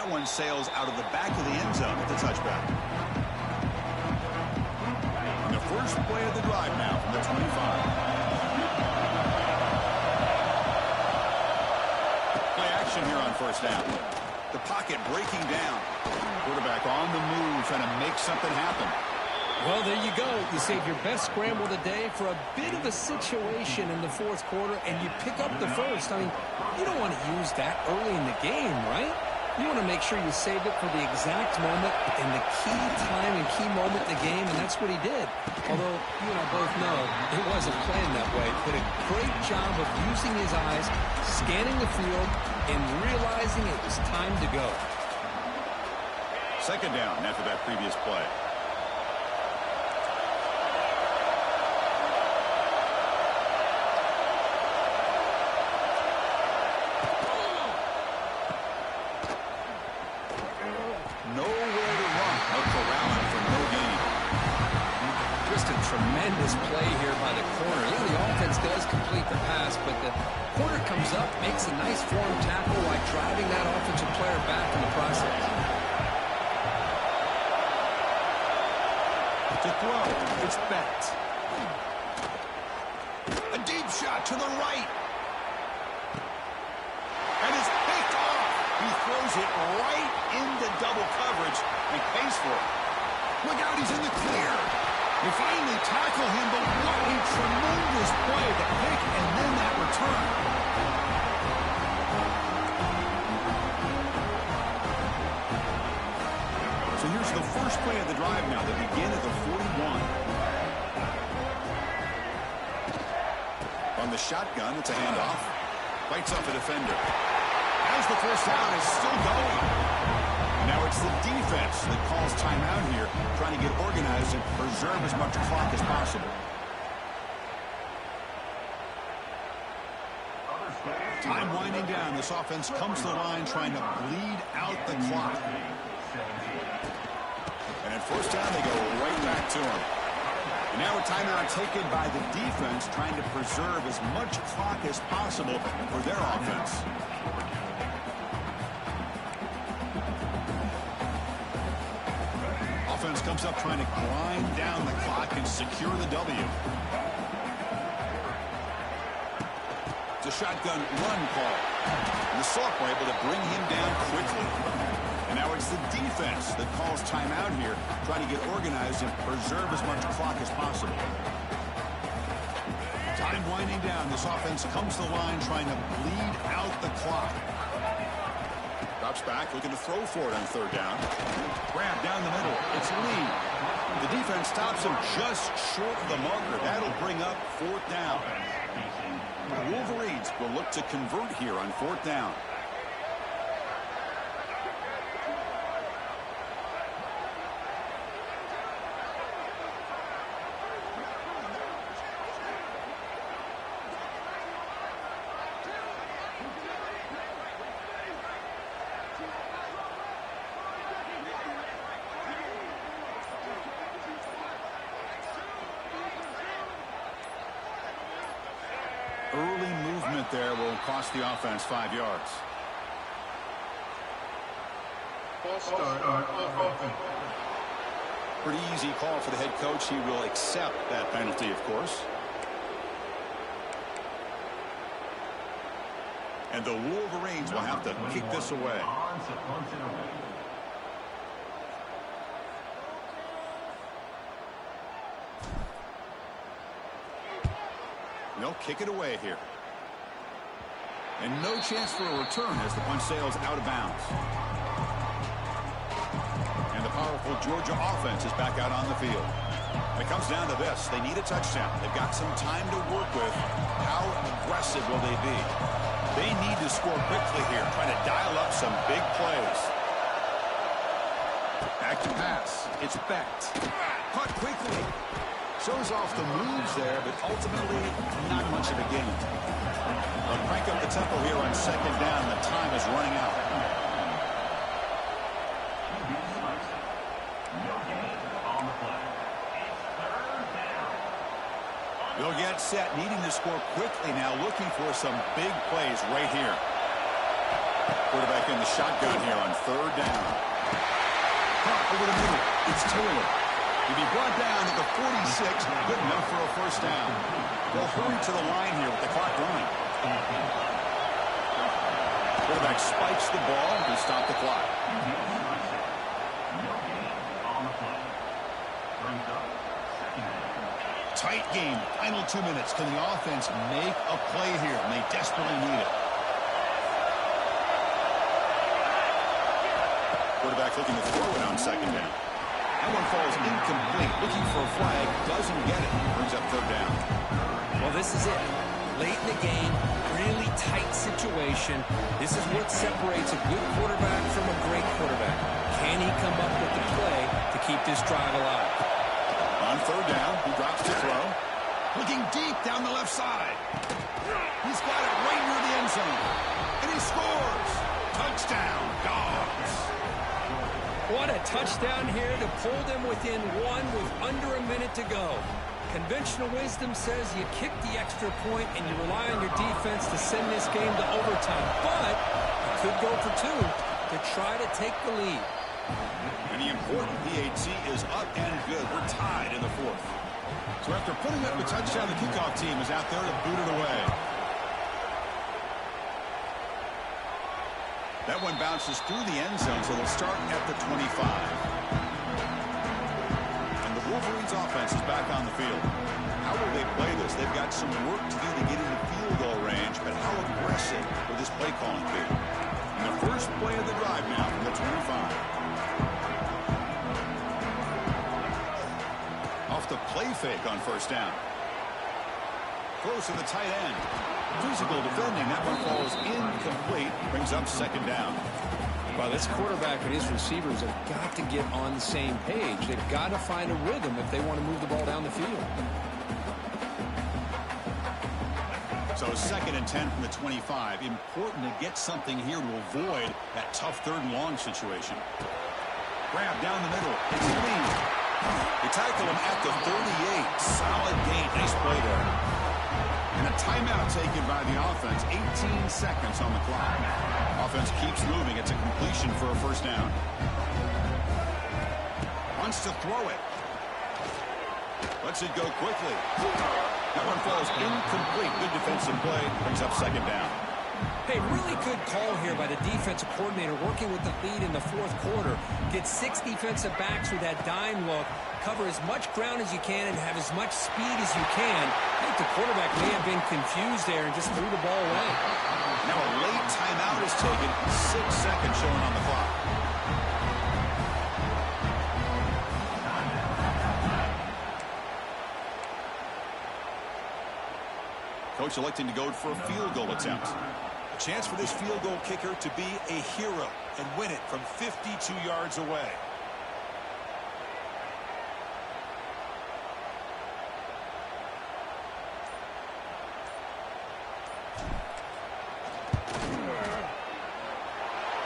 that one sails out of the back of the end zone at the touchback. And the first play of the drive now from the 25. Play action here on first down. The pocket breaking down. Quarterback on the move, trying to make something happen. Well, there you go. You save your best scramble of the day for a bit of a situation in the fourth quarter, and you pick up the first. I mean, you don't want to use that early in the game, right? You want to make sure you save it for the exact moment and the key time and key moment in the game, and that's what he did. Although, you and I both know it wasn't planned that way. But a great job of using his eyes, scanning the field, and realizing it was time to go. Second down after that previous play. Tremendous play here by the corner. Yeah, the offense does complete the pass, but the corner comes up, makes a nice form tackle while driving that offensive player back in the process. To throw, it's Bett. A deep shot to the right. And it's picked off. He throws it right into double coverage and pays for it. Look out, he's in the clear. They finally tackle him, but what a tremendous play. The pick and then that return. So here's the first play of the drive now. They begin at the 41. On the shotgun, it's a handoff. Fights up the defender. As the first down is still going. Now it's the defense that calls timeout here, trying to get organized and preserve as much clock as possible. Time winding down. This offense comes to the line trying to bleed out the clock. And at first down, they go right back to him. And now a timeout taken by the defense, trying to preserve as much clock as possible for their offense. Offense comes up trying to grind down the clock and secure the W. It's a shotgun run call. And the sophomore able to bring him down quickly. And now it's the defense that calls timeout here, trying to get organized and preserve as much clock as possible. Time winding down. This offense comes to the line trying to bleed out the clock. Drops back, looking to throw for it on third down. Grab down the middle. It's Lee. The defense stops him just short of the marker. That'll bring up fourth down. The Wolverines will look to convert here on fourth down. Early movement there will cost the offense 5 yards. Pretty easy call for the head coach. He will accept that penalty, of course. And the Wolverines will have to kick this away. They'll kick it away here. And no chance for a return as the punt sails out of bounds. And the powerful Georgia offense is back out on the field. It comes down to this. They need a touchdown. They've got some time to work with. How aggressive will they be? They need to score quickly here, trying to dial up some big plays. Back to pass. It's Bett. Caught quickly. Shows off the moves there, but ultimately not much of a gain. They'll crank up the tempo here on second down. The time is running out. They'll get set, needing to score quickly now, looking for some big plays right here. Quarterback in the shotgun here on third down. Caught over the middle. It's Taylor. He'll be brought down at the 46. Good enough for a first down. They'll hurry to the line here with the clock running. Quarterback spikes the ball to stop the clock. Tight game. Final 2 minutes. Can the offense make a play here? And they desperately need it. Quarterback looking to throw it on second down. That one falls incomplete. Looking for a flag. Doesn't get it. Brings up third down. Well, this is it. Late in the game, really tight situation. This is what separates a good quarterback from a great quarterback. Can he come up with the play to keep this drive alive? On third down, he drops to throw. Looking deep down the left side. He's got it right near the end zone. And he scores. Touchdown, Dogs. What a touchdown here to pull them within one with under a minute to go. Conventional wisdom says you kick the extra point and you rely on your defense to send this game to overtime. But you could go for two to try to take the lead. And the important PAT is up and good. We're tied in the fourth. So after putting up the touchdown, the kickoff team is out there to boot it away. That one bounces through the end zone, so they'll start at the 25. Wolverines offense is back on the field. How will they play this? They've got some work to do to get into field goal range, but how aggressive will this play calling be? And the first play of the drive now from the 25. Off the play fake on first down. Close to the tight end. Physical defending. That one falls incomplete. Brings up second down. Well, this quarterback and his receivers have got to get on the same page. They've got to find a rhythm if they want to move the ball down the field. So 2nd and 10 from the 25. Important to get something here to avoid that tough third and long situation. Grab down the middle. It's clean. They tackle him at the 38. Solid gain. Nice play there. And a timeout taken by the offense. 18 seconds on the clock. Offense keeps moving. It's a completion for a first down. Wants to throw it. Lets it go quickly. That one falls incomplete. Good defensive play. Brings up second down. Hey, really good call here by the defensive coordinator working with the lead in the fourth quarter. Get 6 defensive backs with that dime look. Cover as much ground as you can and have as much speed as you can. I think the quarterback may have been confused there and just threw the ball away. Now a late timeout is taken. 6 seconds showing on the clock. Coach electing to go for a field goal attempt. A chance for this field goal kicker to be a hero and win it from 52 yards away.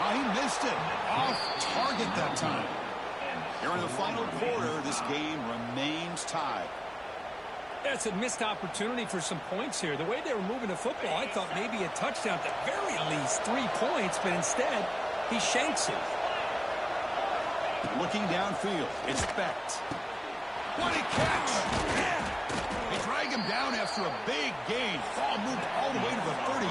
Oh, he missed it. Off target that time. Here in the final quarter, this game remains tied. That's a missed opportunity for some points here. The way they were moving the football, I thought maybe a touchdown at the very least, 3 points, but instead, he shanks it. Looking downfield, it's Becht. What a catch! Yeah. They drag him down after a big gain. Ball moved all the way to the 38.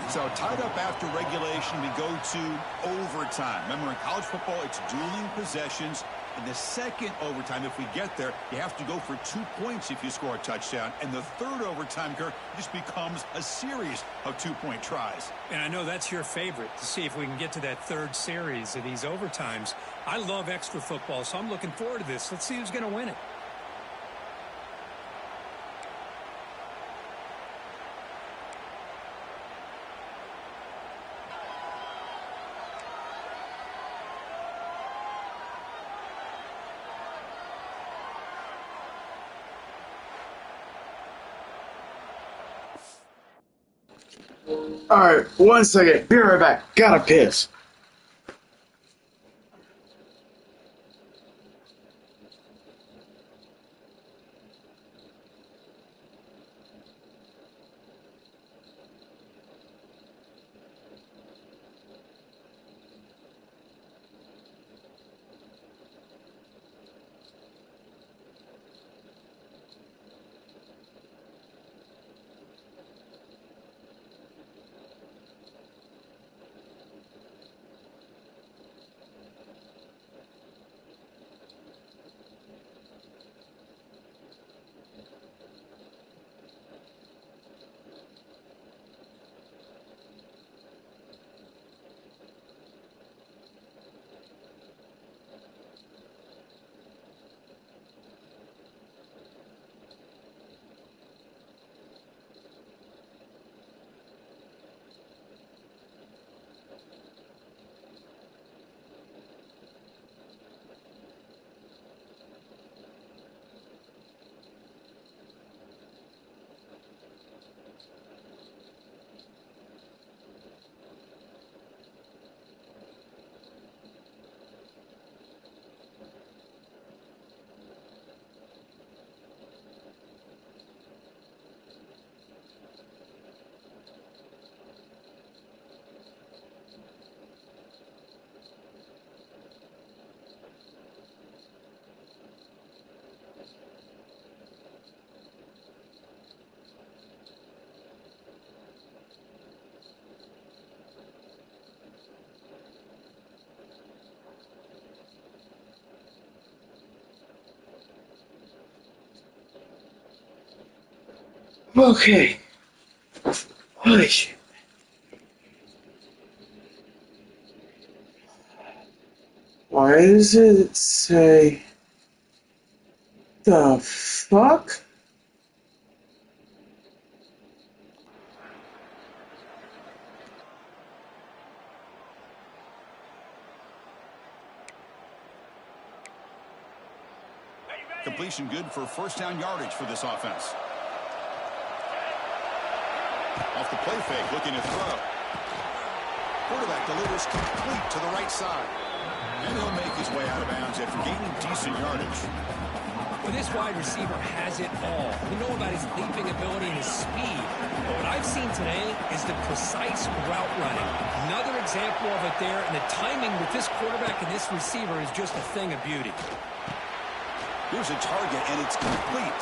So tied up after regulation, we go to overtime. Remember, in college football, it's dueling possessions. In the second overtime, if we get there, you have to go for 2 points if you score a touchdown. And the third overtime, Kirk, just becomes a series of 2-point tries. And I know that's your favorite, to see if we can get to that third series of these overtimes. I love extra football, so I'm looking forward to this. Let's see who's going to win it. All right, 1 second. Be right back. Gotta piss. Okay. Holy shit. Why does it say the fuck? Completion good for first down yardage for this offense. Off the play fake, looking to throw. Quarterback delivers complete to the right side. And he'll make his way out of bounds after gaining decent yardage. Well, this wide receiver has it all. We know about his leaping ability and his speed. But what I've seen today is the precise route running. Another example of it there, and the timing with this quarterback and this receiver is just a thing of beauty. Here's a target, and it's complete.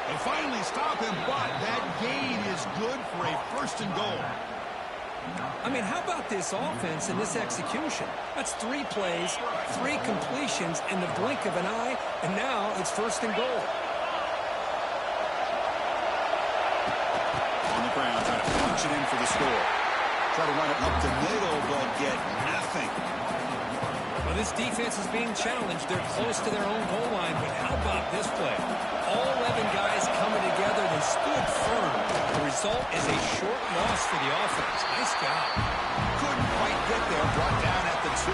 They finally stop him, but that gain is good for a first and goal. I mean, how about this offense and this execution? That's 3 plays, 3 completions in the blink of an eye, and now it's first and goal. On the ground, trying to punch it in for the score. Try to run it up the middle, but get nothing. Well, this defense is being challenged. They're close to their own goal line, but how about this play? All 11 guys coming together, they stood firm. The result is a short loss for the offense. Nice job. Couldn't quite get there, brought down at the 2.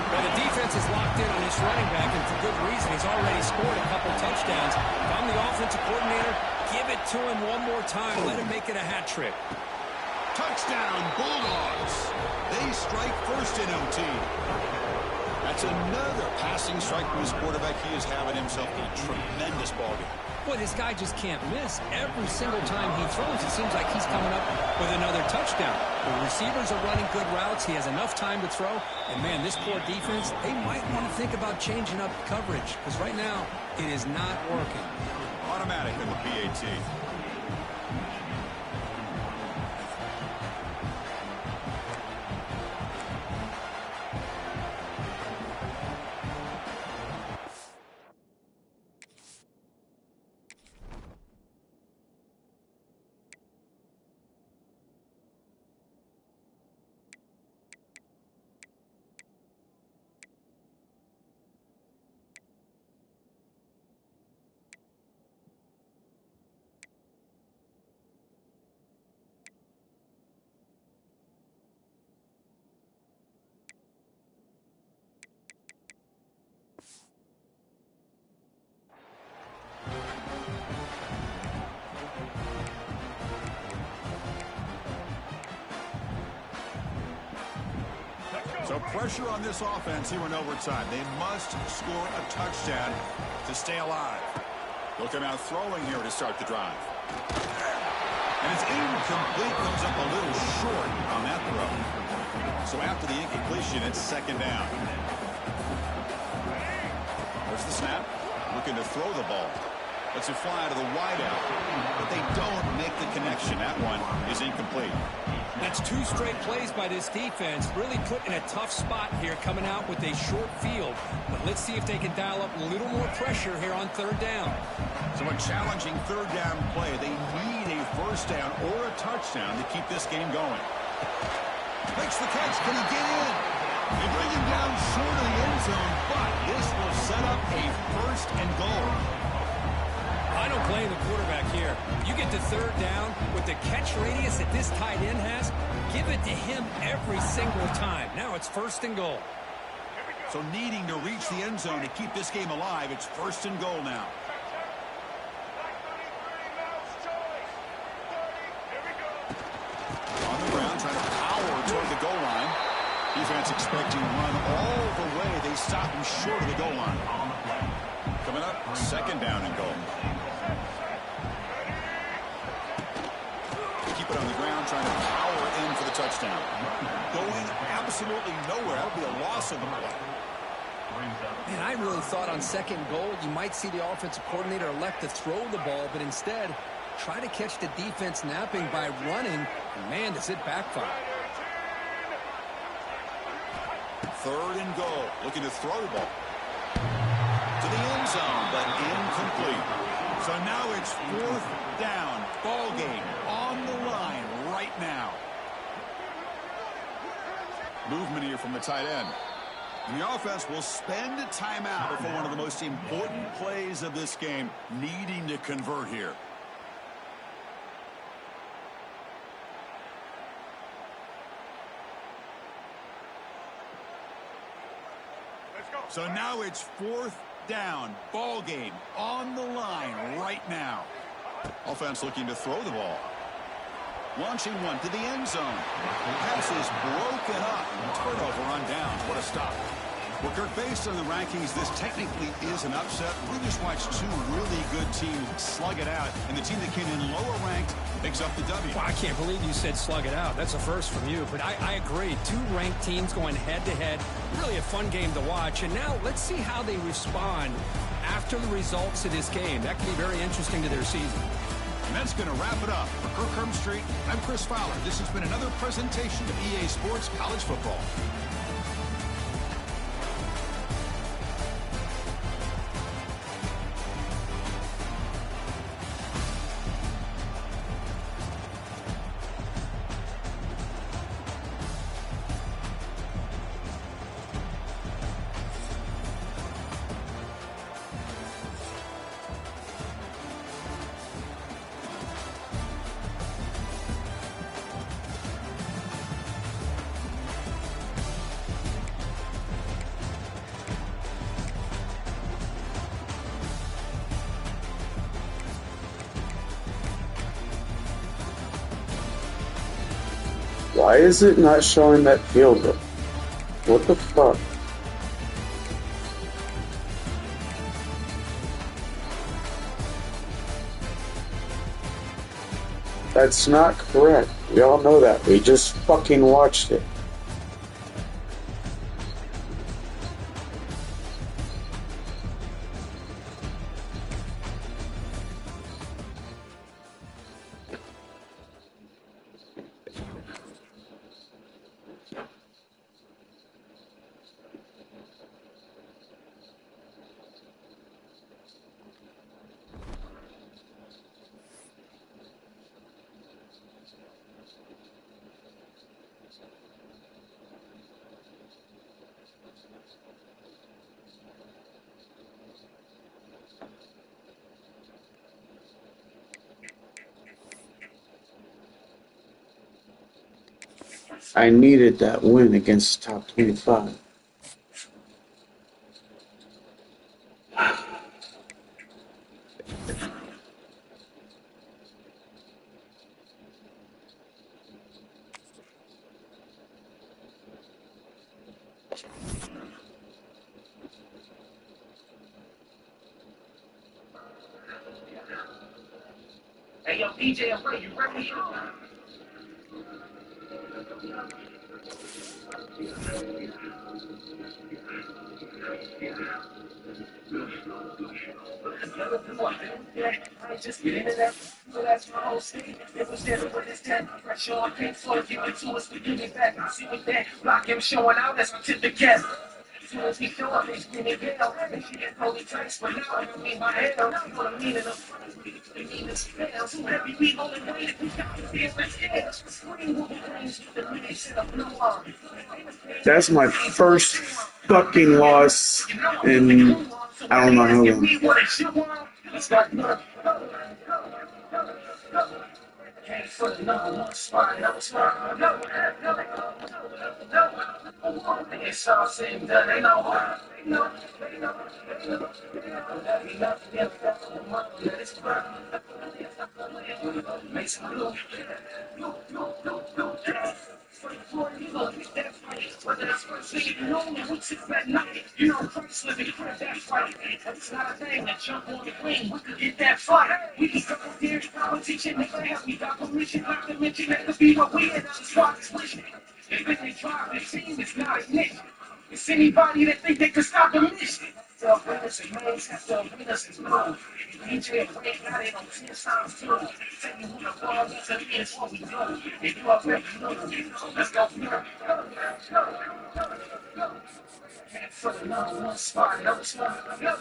Well, the defense is locked in on this running back, and for good reason. He's already scored a couple touchdowns. If I'm the offensive coordinator, give it to him one more time. Let him make it a hat trick. Touchdown, Bulldogs. They strike first in OT. That's another passing strike from his quarterback. He is having himself a tremendous ballgame. Boy, this guy just can't miss. Every single time he throws, it seems like he's coming up with another touchdown. The receivers are running good routes. He has enough time to throw. And, man, this poor defense, they might want to think about changing up coverage because right now it is not working. Automatic in the PAT. So pressure on this offense here in overtime. They must score a touchdown to stay alive. Look at out throwing here to start the drive. And it's incomplete. Comes up a little short on that throw. So after the incompletion, it's second down. There's the snap. Looking to throw the ball. Lets it fly to the wideout. But they don't make the connection. That one is incomplete. That's 2 straight plays by this defense. Really put in a tough spot here coming out with a short field. But let's see if they can dial up a little more pressure here on third down. So a challenging third down play. They need a first down or a touchdown to keep this game going. Makes the catch. Can he get in? They bring him down short of the end zone, but this will set up a first and goal. I don't blame the quarterback here. You get to third down with the catch radius that this tight end has, give it to him every single time. Now it's first and goal. So needing to reach the end zone to keep this game alive, it's first and goal now. On the ground, trying to power toward the goal line. Defense expecting to run all the way. They stop him short of the goal line. Coming up, second down and goal. Keep it on the ground, trying to power in for the touchdown. Going absolutely nowhere. That would be a loss of the play. Man, I really thought on second goal you might see the offensive coordinator elect to throw the ball, but instead try to catch the defense napping by running. And man, does it backfire. Third and goal. Looking to throw the ball to the end zone, but incomplete. So So now it's 4th down. Ball game on the line right now. Movement here from the tight end. And the offense will spend a timeout before one of the most important plays of this game, needing to convert here. So now it's 4th down. Ball game on the line right now. Offense looking to throw the ball. Launching one to the end zone. Pass is broken up. Turnover on downs. What a stop. Well, Kirk, based on the rankings, this technically is an upset. We just watched two really good teams slug it out, and the team that came in lower ranked picks up the W. Well, I can't believe you said slug it out. That's a first from you, but I agree. Two ranked teams going head-to-head. Really a fun game to watch, and now let's see how they respond after the results of this game. That could be very interesting to their season. And that's going to wrap it up. For Kirk Hermstreet, I'm Chris Fowler. This has been another presentation of EA Sports College Football. Why is it not showing that field goal? What the fuck? That's not correct. We all know that. We just fucking watched it. I needed that win against top 25. Hey, yo, DJ, I'm ready. You ready? I just get into that. That's my whole scheme. It was there for this 10. Pressure on Pink Floyd, give it to us, we give it back. See what that block him showing out, that's my tip to get. As soon as we show up, they scream and yell. And she get holy tights, but now I don't mean my hell. You know what I mean? And I mean this fails. So every week, only way that we got to feel like scales. Scream will be things with the minute set up blue on. That's my first fucking loss in I don't know how long. It's all said and done, they know what. You know, Christ living crib, that's right. It's not a thing that jump on the wing. We could get that fight. We can go there, politician, nigga, have we got permission, not to mention that could be what we in the spot is wishing. If they drive the team, it's not a mission. It's anybody that think they could stop the mission. The winners and names have the winners and blue. DJ Wade got it on 10 times too. Tell you who the ball is and it's what we do. If you already know, let's go. For the number one spot, no spot, no.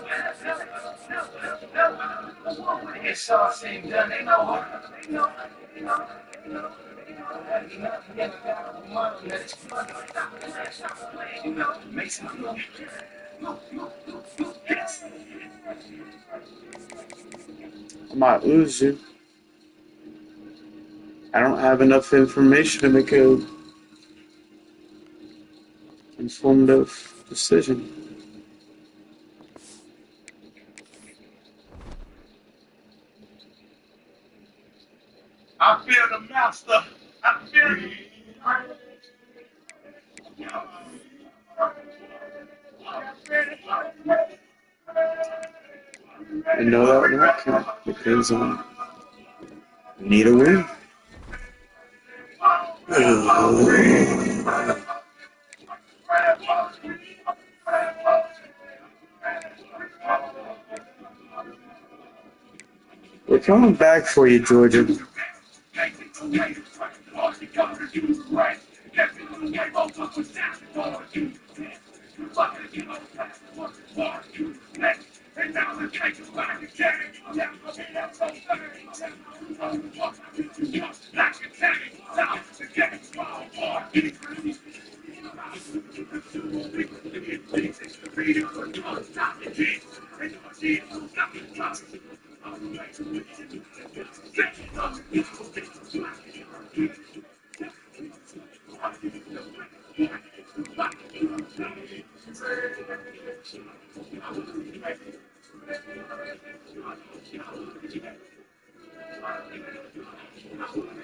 It's all said and done. They know. They know. They know. They know. Nothing yet got a model that's fun. Stop playing, you know. Make some money. I might lose you. I don't have enough information to make a informative decision. I feel the master. I feel you. I know that one I can't because I need a win. We're coming back for you, Georgia.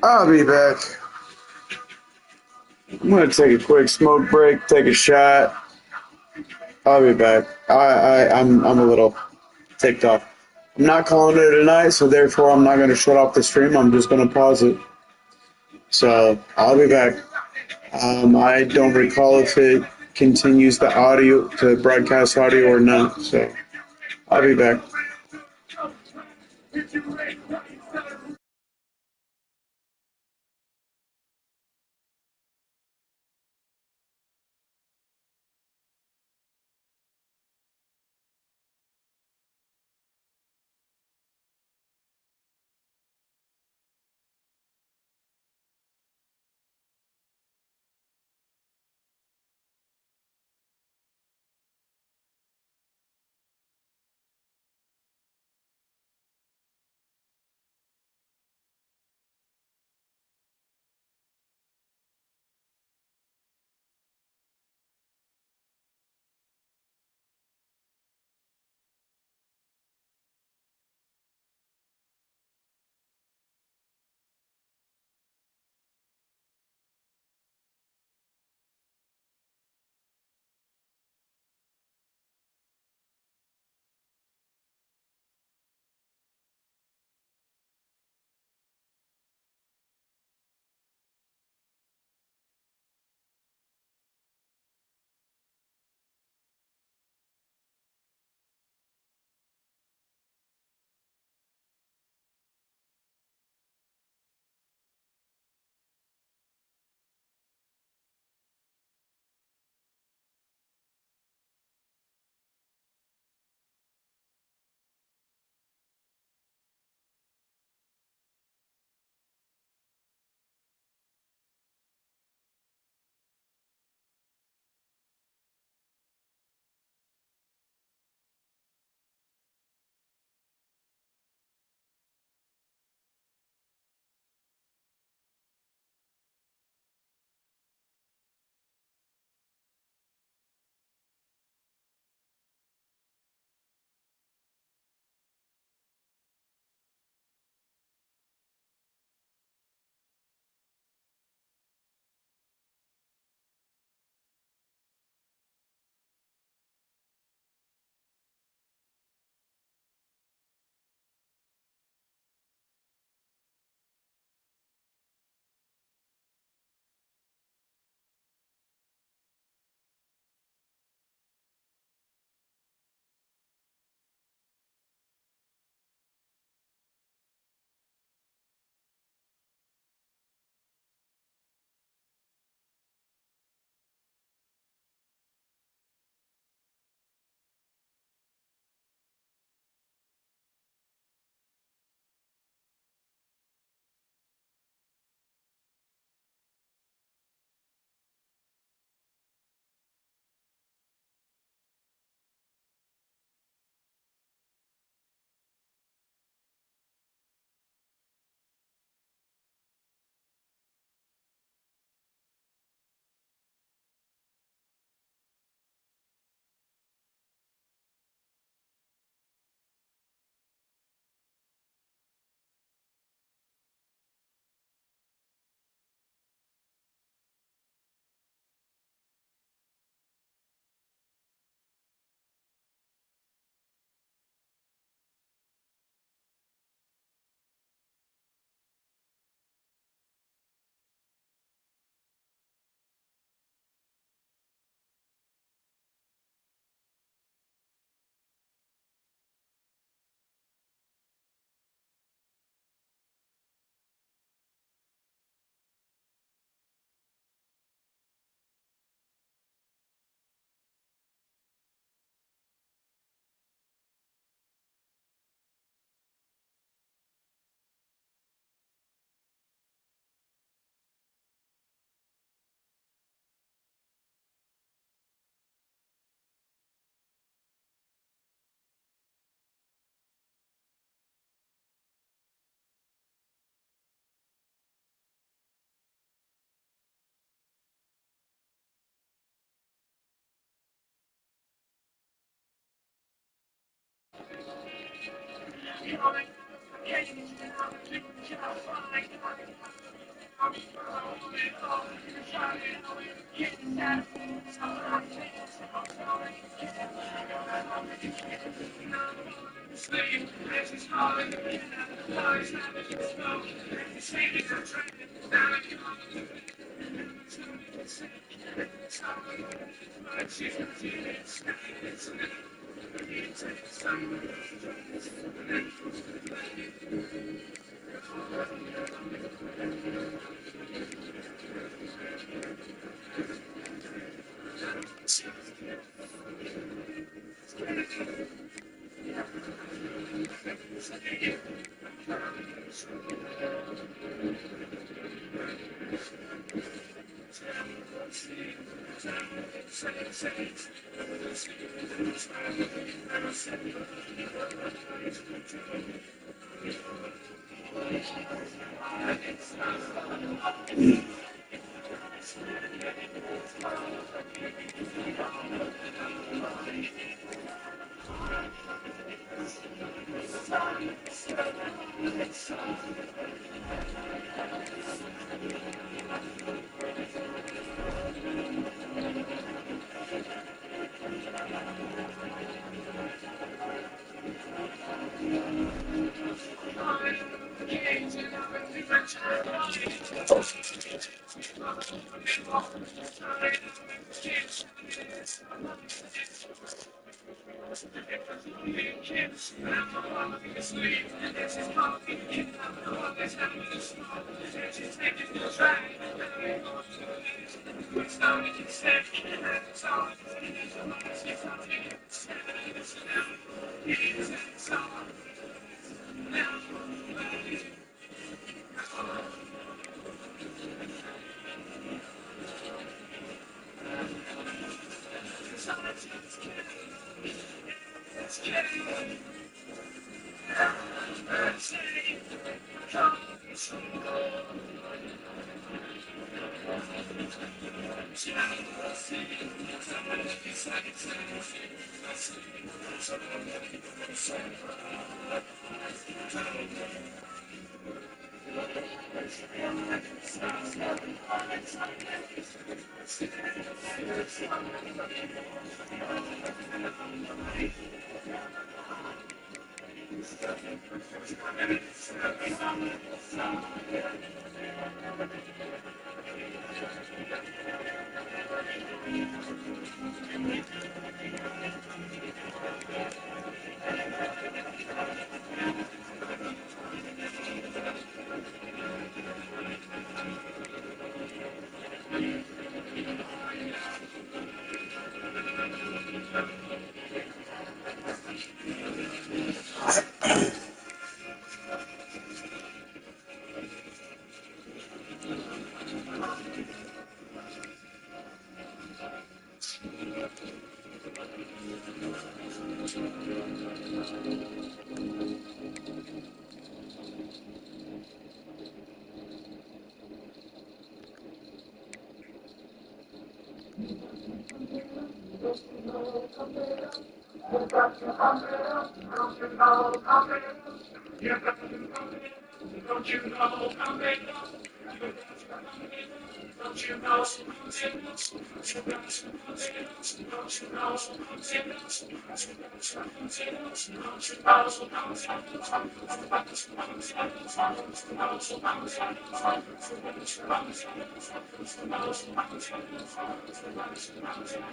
I'll be back. I'm gonna take a quick smoke break, take a shot. I'll be back. I'm a little ticked off. I'm not calling it a night, so therefore I'm not gonna shut off the stream. I'm just gonna pause it. So I'll be back. I don't recall if it continues the audio, to broadcast audio or not. So I'll be back.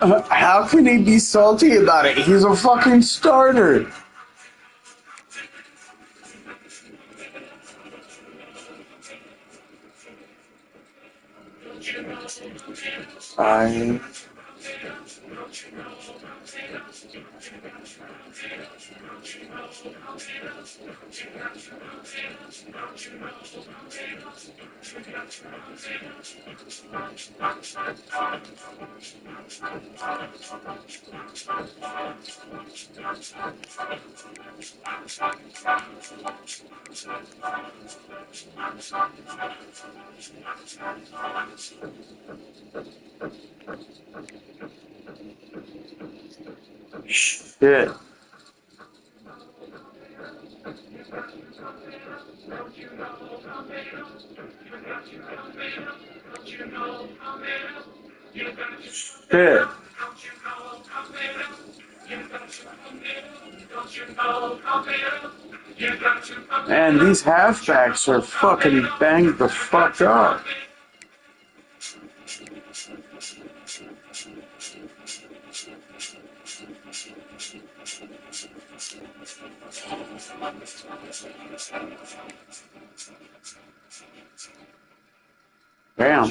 How can he be salty about it? He's a fucking starter. I shit. Shit. Man, these halfbacks are fucking banged the fuck up. Damn.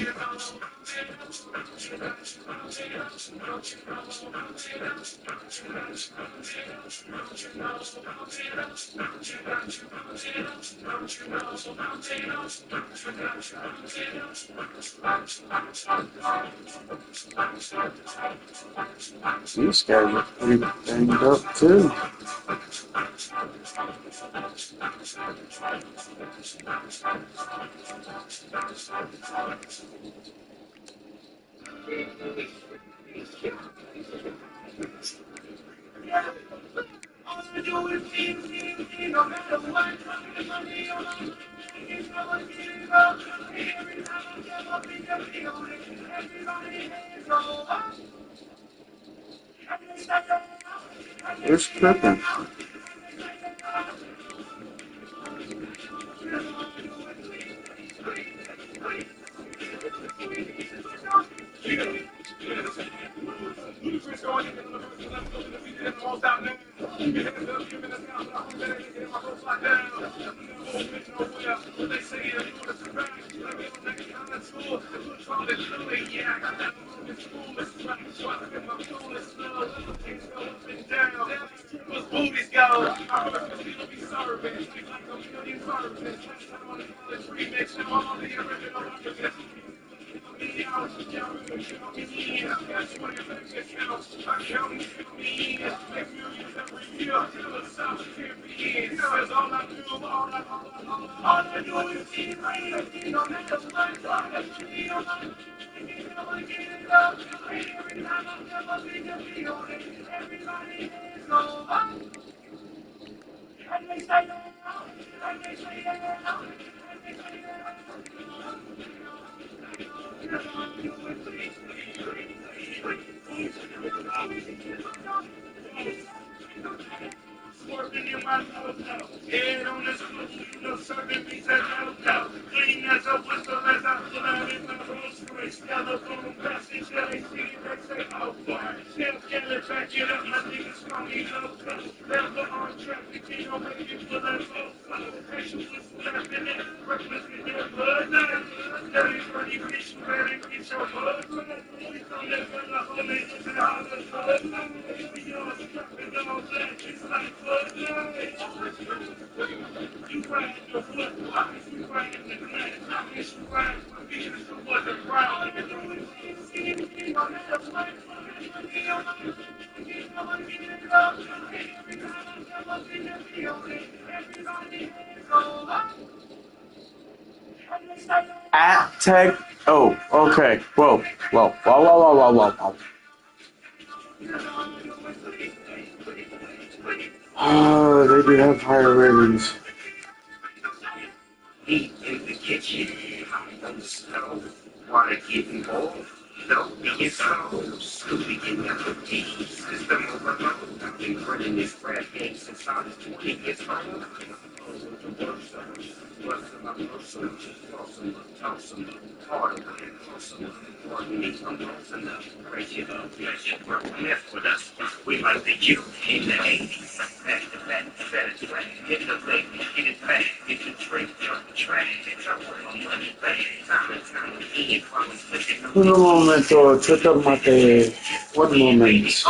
These guys are pretty banged up too. Where's Crippen? At Tech. Oh, okay. Whoa. Whoa. Whoa, whoa, whoa, whoa, whoa. Oh, they do have higher ratings. Heat in the kitchen, hot on the stove. Water getting cold, don't be slow. Scooby getting up the keys, system overload. I've been running this crap game since I was 20 years old. We like the youth in the 80s. Back to back, satisfied. Get the thing, get it back. Get the drink, jump the track. Get your money back. Time and time again, promise to get the Un momento, chécamate. One moment.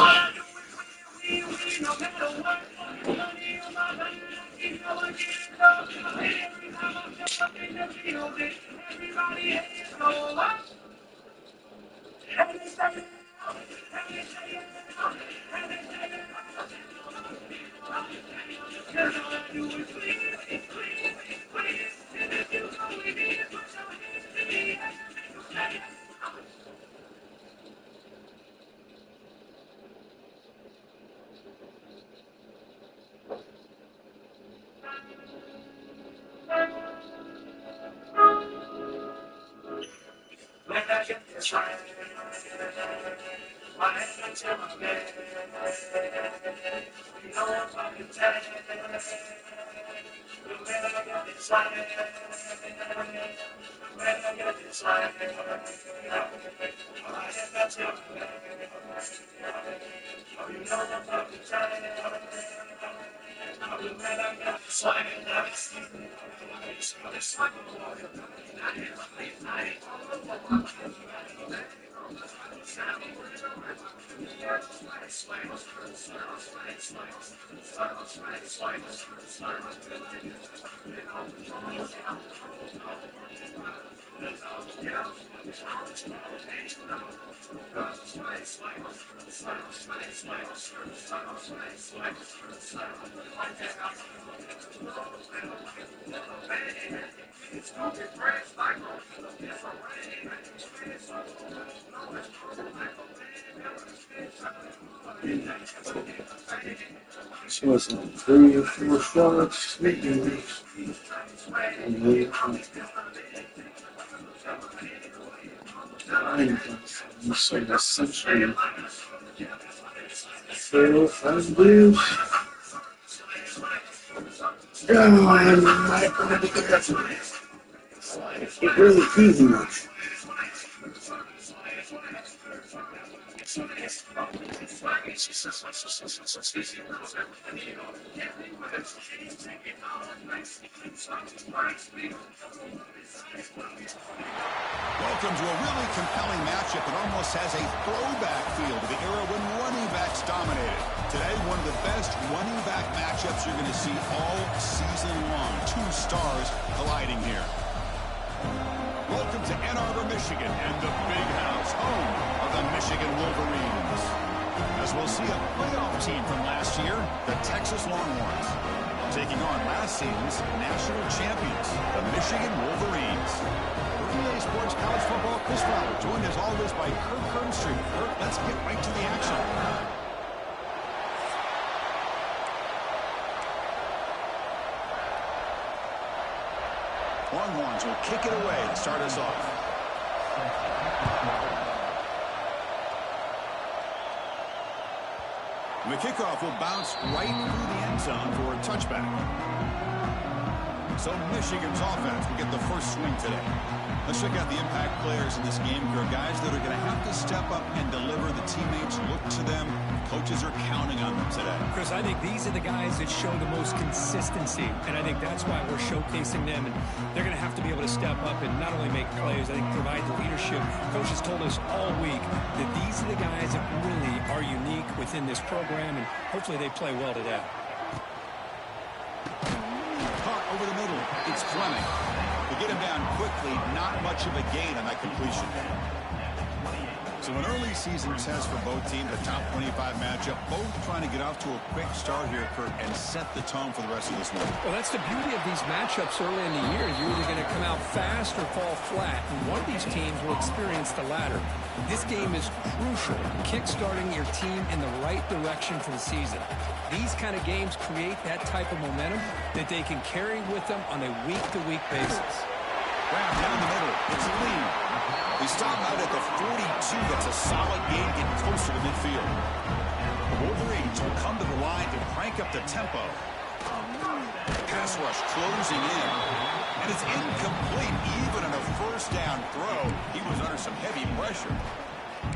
So it's like 3 or 4 shots. And then, so essentially 4 or 5 blues. Oh, I'm not going to get that. It really easy much. Welcome to a really compelling matchup. It almost has a throwback feel to the era when running backs dominated. Today, one of the best running back matchups you're going to see all season long. 2 stars colliding here. Welcome to Ann Arbor, Michigan, and the Big House, home of the Michigan Wolverines. As we'll see a playoff team from last year, the Texas Longhorns, taking on last season's national champions, the Michigan Wolverines. EA Sports College Football, Chris Fowler, joined as always by Kirk Kernstreet. Kirk, let's get right to the action. Longhorns will kick it away to start us off. The kickoff will bounce right through the end zone for a touchback. So Michigan's offense will get the first swing today. Let's check out the impact players in this game. There are guys that are going to have to step up and deliver. The teammates look to them. Coaches are counting on them today. Chris, I think these are the guys that show the most consistency, and I think that's why we're showcasing them. And they're going to have to be able to step up and not only make plays, I think provide the leadership. Coach has told us all week that these are the guys that really are unique within this program, and hopefully they play well today. Caught over the middle. It's Fleming. To get him down quickly, not much of a gain on that completion. So an early season test for both teams, a top 25 matchup, both trying to get off to a quick start here, Kurt, and set the tone for the rest of this one. Well, that's the beauty of these matchups early in the year. You're either going to come out fast or fall flat, and one of these teams will experience the latter. This game is crucial, kick-starting your team in the right direction for the season. These kind of games create that type of momentum that they can carry with them on a week-to-week basis. Grab down the middle. It's Lee. He stopped out at the 42. That's a solid gain, getting closer to midfield. The Wolverines will come to the line to crank up the tempo. Pass rush closing in. And it's incomplete. Even on a first down throw, he was under some heavy pressure.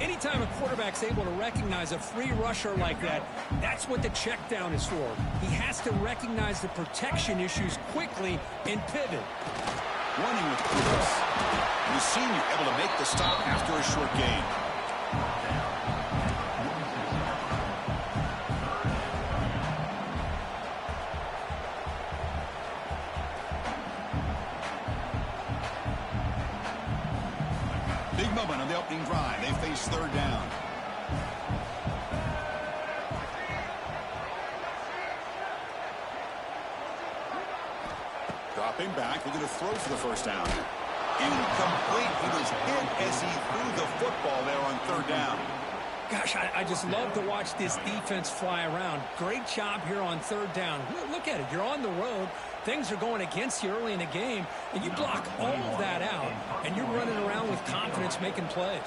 Anytime a quarterback's able to recognize a free rusher like that, that's what the check down is for. He has to recognize the protection issues quickly and pivot. Running with purpose. And the senior able to make the stop after a short gain. Big moment on the opening drive. They face third down. Dropping back, looking to throw for the first down. Incomplete. He was hit as he threw the football there on third down. Gosh, I just love to watch this defense fly around. Great job here on third down. Look at it. You're on the road. Things are going against you early in the game, and you block all of that out, and you're running around with with confidence making plays.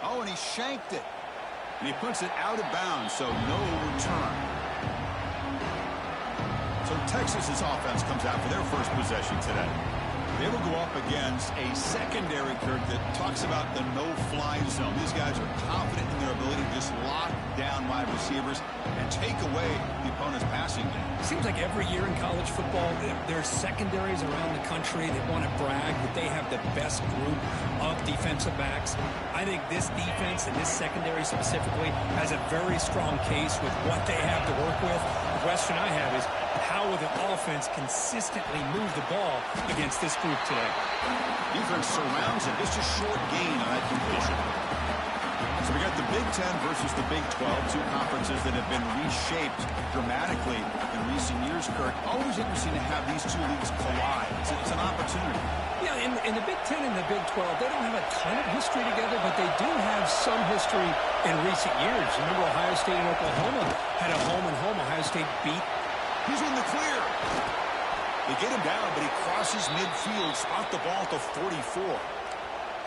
Oh, and he shanked it. And he puts it out of bounds, so no return. So Texas's offense comes out for their first possession today. They will go up against a secondary, Kirk, that talks about the no-fly zone. These guys are confident in their ability to just lock down wide receivers and take away the opponent's passing game. Seems like every year in college football, there's secondaries around the country that want to brag that they have the best group of defensive backs. I think this defense and this secondary specifically has a very strong case with what they have to work with. The question I have is, how will the offense consistently move the ball against this group today? Defense surrounds him. Just a short gain on that completion. So we got the Big Ten versus the Big 12, two conferences that have been reshaped dramatically in recent years, Kirk. Always interesting to have these two leagues collide. It's an opportunity. Yeah, in the Big Ten and the Big 12, they don't have a ton of history together, but they do have some history in recent years. Remember Ohio State and Oklahoma had a home-and-home. Ohio State beat. He's in the clear. They get him down, but he crosses midfield, spot the ball to 44.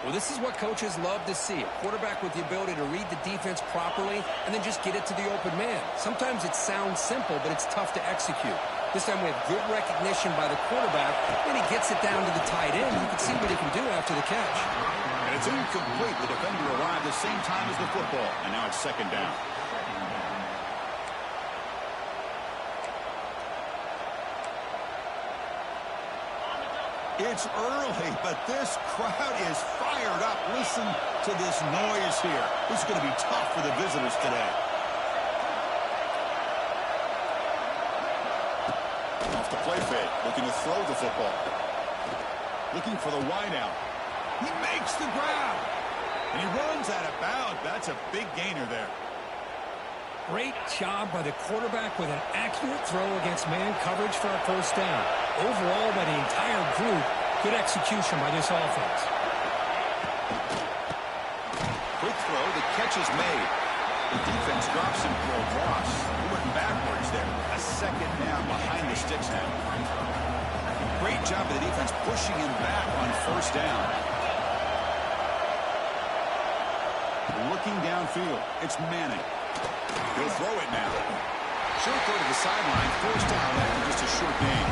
Well, this is what coaches love to see. A quarterback with the ability to read the defense properly and then just get it to the open man. Sometimes it sounds simple, but it's tough to execute. This time we have good recognition by the quarterback, and he gets it down to the tight end. You can see what he can do after the catch. And it's incomplete. The defender arrived the same time as the football, and now it's second down. It's early, but this crowd is fired up. Listen to this noise here. This is going to be tough for the visitors today. Off the play fake, looking to throw the football. Looking for the wideout. He makes the grab. And he runs out of bounds. That's a big gainer there. Great job by the quarterback with an accurate throw against man coverage for a first down. Overall, by the entire group, good execution by this offense. Quick throw, the catch is made. The defense drops him for a loss. He went backwards there. A second down behind the sticks now. Great job of the defense pushing him back on first down. Looking downfield, it's Manning. He'll throw it now. Short throw to the sideline, first down after just a short gain.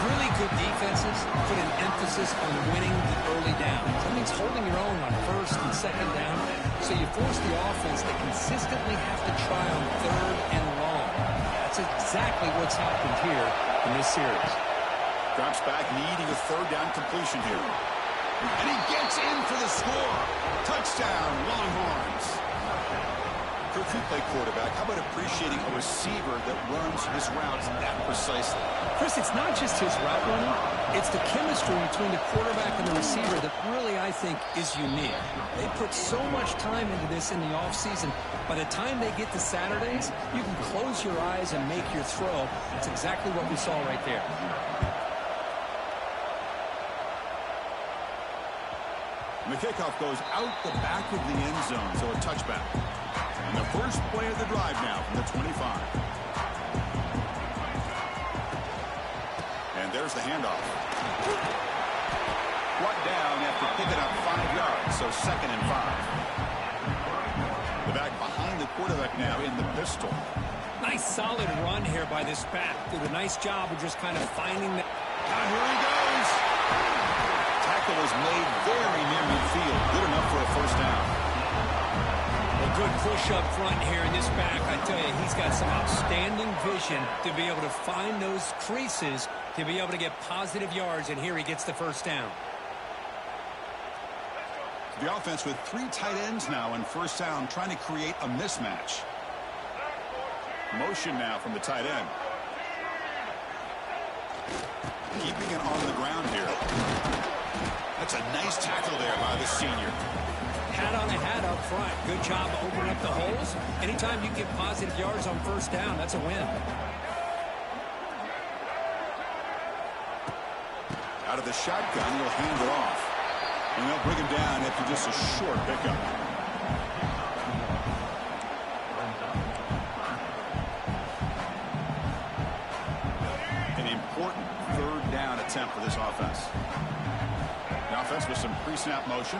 Really good defenses put an emphasis on winning the early downs. That means holding your own on first and second down, so you force the offense to consistently have to try on third and long. That's exactly what's happened here in this series. Drops back, needing a third down completion here. And he gets in for the score. Touchdown, Longhorns. Kirk, you play quarterback. How about appreciating a receiver that runs his routes that precisely? Chris, it's not just his route running. It's the chemistry between the quarterback and the receiver that really, I think, is unique. They put so much time into this in the offseason. By the time they get to Saturdays, you can close your eyes and make your throw. That's exactly what we saw right there. And the kickoff goes out the back of the end zone, so a touchback. And the first play of the drive now from the 25. And there's the handoff. Brought down after picking up 5 yards, so 2nd and 5. The back behind the quarterback now in the pistol. Nice solid run here by this back. Did a nice job of just kind of finding the... And here he goes. Tackle was made very near midfield. Good enough for a first down. A good push up front here in this back. I tell you, he's got some outstanding vision to be able to find those creases, to be able to get positive yards, and here he gets the first down. The offense with 3 tight ends now on first down, trying to create a mismatch. Motion now from the tight end. Keeping it on the ground here. That's a nice tackle there by the senior. Hat on a hat up front. Good job of opening up the holes. Anytime you get positive yards on first down, that's a win. Out of the shotgun, he'll hand it off. And they'll bring him down after just a short pickup. attempt for this offense. The offense with some pre-snap motion.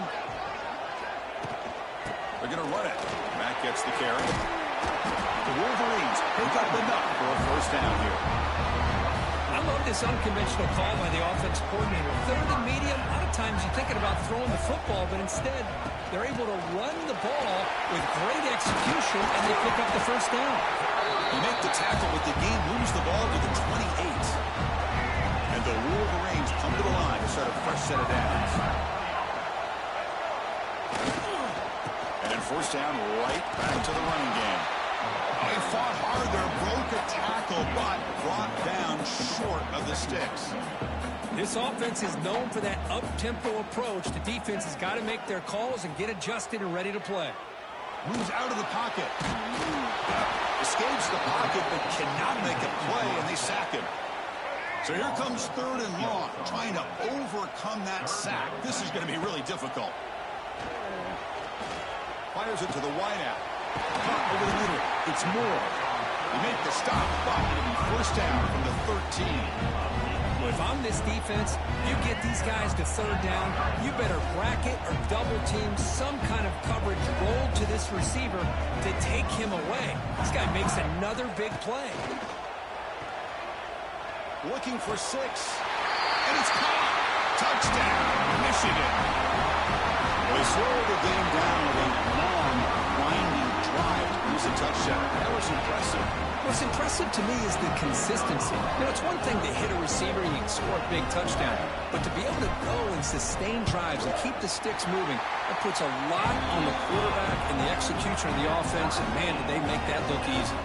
They're going to run it. Matt gets the carry. The Wolverines pick up enough for a first down here. I love this unconventional call by the offense coordinator. Third and medium, a lot of times you're thinking about throwing the football, but instead they're able to run the ball with great execution, and they pick up the first down. They make the tackle, but the game moves the ball to the 28. And the Wolverines come to the line to start a fresh set of downs. And then first down right back to the running game. They fought hard there, broke a tackle, but brought down short of the sticks. This offense is known for that up-tempo approach. The defense has got to make their calls and get adjusted and ready to play. Moves out of the pocket. Escapes the pocket, but cannot make a play, and they sack him. So here comes third and long, trying to overcome that sack. This is going to be really difficult. Fires it to the wideout. Caught over the middle. It's Moore. They make the stop, but it'll be first down from the 13. Well, if I'm this defense, you get these guys to third down, you better bracket or double team some kind of coverage roll to this receiver to take him away. This guy makes another big play. Looking for 6. And it's caught. Touchdown, Michigan. Well, they slowed the game down with a long, winding drive to lose a touchdown. That was impressive. What's impressive to me is the consistency. You know, it's one thing to hit a receiver and you can score a big touchdown, but to be able to go and sustain drives and keep the sticks moving, that puts a lot on the quarterback and the execution of the offense, and man, did they make that look easy.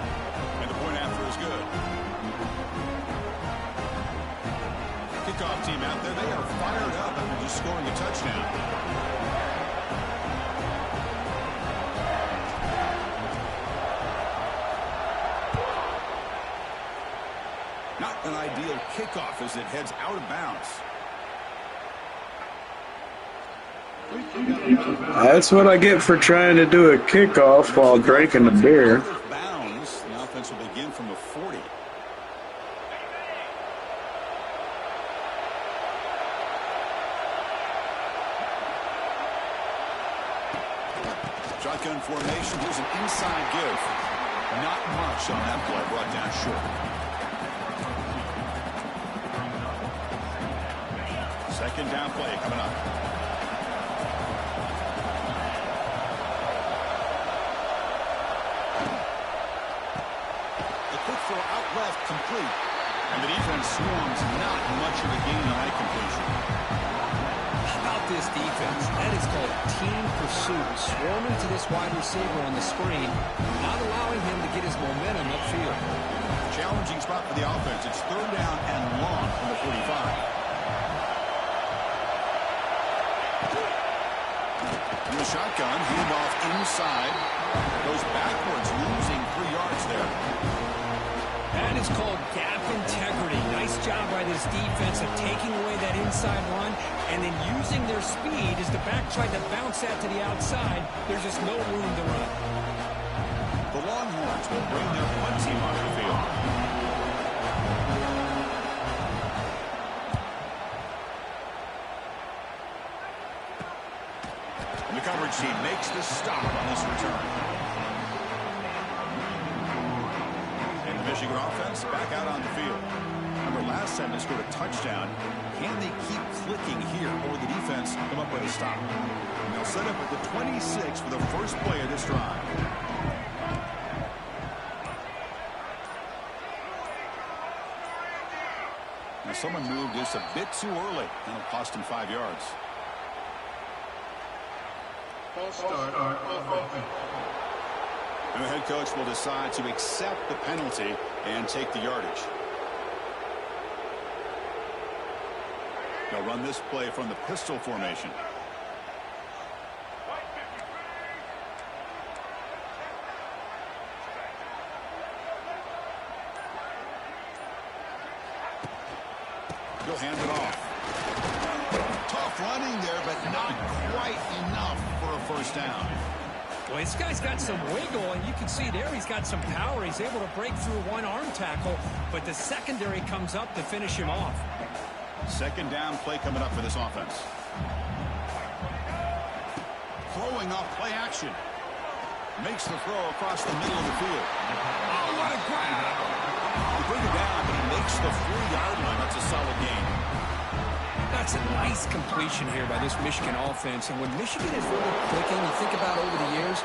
And the point after is good. Kickoff team out there, they are fired up after just scoring a touchdown. Not an ideal kickoff as it heads out of bounds. That's what I get for trying to do a kickoff while drinking the beer. Bounds. The offense will begin from the 40. Shotgun formation. Here's an inside give. Not much on that play. Brought down short. Second down play coming up. The quick throw out left, complete. And the defense swarms, not much of a gain on that completion. How about this defense? That is called team pursuit. Swarming to this wide receiver on the screen, not allowing him to get his momentum upfield. Challenging spot for the offense. It's third down and long from the 45. In the shotgun, handoff inside. Goes backwards, losing 3 yards there. That is called gap integrity. Nice job by this defense of taking away that inside run and then using their speed as the back tried to bounce that to the outside. There's just no room to run. The Longhorns will bring their punt team onto the field. The coverage team makes the stop on this return. And the Michigan offense back out on the field. Remember, last time they scored a touchdown. Can they keep clicking here, or will the defense come up with a stop? And they'll set up at the 26 for the first play of this drive. Now someone moved this a bit too early. That'll cost him 5 yards. And the head coach will decide to accept the penalty and take the yardage. They'll run this play from the pistol formation. He'll hand it off. Tough running there, but not quite enough for a first down. Well, this guy's got some wiggle, and you can see there he's got some power. He's able to break through one arm tackle, but the secondary comes up to finish him off. Second down play coming up for this offense. Throwing off play action. Makes the throw across the middle of the field. Oh, what a grab! They bring it down, but he makes the 4-yard line. That's a solid gain. That's a nice completion here by this Michigan offense. And when Michigan is really clicking, you think about over the years,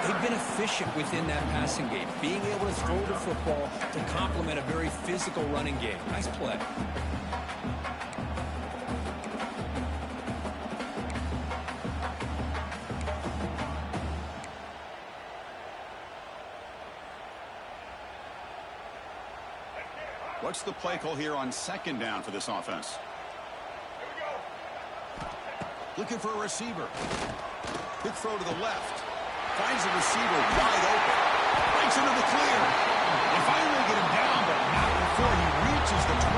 they've been efficient within that passing game, being able to throw the football to complement a very physical running game. Nice play. What's the play call here on second down for this offense? Looking for a receiver. Quick throw to the left. Finds a receiver wide open. Breaks into the clear. They finally get him down, but not before he reaches the 28.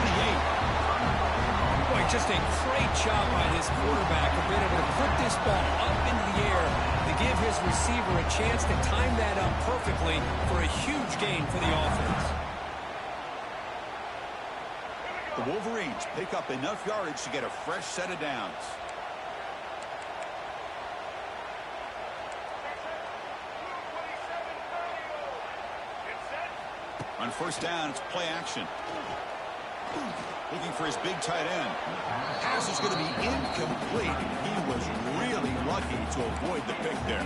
Boy, just a great job by his quarterback of being able to put this ball up into the air to give his receiver a chance to time that up perfectly for a huge gain for the offense. The Wolverines pick up enough yardage to get a fresh set of downs. On first down, it's play action. Looking for his big tight end. Pass is going to be incomplete. He was really lucky to avoid the pick there.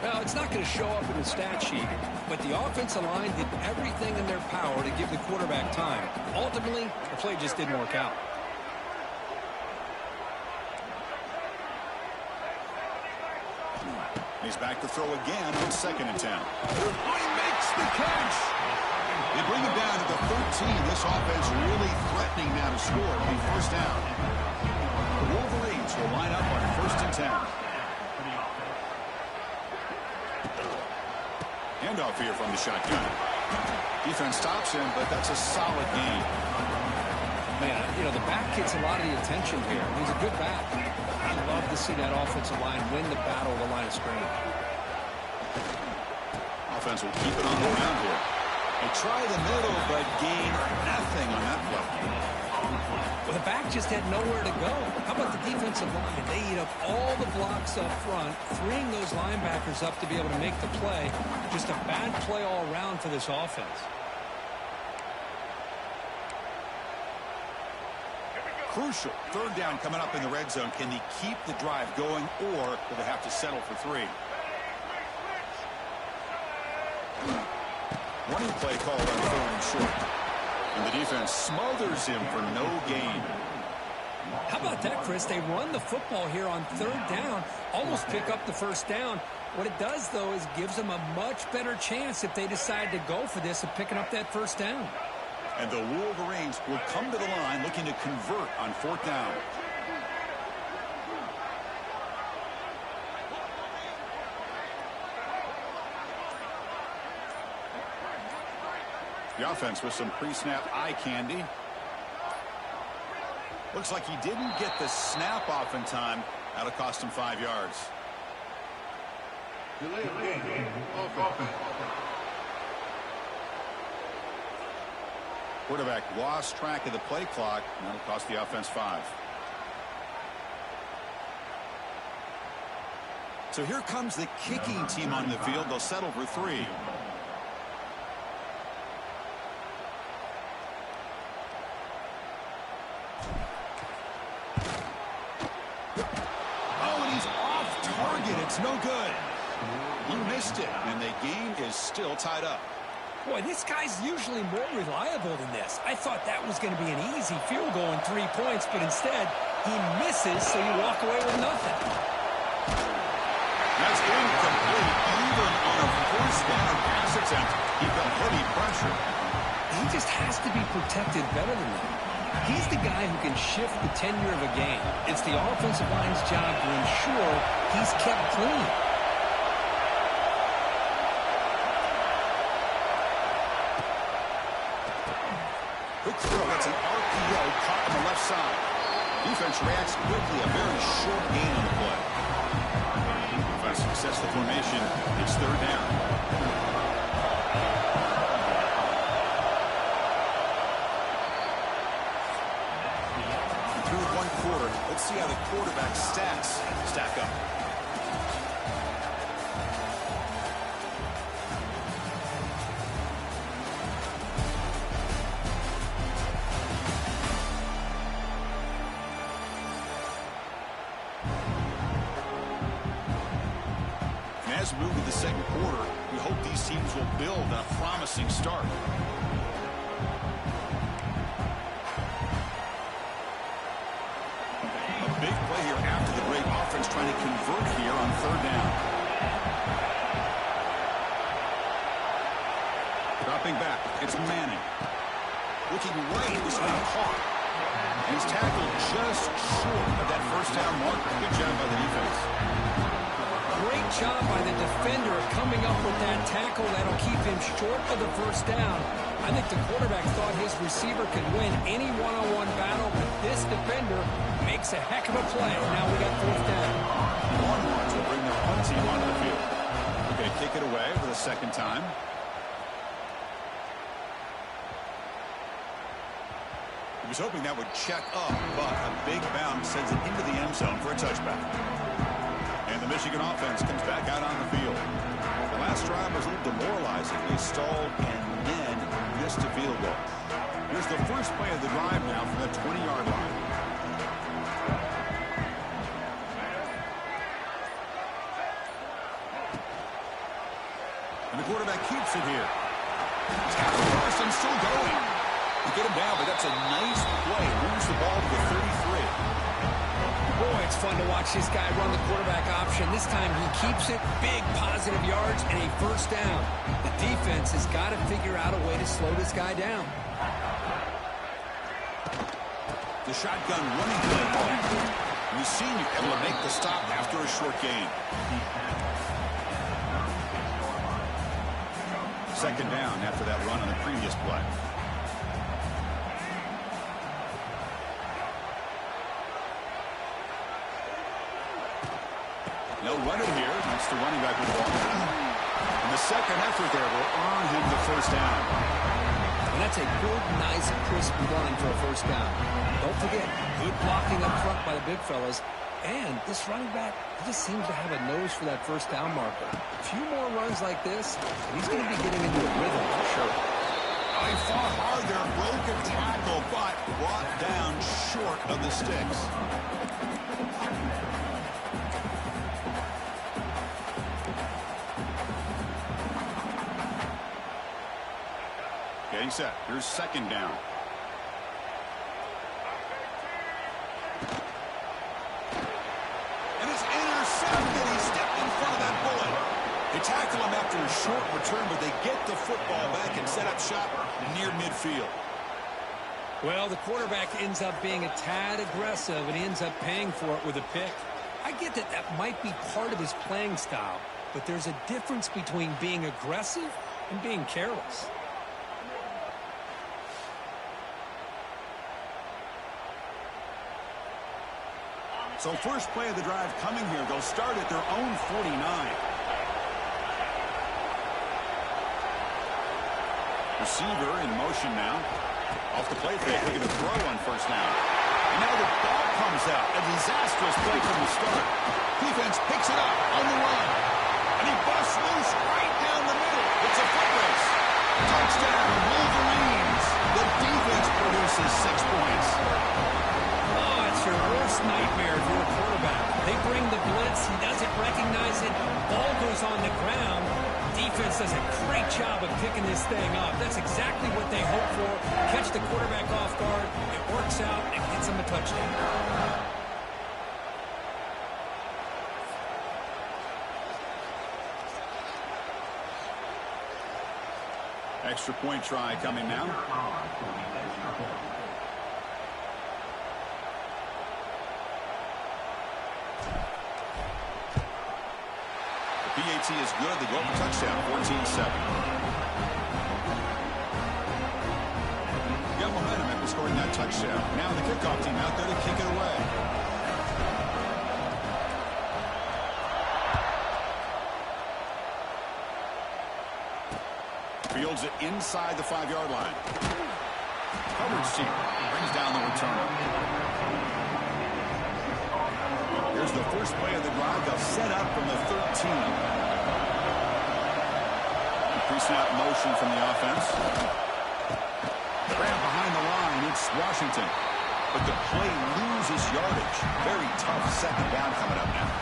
Well, it's not going to show up in the stat sheet, but the offensive line did everything in their power to give the quarterback time. Ultimately, the play just didn't work out. He's back to throw again on 2nd and 10. He makes the catch. They bring him down to the 13. This offense really threatening now to score on first down. The Wolverines will line up on 1st and 10. Handoff here from the shotgun. Defense stops him, but that's a solid gain. Man, you know, the back gets a lot of the attention here. He's a good back. I love to see that offensive line win the battle of the line of scrimmage. Offense will keep it on the ground here. They try the middle, but gain nothing on that play. Well, the back just had nowhere to go. How about the defensive line? They eat up all the blocks up front, freeing those linebackers up to be able to make the play. Just a bad play all around for this offense. Crucial. Third down coming up in the red zone. Can they keep the drive going, or do they have to settle for 3? Running play called on 3rd and short. And the defense smothers him for no gain. How about that, Chris? They run the football here on 3rd down, almost pick up the first down. What it does, though, is gives them a much better chance if they decide to go for this of picking up that first down. And the Wolverines will come to the line looking to convert on 4th down. The offense with some pre-snap eye candy. Looks like he didn't get the snap off in time. That'll cost him 5 yards. Quarterback lost track of the play clock, and that'll cost the offense 5. So here comes the kicking team on the field. They'll settle for 3. Oh, and he's off target. It's no good. He missed it, and the game is still tied up. Boy, this guy's usually more reliable than this. I thought that was going to be an easy field goal and 3 points, but instead, he misses, so you walk away with nothing. That's incomplete. Even on a first down pass attempt, he felt heavy pressure. He just has to be protected better than that. He's the guy who can shift the tenure of a game. It's the offensive line's job to ensure he's kept clean. Quick throw. That's an RPO caught on the left side. Defense reacts quickly. A very short gain on the play. Defense sets the formation. It's 3rd down. see how the quarterback's stats stack up. As we move to the second quarter, we hope these teams will build on a promising start. A big play here after the great offense trying to convert here on third down. Dropping back, it's Manning. Looking right, was not caught. And he's tackled just short of that first down marker. Good job by the defense. Great job by the defender coming up with that tackle that'll keep him short of the first down. I think the quarterback thought his receiver could win any one-on-one battle, but this defender makes a heck of a play. Now we got fourth down. Longhorns will bring their punt team onto the field. They're going to kick it away for the second time. He was hoping that would check up, but a big bounce sends it into the end zone for a touchback. And the Michigan offense comes back out on the field. The last drive was a little demoralizing. They stalled and then missed a field goal. Here's the first play of the drive now from the 20-yard line. And the quarterback keeps it here. Tackle first and still going. They get him down, but that's a nice play. Moves the ball to the 33. Boy, it's fun to watch this guy run the quarterback option. This time he keeps it, big positive yards, and a first down. The defense has got to figure out a way to slow this guy down. The shotgun running play. We've seen you able to make the stop after a short gain. Second down after that run on the previous play. No running here. That's the running back with the ball. And the second effort there will earn him the first down. And that's a good, nice, crisp run for a first down. Don't forget, good blocking up front by the big fellas. And this running back, he just seems to have a nose for that first down marker. A few more runs like this, he's going to be getting into a rhythm for sure. Oh, he fought hard there, broke a tackle, but brought down short of the sticks. Getting set. Here's second down. And it's intercepted. He stepped in front of that bullet. They tackle him after a short return, but they get the football back and set up shop near midfield. Well, the quarterback ends up being a tad aggressive and ends up paying for it with a pick. I get that that might be part of his playing style, but there's a difference between being aggressive and being careless. So first play of the drive coming here. They'll start at their own 49. Receiver in motion now. Off the play fake, looking to throw on first down. And now the ball comes out. A disastrous play from the start. Defense picks it up on the run. And he busts loose right down the middle. It's a foot race. Touchdown, Wolverines. The defense produces 6 points. Your worst nightmare if you're a quarterback. They bring the blitz, he doesn't recognize it, ball goes on the ground. Defense does a great job of picking this thing up. That's exactly what they hope for. Catch the quarterback off guard, it works out, and gets him a touchdown. Extra point try coming now. PAT is good. They go up a touchdown, 14-7. Got momentum after scoring that touchdown. Now the kickoff team out there to kick it away. Fields it inside the 5-yard line. Coverage team brings down the returner. Here's the first play of the drive. They'll set up from the 13. Pre-snap motion from the offense. Grab behind the line. It's Washington. But the play loses yardage. Very tough second down coming up now.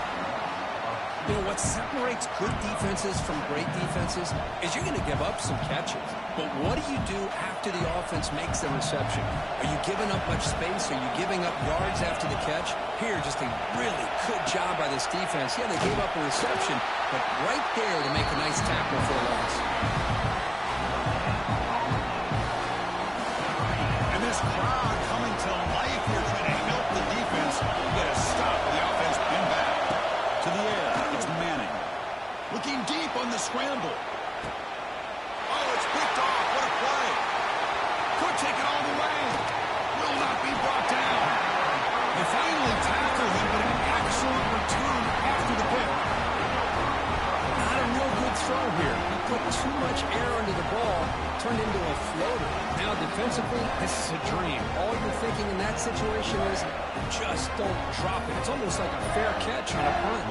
You know, what separates good defenses from great defenses is you're going to give up some catches. But what do you do after the offense makes the reception? Are you giving up much space? Are you giving up yards after the catch? Here, just a really good job by this defense. Yeah, they gave up a reception, but right there to make a nice tackle for a loss. And this crowd coming to life here, trying to help the defense get a stop. The offense pinned back to the air. It's Manning. Looking deep on the scramble. Oh, it's picked off. What a play. Could take it all the way. Will not be brought down. They finally tackle him, but an excellent return after the pick. Not a real good throw here. He put too much air under the ball, turned into a floater. Now defensively, this is a dream. All you're thinking in that situation is just don't drop it. It's almost like a fair catch on a punt.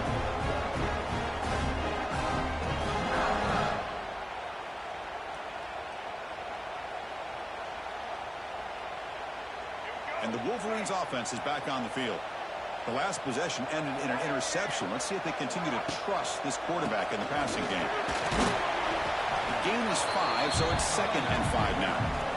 And the Wolverines offense is back on the field. The last possession ended in an interception. Let's see if they continue to trust this quarterback in the passing game. The gain is 5, so it's 2nd and 5 now.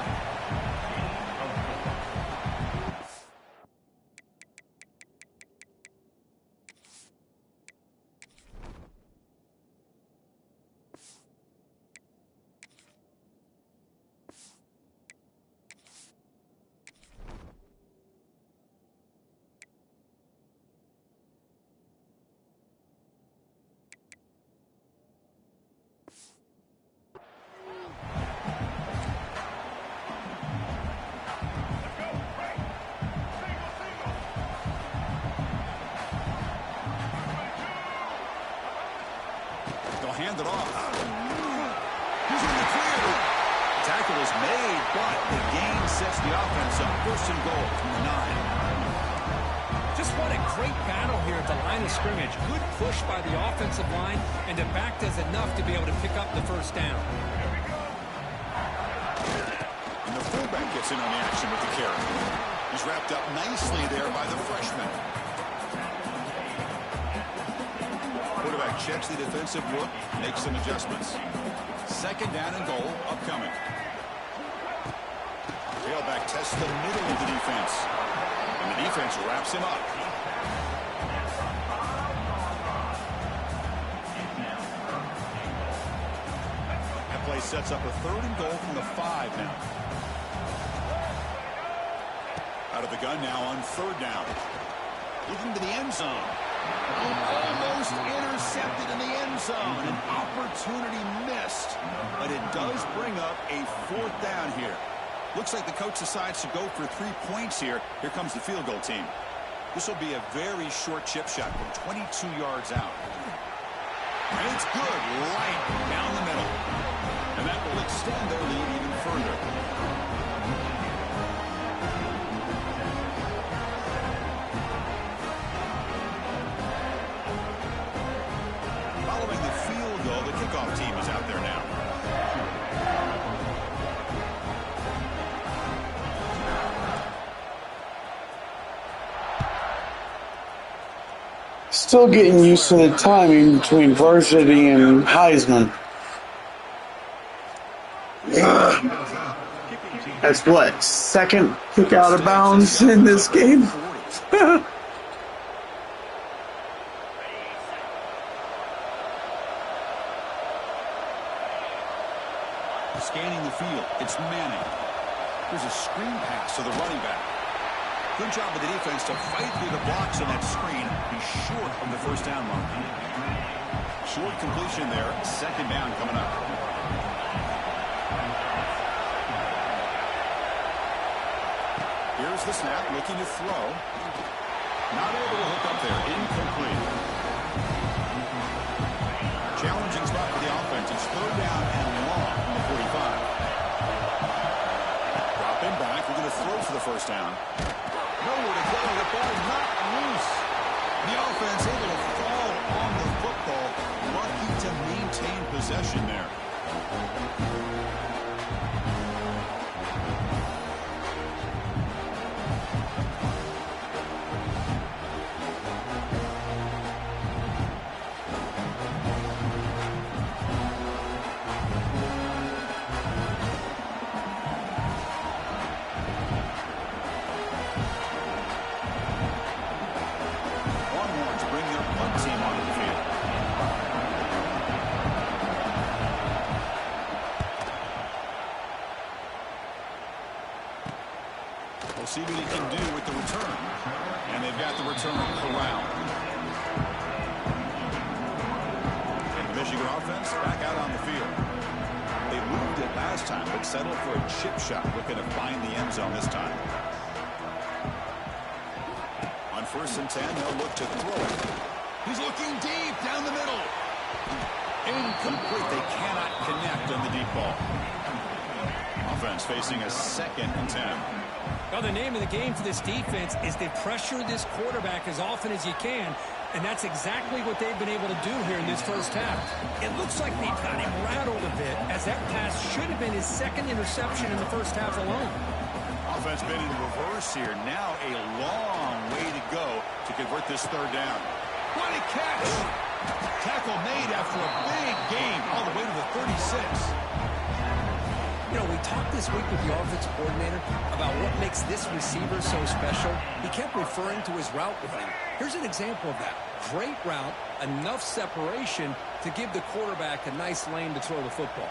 Hand it off. He's in the clear. Tackle is made, but the gain sets the offense up. 1st and goal from the 9. Just what a great battle here at the line of scrimmage. Good push by the offensive line, and the back does enough to be able to pick up the 1st down. And the fullback gets in on the action with the carry. He's wrapped up nicely there by the freshman. Quarterback checks the defensive look, makes some adjustments. 2nd down and goal upcoming. Tailback tests the middle of the defense. And the defense wraps him up. That play sets up a 3rd and goal from the 5 now. Out of the gun now on 3rd down. Looking to the end zone. Almost intercepted in the end zone. An opportunity missed. But it does bring up a 4th down here. Looks like the coach decides to go for 3 points here. Here comes the field goal team. This will be a very short chip shot from 22 yards out. And it's good right down the middle. And that will extend their lead even further. Following the field goal, the kickoff team is out there now. Still getting used to the timing between varsity and Heisman. That's what, 2nd kick out of bounds in this game? Scanning the field, it's Manning. There's a screen pass to the running back. Good job of the defense to fight through the blocks on that screen. He's short of the 1st down mark. Short completion there. 2nd down coming up. Here's the snap, looking to throw. Not able to hook up there. Incomplete. Challenging spot for the offense. It's 3rd down and long from the 45. Dropping back. We're going to throw for the 1st down. Nowhere to go. The ball not loose. The offense completion there. See what he can do with the return. And they've got the return corralled. And the Michigan offense back out on the field. They moved it last time, but settled for a chip shot, looking to find the end zone this time. On 1st and 10, they'll look to throw it. He's looking deep down the middle. Incomplete. They cannot connect on the deep ball. Offense facing a 2nd and 10. Well, the name of the game for this defense is to pressure this quarterback as often as you can, and that's exactly what they've been able to do here in this first half. It looks like they've got him rattled a bit, as that pass should have been his 2nd interception in the first half alone. Offense been in reverse here. Now a long way to go to convert this 3rd down. What a catch! Tackle made after a big game all the way to the 36. You know, we talked this week with the offensive coordinator about what makes this receiver so special. He kept referring to his route running. Here's an example of that. Great route, enough separation to give the quarterback a nice lane to throw the football.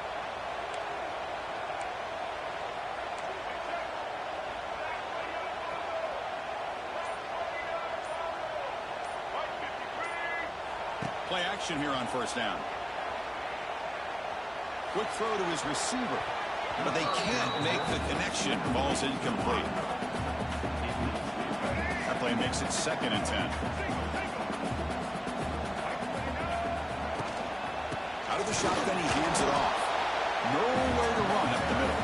Play action here on 1st down. Quick throw to his receiver. But they can't make the connection. Ball's incomplete. That play makes it 2nd and 10. Out of the shotgun, he hands it off. Nowhere to run up the middle.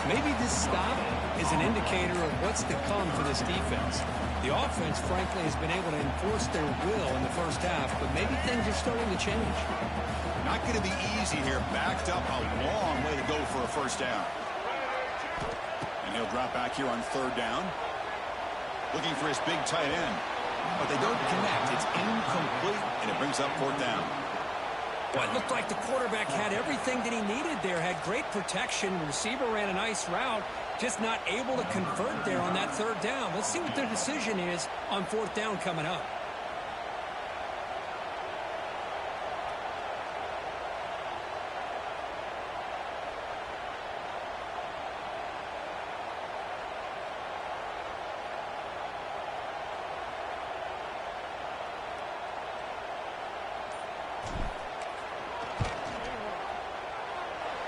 Maybe this stop is an indicator of what's to come for this defense. The offense, frankly, has been able to enforce their will in the first half, but maybe things are starting to change. Not going to be easy here. Backed up a long way to go for a 1st down. And he'll drop back here on 3rd down. Looking for his big tight end. But they don't connect. It's incomplete, and it brings up 4th down. Well, it looked like the quarterback had everything that he needed there. Had great protection. The receiver ran a nice route. Just not able to convert there on that 3rd down. Let's see what their decision is on 4th down coming up.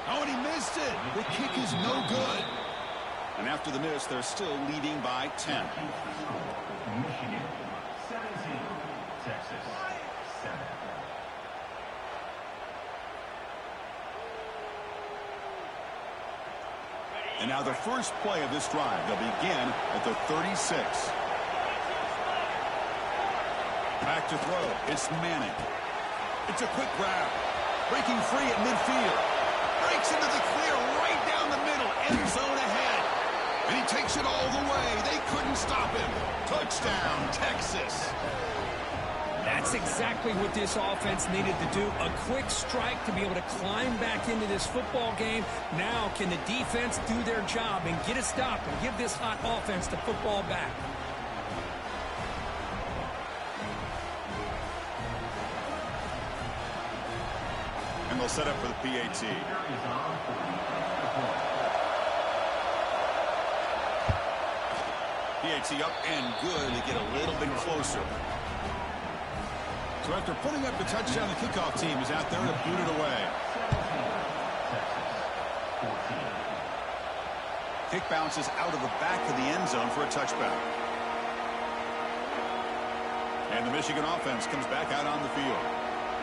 Oh, and he missed it. The kick is no good. And after the miss, they're still leading by 10. Michigan 17, Texas 7. And now the first play of this drive. They'll begin at the 36. Back to throw. It's Manning. It's a quick grab. Breaking free at midfield. Breaks into the clear right down the middle. End zone ahead. And he takes it all the way. They couldn't stop him. Touchdown, Texas. That's exactly what this offense needed to do. A quick strike to be able to climb back into this football game. Now can the defense do their job and get a stop and give this hot offense the football back? And they'll set up for the PAT. PAT up and good to get a little bit closer. So after putting up the touchdown, the kickoff team is out there to boot it away. Kick bounces out of the back of the end zone for a touchback. And the Michigan offense comes back out on the field.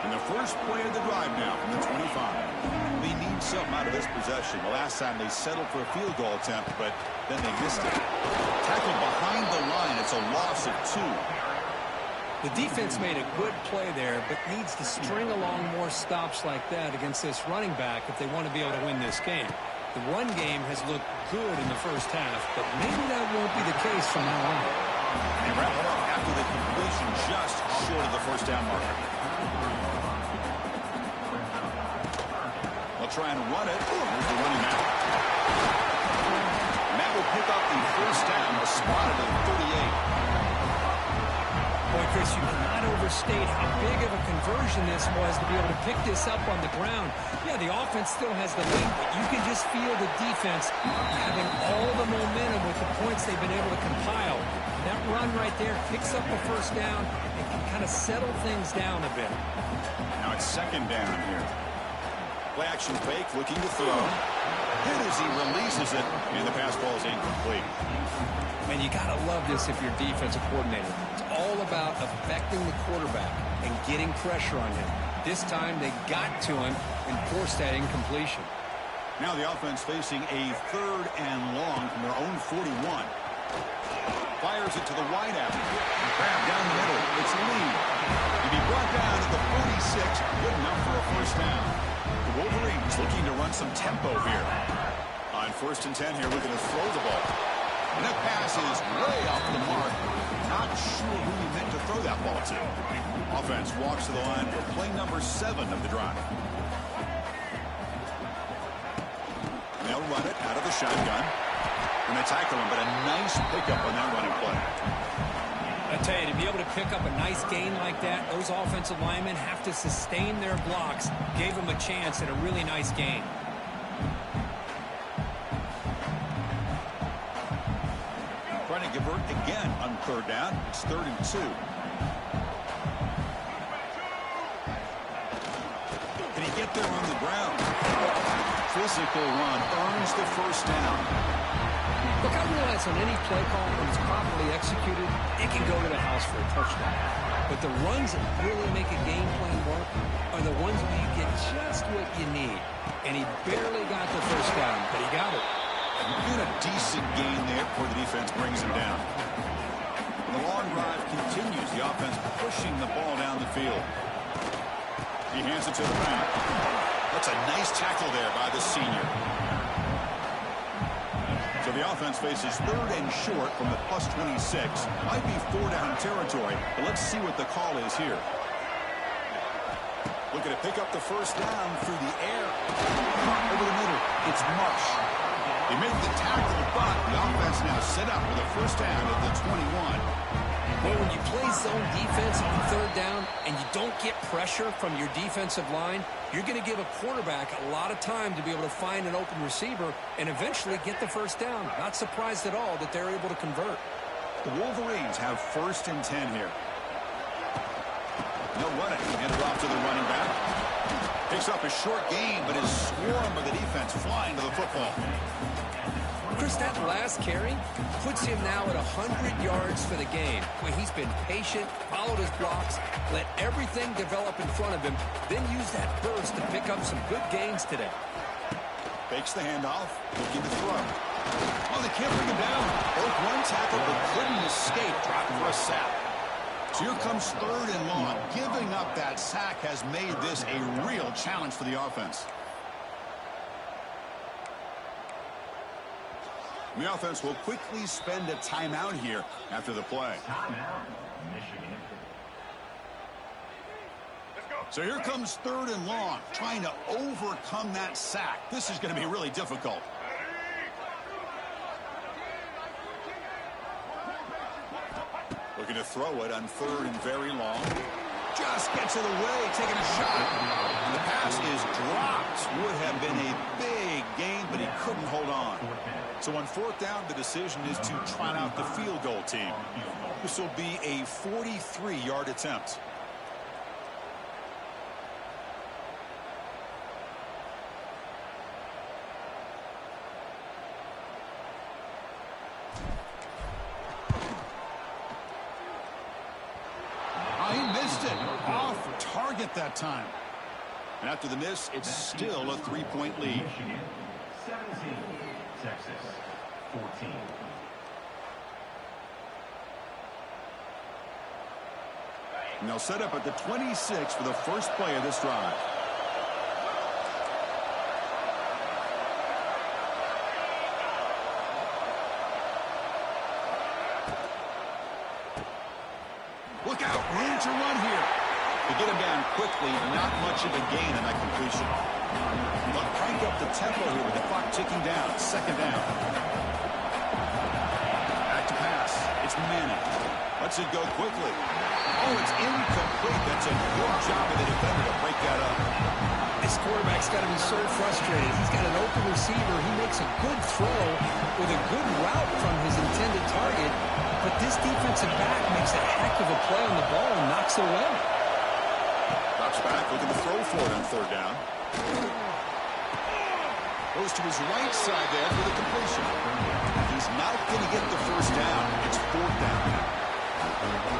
And the first play of the drive now from the 25. They need something out of this possession. The last time they settled for a field goal attempt, but then they missed it. Tackled behind the line. It's a loss of 2. The defense made a good play there, but needs to string along more stops like that against this running back if they want to be able to win this game. The run game has looked good in the first half, but maybe that won't be the case from now on. They wrap it up after the completion just short of the first down marker. They'll try and run it. Here's the running back. And that will pick up the first down, spotted at 38. Boy, Chris, you cannot overstate how big of a conversion this was to be able to pick this up on the ground. Yeah, the offense still has the lead, but you can just feel the defense having all the momentum with the points they've been able to compile. That run right there picks up the first down and can kind of settle things down a bit. Now it's second down here. Play action fake, looking to throw. Hit as he releases it, and the pass ball is incomplete. And you got to love this if you're defensive coordinator. It's all about affecting the quarterback and getting pressure on him. This time they got to him and forced that incompletion. Now the offense facing a 3rd and long from their own 41. Fires it to the wide out. Grab down the middle. It's Lee. To be brought down at the 46. Good enough for a first down. The Wolverines looking to run some tempo here. On 1st and 10 here, we're going to throw the ball. And that pass is way off the mark. Not sure who he meant to throw that ball to. Offense walks to the line for play number 7 of the drive. And they'll run it out of the shotgun. And they tackle him, but a nice pickup on that running play. I tell you, to be able to pick up a nice gain like that, those offensive linemen have to sustain their blocks. Gave them a chance at a really nice gain. Trying to convert again on 3rd down. It's 3rd and 2. Can he get there on the ground? Physical run earns the first down. Look, I realize on any play call, when it's properly executed, it can go to the house for a touchdown. But the runs that really make a game plan work are the ones where you get just what you need. And he barely got the first down, but he got it. And a decent gain there before the defense brings him down. The long drive continues. The offense pushing the ball down the field. He hands it to the back. That's a nice tackle there by the senior. So the offense faces 3rd and short from the plus 26. Might be 4-down territory, but let's see what the call is here. Looking to pick up the first down through the air. Over the middle, it's Marsh. He made the tackle, but the offense now set up with a first down at the 21. Well, when you play zone defense on 3rd down and you don't get pressure from your defensive line, you're going to give a quarterback a lot of time to be able to find an open receiver and eventually get the first down. Not surprised at all that they're able to convert. The Wolverines have 1st and 10 here. They'll run it. Hand it off to the running back. Picks up a short gain, but is swarmed by the defense flying to the football. Chris, that last carry puts him now at 100 yards for the game. Well, he's been patient, followed his blocks, let everything develop in front of him, then use that burst to pick up some good gains today. Fakes the handoff, looking to throw. Oh, they can't bring him down. Broke one tackle, but couldn't escape. Dropped for a sack. So here comes 3rd and long. Giving up that sack has made this a real challenge for the offense. The offense will quickly spend a timeout here after the play. So here comes 3rd and long, trying to overcome that sack. This is going to be really difficult. Looking to throw it on 3rd and very long. Just gets it away, taking a shot. And the pass is dropped. Would have been a big gain, but he couldn't hold on. So on 4th down, the decision is to trot out the field goal team. This will be a 43-yard attempt. He missed it. Off target that time. And after the miss, it's still a 3-point lead. Michigan 17, Texas 14. And they'll set up at the 26 for the first play of this drive. Look out, room to run here. To get him down quickly, not much of a gain on that completion. They'll crank up the tempo here with the clock ticking down. Second down. Back to pass. It's Manning. Lets it go quickly. Oh, it's incomplete. That's a good job of the defender to break that up. This quarterback's got to be so frustrated. He's got an open receiver. He makes a good throw with a good route from his intended target, but this defensive back makes a heck of a play on the ball and knocks it away. Drops back, looking to throw for it on third down. Goes to his right side there for the completion. He's not going to get the first down. It's fourth down.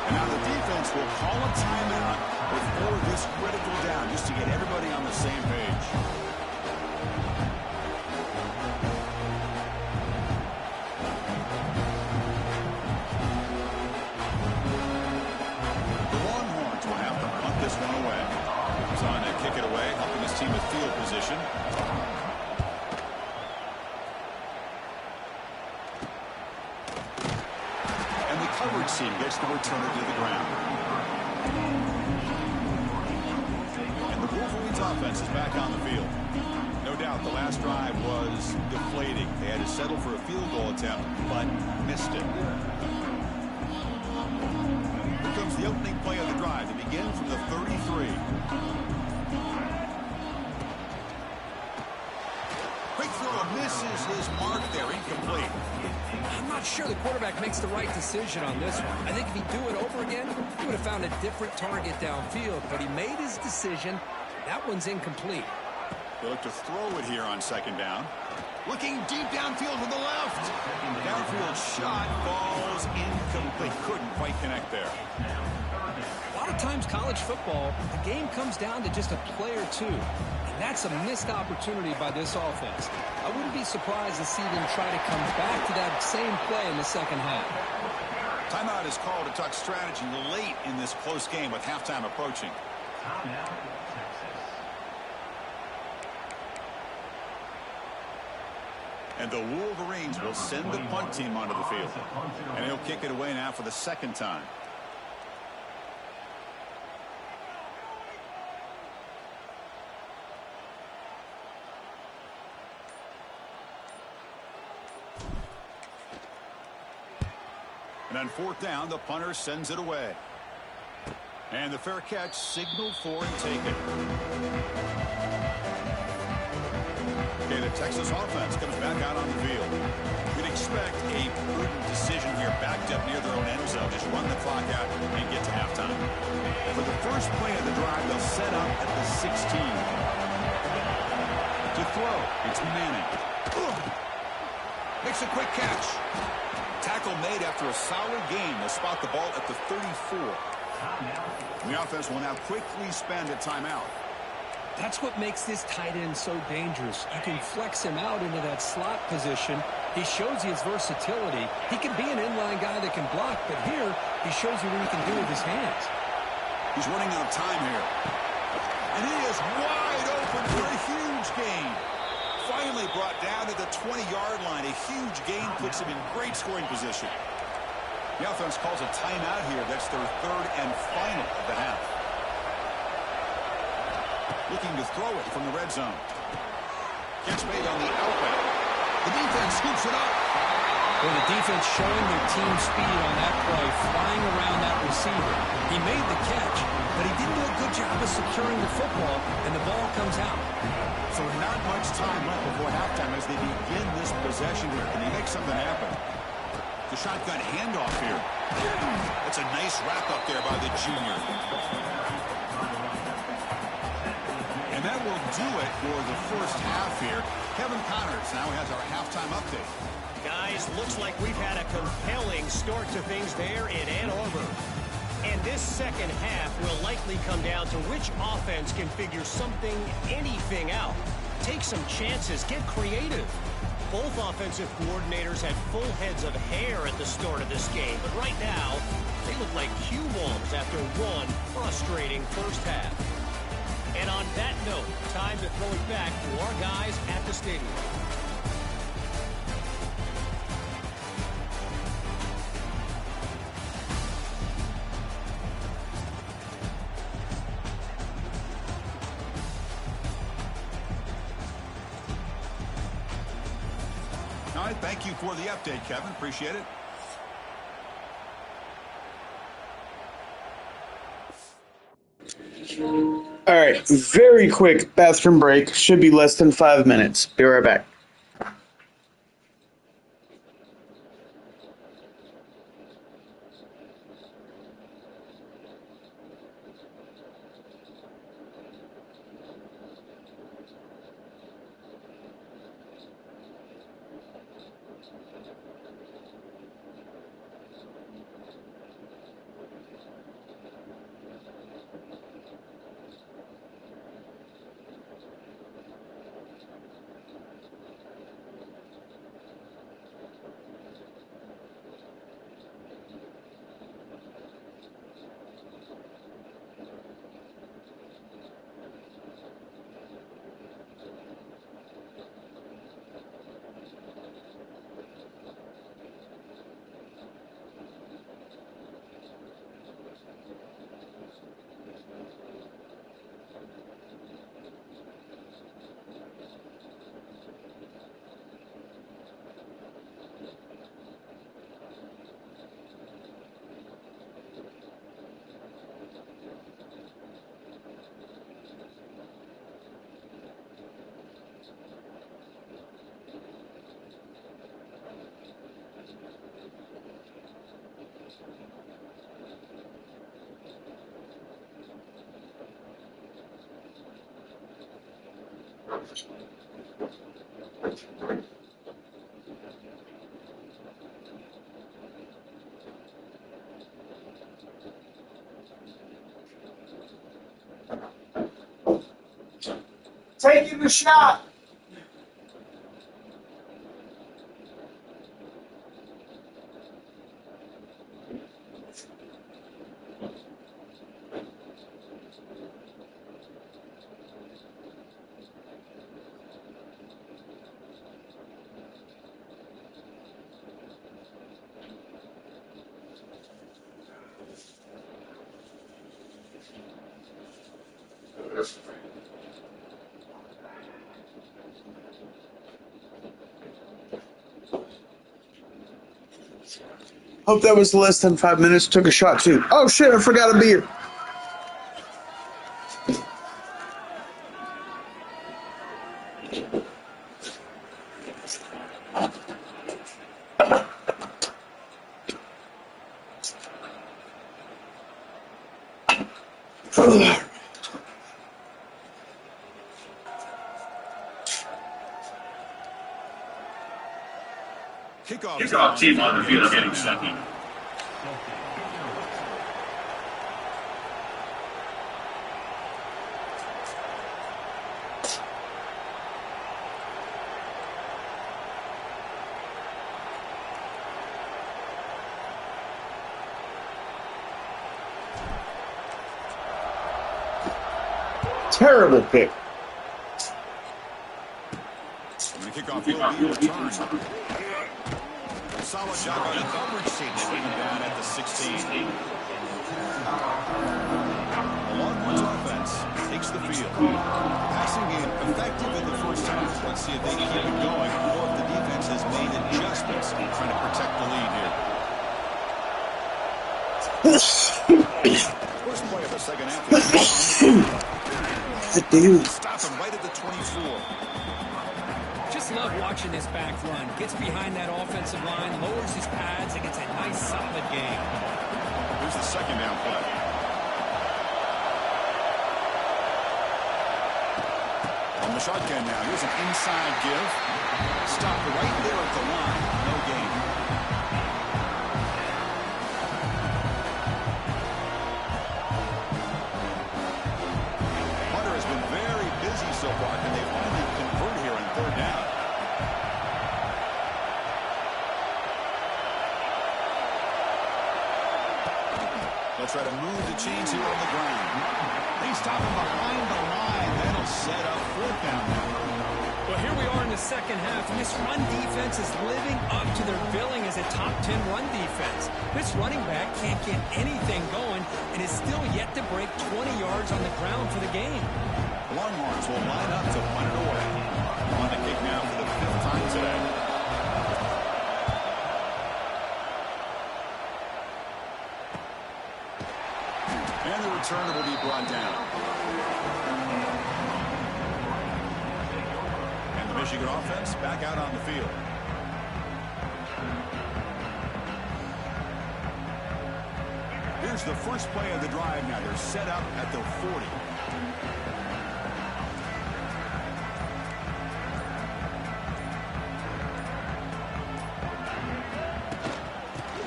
And now the defense will call a timeout before this critical down, just to get everybody on the same page. The Longhorns will have to punt this one away. Trying to kick it away, helping his team with field position. Coverage team gets the returner to the ground. And the Wolverines offense is back on the field. No doubt the last drive was deflating. They had to settle for a field goal attempt, but missed it. Here comes the opening play of the drive. They begin from the 33. Quick throw misses his mark there, incomplete. I'm not sure the quarterback makes the right decision on this one. I think if he'd do it over again, he would have found a different target downfield, but he made his decision. That one's incomplete. They look to throw it here on second down. Looking deep downfield with the left. Downfield shot falls incomplete. Couldn't quite connect there. A lot of times college football, the game comes down to just a play or two. And that's a missed opportunity by this offense. I wouldn't be surprised to see them try to come back to that same play in the second half. Timeout is called to talk strategy late in this close game with halftime approaching. And the Wolverines will send the punt team onto the field. And he'll kick it away now for the second time. And on fourth down, the punter sends it away. And the fair catch signaled for and taken. Okay, the Texas offense comes back out on the field. We'd expect a prudent decision here, backed up near their own end zone. Just run the clock out and get to halftime. For the first play of the drive, they'll set up at the 16. To throw, it's Manning. Makes a quick catch. Tackle made after a solid gain to spot the ball at the 34. The offense will now quickly spend a timeout. That's what makes this tight end so dangerous. You can flex him out into that slot position. He shows you his versatility. He can be an inline guy that can block, but here he shows you what he can do with his hands. He's running out of time here. And he is wide open for a huge gain. Finally brought down to the 20-yard line. A huge gain puts him in great scoring position. The offense calls a timeout here. That's their third and final of the half. Looking to throw it from the red zone. Catch made on the outlet. The defense scoops it up. Well, the defense showing their team speed on that play, flying around that receiver. He made the catch, but he didn't do a good job of securing the football, and the ball comes out. So not much time left before halftime as they begin this possession here. Can he make something happen? The shotgun handoff here. That's a nice wrap up there by the junior. And that will do it for the first half here. Kevin Connors now has our halftime update. Guys, looks like we've had a compelling start to things there in Ann Arbor. And this second half will likely come down to which offense can figure something, anything out. Take some chances, get creative. Both offensive coordinators had full heads of hair at the start of this game, but right now, they look like cue balls after one frustrating first half. And on that note, time to throw it back to our guys at the stadium. All right, thank you for the update, Kevin. Appreciate it. All right, very quick bathroom break. Should be less than 5 minutes. Be right back. Taking the shot. Hope that was less than 5 minutes. Took a shot too. Oh shit, I forgot a beer. Kickoff team on the field getting set. Terrible pick. And the kickoff will be returned. Solid job on the coverage seat, swinging down at the 16. The Longhorns offense takes the field. Passing game effective in the first half. Let's see if they can keep it going or if the defense has made adjustments trying to protect the lead here. First play of the second half. Dude. Stop him right at the 24. Just love watching this back run. Gets behind that offensive line, lowers his pads, and gets a nice, solid game. Here's the second down play. On the shotgun now. Here's an inside give. Stopped right there at the line. No gain. Hunter has been very busy so far. Can they finally convert here on third down? try to move the chains here on the ground. They stop him behind the line. That'll set up 4th down now. Well, here we are in the second half, and this run defense is living up to their billing as a top 10 run defense. This running back can't get anything going and is still yet to break 20 yards on the ground for the game. The Longhorns will line up to punt it away. On the kick now for the 5th time today. And the returner will be brought down. And the Michigan offense back out on the field. Here's the first play of the drive now. They're set up at the 40.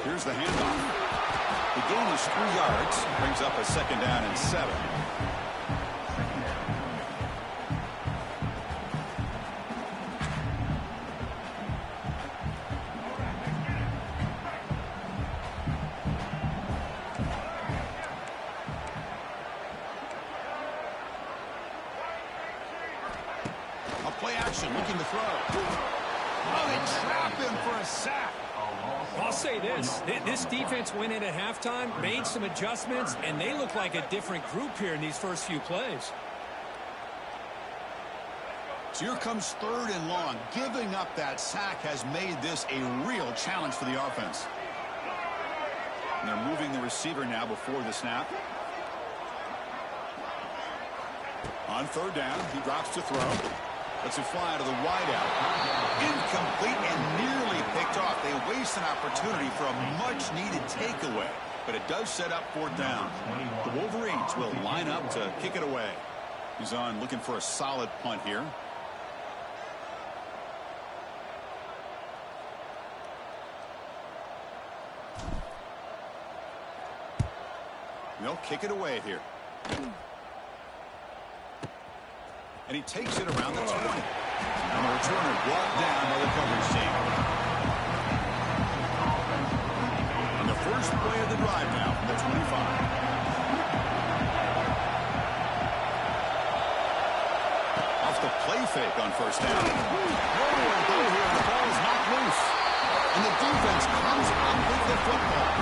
Here's the handoff. The gain is 3 yards. Brings up a 2nd down and 7. A play action looking to throw. Oh, they trap him for a sack. I'll say this defense went in at halftime, made some adjustments, and they look like a different group here in these first few plays. So here comes 3rd and long. Giving up that sack has made this a real challenge for the offense. And they're moving the receiver now before the snap. On 3rd down, he drops to throw. Lets it fly to the wideout. Incomplete and nearly picked off. They waste an opportunity for a much-needed takeaway. But it does set up 4th down. The Wolverines will line up to kick it away. He's on looking for a solid punt here. They'll kick it away here. And he takes it around the 20. And the returner brought down by the coverage team. And the first play of the drive now from the 25. Off the play fake on 1st down. Nowhere to go here, and the ball is knocked loose. And the defense comes up with the football.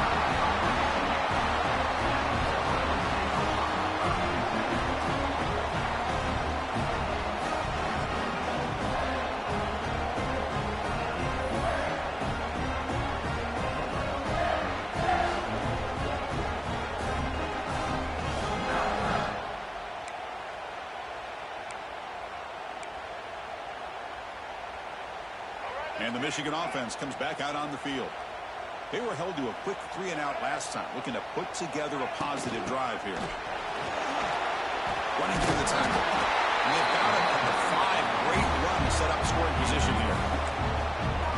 And the Michigan offense comes back out on the field. They were held to a quick 3-and-out last time, looking to put together a positive drive here. Running through the tackle. And they've got him at the 5. Great run to set up scoring position here.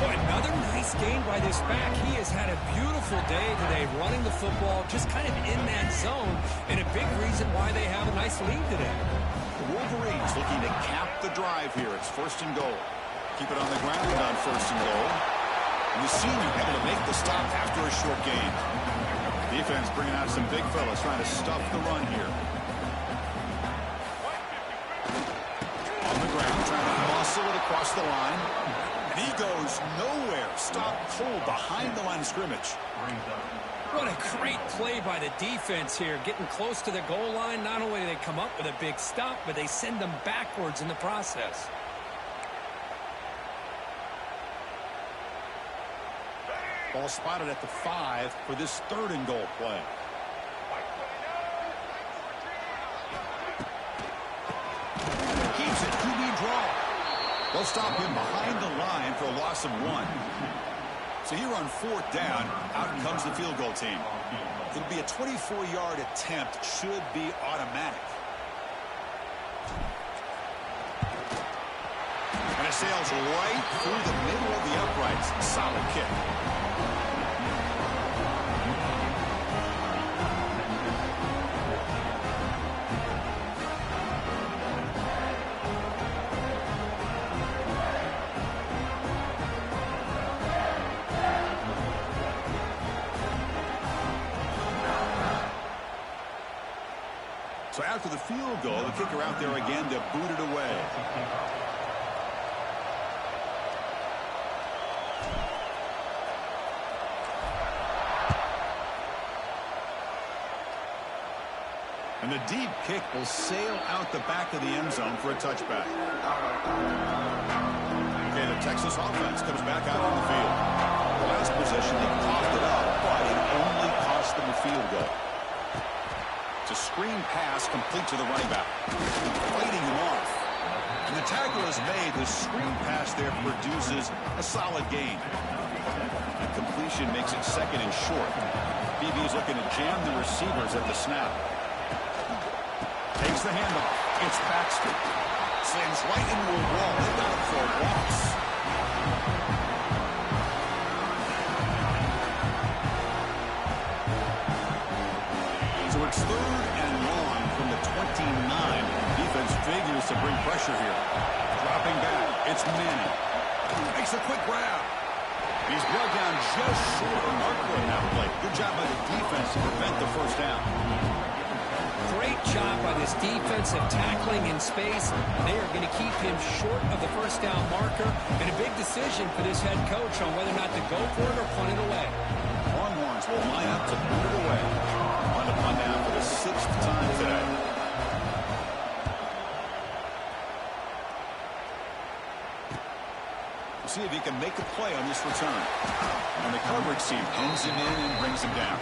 Boy, another nice gain by this back. He has had a beautiful day today running the football, just kind of in that zone, and a big reason why they have a nice lead today. The Wolverines looking to cap the drive here. It's 1st and goal. Keep it on the ground on 1st and goal. And the senior able to make the stop after a short gain. Defense bringing out some big fellas trying to stuff the run here. On the ground, trying to muscle it across the line. And he goes nowhere. Stop cold behind the line of scrimmage. What a great play by the defense here. Getting close to the goal line, not only do they come up with a big stop, but they send them backwards in the process. Ball spotted at the 5 for this 3rd and goal play. Keeps it QB draw. They'll stop him behind the line for a loss of 1. So here on 4th down, out comes the field goal team. It'll be a 24-yard attempt. Should be automatic. And it sails right through the middle of the uprights. Solid kick. So after the field goal, the kicker out there again to boot it away. And the deep kick will sail out the back of the end zone for a touchback. Okay, the Texas offense comes back out on the field. The last possession, they coughed it up, but it only cost them a field goal. It's a screen pass complete to the running back. Fighting him off. And the tackle is made. The screen pass there produces a solid gain. And completion makes it second and short. BB is looking to jam the receivers at the snap. Takes the handoff. It's Baxter. Slams right into a wall. They got him for a loss. So it's 3rd and long from the 29. Defense figures to bring pressure here. Dropping back. It's Manning. Makes a quick grab. He's brought down just short of marker on that play. Good job by the defense to prevent the first down. Great job by this defensive tackling in space. They are going to keep him short of the first down marker. And a big decision for this head coach on whether or not to go for it or punt it away. Longhorns will line up to put it away. On the punt down for the 6th time today. We'll see if he can make a play on this return. And the coverage team pins him in and brings him down.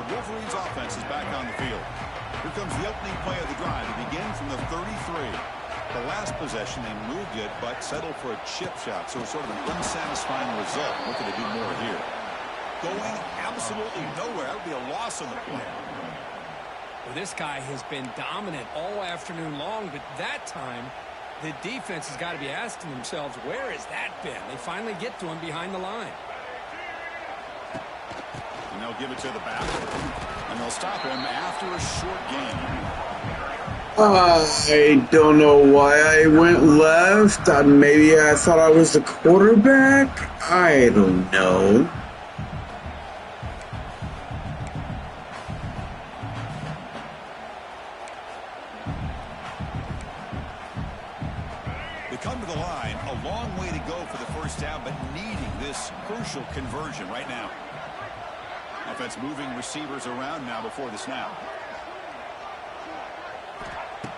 Wolverines offense is back on the field. Here comes the opening play of the drive. They begin from the 33. The last possession, they moved it, but settled for a chip shot. So it's sort of an unsatisfying result. Looking to do more here. Going absolutely nowhere. That would be a loss on the play. Well, this guy has been dominant all afternoon long, but that time, the defense has got to be asking themselves, where has that been? They finally get to him behind the line. And they'll give it to the back. And they'll stop him after a short gain. I don't know why I went left. Maybe I thought I was the quarterback. I don't know. They come to the line. A long way to go for the first down, but needing this crucial conversion right now. Offense moving receivers around now before the snap.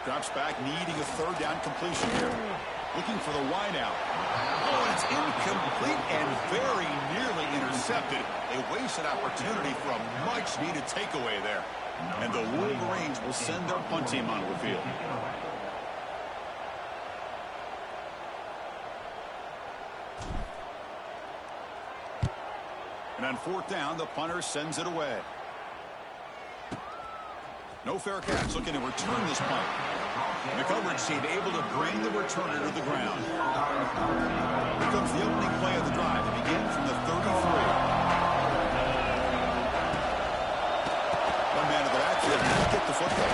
Drops back, needing a 3rd down completion here. Looking for the wideout. Oh, it's incomplete and very nearly intercepted. A wasted opportunity for a much-needed takeaway there. And the Wolverines will send their punt team onto the field. And on 4th down, the punter sends it away. No fair catch, looking to return this punt. And the coverage team able to bring the returner to the ground. Here comes the opening play of the drive. It begins from the 33. One man to the backfield, can't get the football.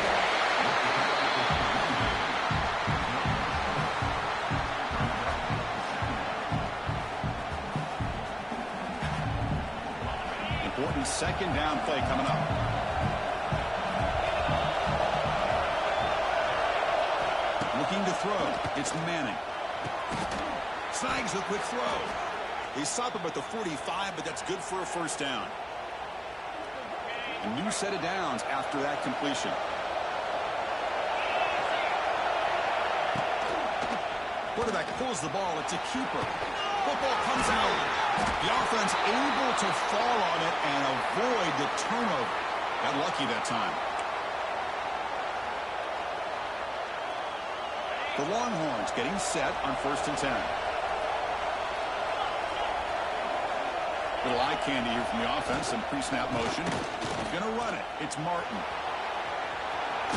Important 2nd down play coming up. Looking to throw. It's Manning. Snags a quick throw. They stop him at the 45, but that's good for a first down. A new set of downs after that completion. Quarterback pulls the ball. It's a keeper. Football comes out. The offense able to fall on it and avoid the turnover. Got lucky that time. The Longhorns getting set on 1st and 10. Little eye candy here from the offense. Some pre-snap motion. He's going to run it. It's Martin.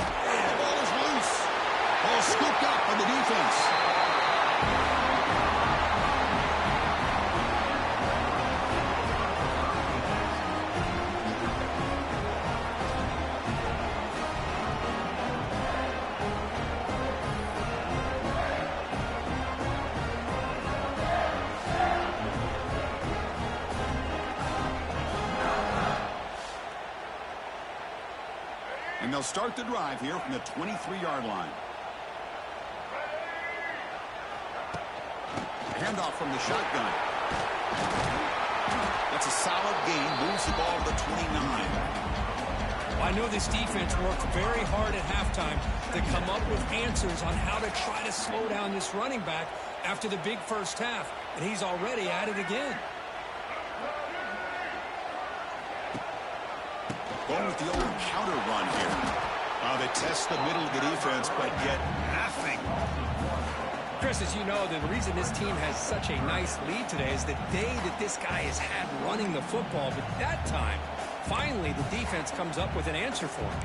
And the ball is loose. Ball scooped up on the defense. they'll start the drive here from the 23-yard line. Handoff from the shotgun. That's a solid gain. Moves the ball to the 29. Well, I know this defense worked very hard at halftime to come up with answers on how to try to slow down this running back after the big first half, and he's already at it again. Going with the old counter run here. They test the middle of the defense, but get nothing. Chris, as you know, the reason this team has such a nice lead today is the day that this guy has had running the football. But that time, finally, the defense comes up with an answer for him.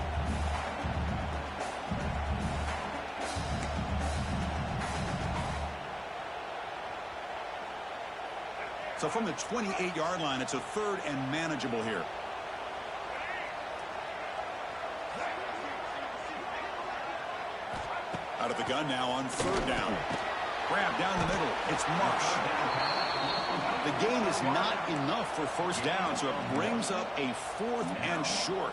So from the 28-yard line, it's a 3rd and manageable here. Out of the gun now on 3rd down. Grab down the middle. It's Marsh. The gain is not enough for 1st down, so it brings up a 4th and short.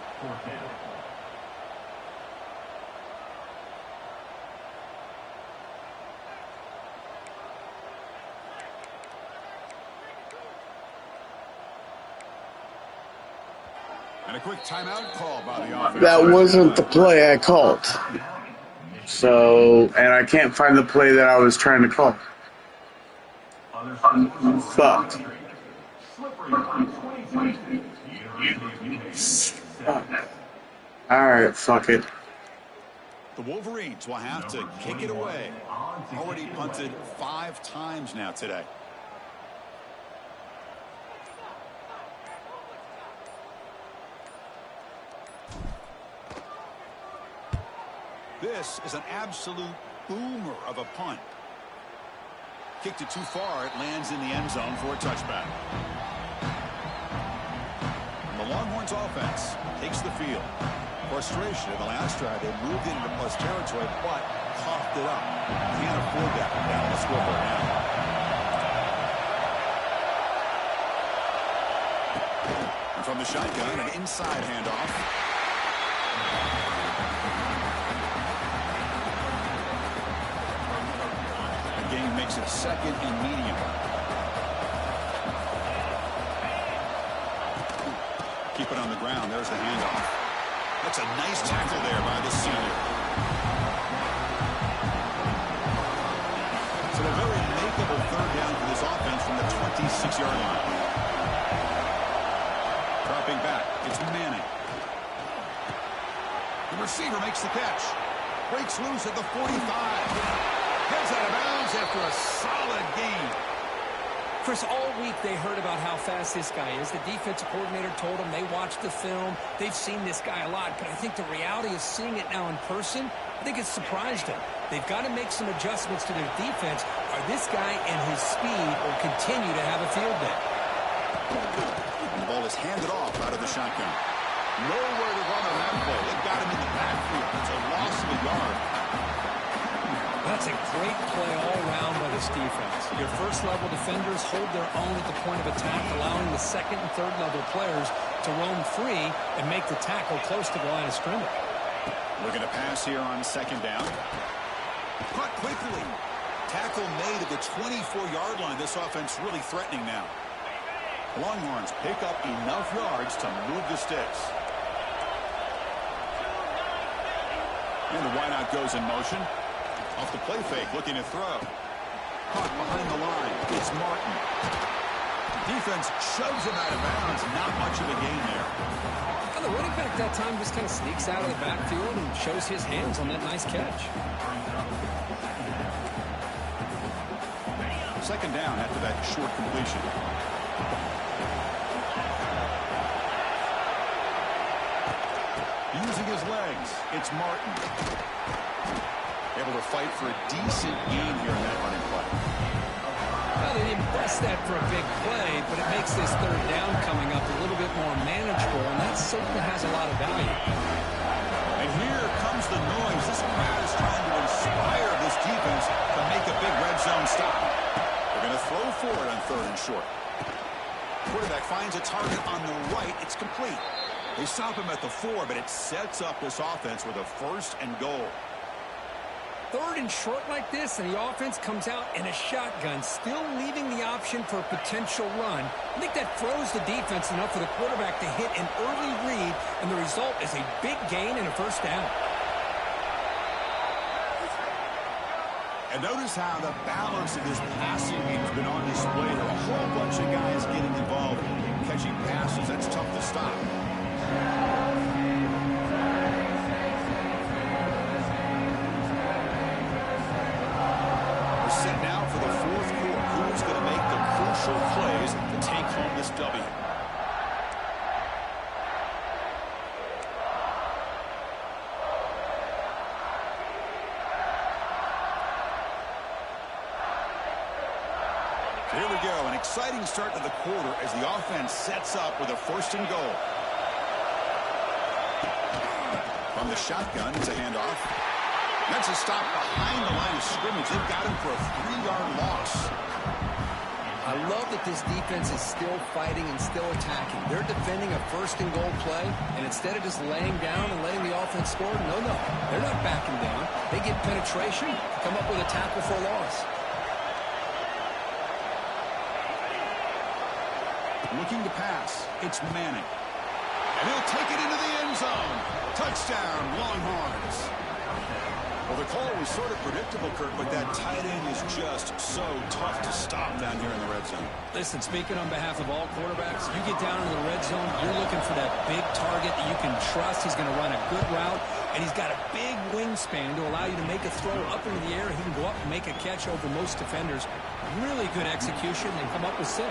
And a quick timeout call by the offense. That wasn't the play I called. So, and I can't find the play that I was trying to call. Fucked. Alright, fuck it. The Wolverines will have to kick it away. Already punted 5 times now today. This is an absolute boomer of a punt. Kicked it too far. It lands in the end zone for a touchback. And the Longhorns offense takes the field. Frustration in the last drive. They moved into plus territory, but coughed it up. Can't afford that. Now let's go for it now. And from the shotgun, an inside handoff. Game makes it 2nd and medium. Keep it on the ground. There's the handoff. That's a nice tackle there by the senior. So a very makeable 3rd down for this offense from the 26-yard line. Dropping back. It's Manning. The receiver makes the catch. Breaks loose at the 45. Heads out of bounds after a solid game. Chris, all week they heard about how fast this guy is. The defensive coordinator told them they watched the film. They've seen this guy a lot. But I think the reality of seeing it now in person, I think it's surprised them. They've got to make some adjustments to their defense, or this guy and his speed will continue to have a field day. The ball is handed off out of the shotgun. Nowhere to run on that play. They got him in the backfield. It's a loss of a yard. That's a great play all around by this defense. Your first-level defenders hold their own at the point of attack, allowing the 2nd and 3rd-level players to roam free and make the tackle close to the line of scrimmage. Looking to pass here on 2nd down. Caught quickly. Tackle made at the 24-yard line. This offense really threatening now. Longhorns pick up enough yards to move the sticks. And the wideout goes in motion. Off the play fake, looking to throw. Caught behind the line. It's Martin. Defense shoves him out of bounds. Not much of a gain there. Well, the running back that time just kind of sneaks out of the backfield and shows his hands on that nice catch. 2nd down after that short completion. Using his legs, it's Martin. Able to fight for a decent gain here in that running play. Well, they didn't press that for a big play, but it makes this 3rd down coming up a little bit more manageable, and that certainly has a lot of value. And here comes the noise. This crowd is trying to inspire this defense to make a big red zone stop. They're going to throw for it on 3rd and short. Quarterback finds a target on the right. It's complete. They stop him at the 4, but it sets up this offense with a 1st and goal. 3rd and short like this, and the offense comes out in a shotgun, still leaving the option for a potential run. I think that throws the defense enough for the quarterback to hit an early read, and the result is a big gain and a 1st down. And notice how the balance of this passing game has been on display. There are a whole bunch of guys getting involved, catching passes. That's tough to stop. Set now for the 4th quarter. Who's going to make the crucial plays to take home this W? Here we go. An exciting start to the quarter as the offense sets up with a 1st and goal. From the shotgun, it's a handoff. That's a stop behind the line of scrimmage. They've got him for a 3-yard loss. I love that this defense is still fighting and still attacking. They're defending a 1st and goal play, and instead of just laying down and letting the offense score, no, they're not backing down. They get penetration, come up with a tackle for a loss. Looking to pass. It's Manning. And he'll take it into the end zone. Touchdown, Longhorns. Well, the call was sort of predictable, Kurt, but that tight end is just so tough to stop down here in the red zone. Listen, speaking on behalf of all quarterbacks, you get down into the red zone, you're looking for that big target that you can trust. He's going to run a good route, and he's got a big wingspan to allow you to make a throw up into the air. He can go up and make a catch over most defenders. Really good execution and come up with 6.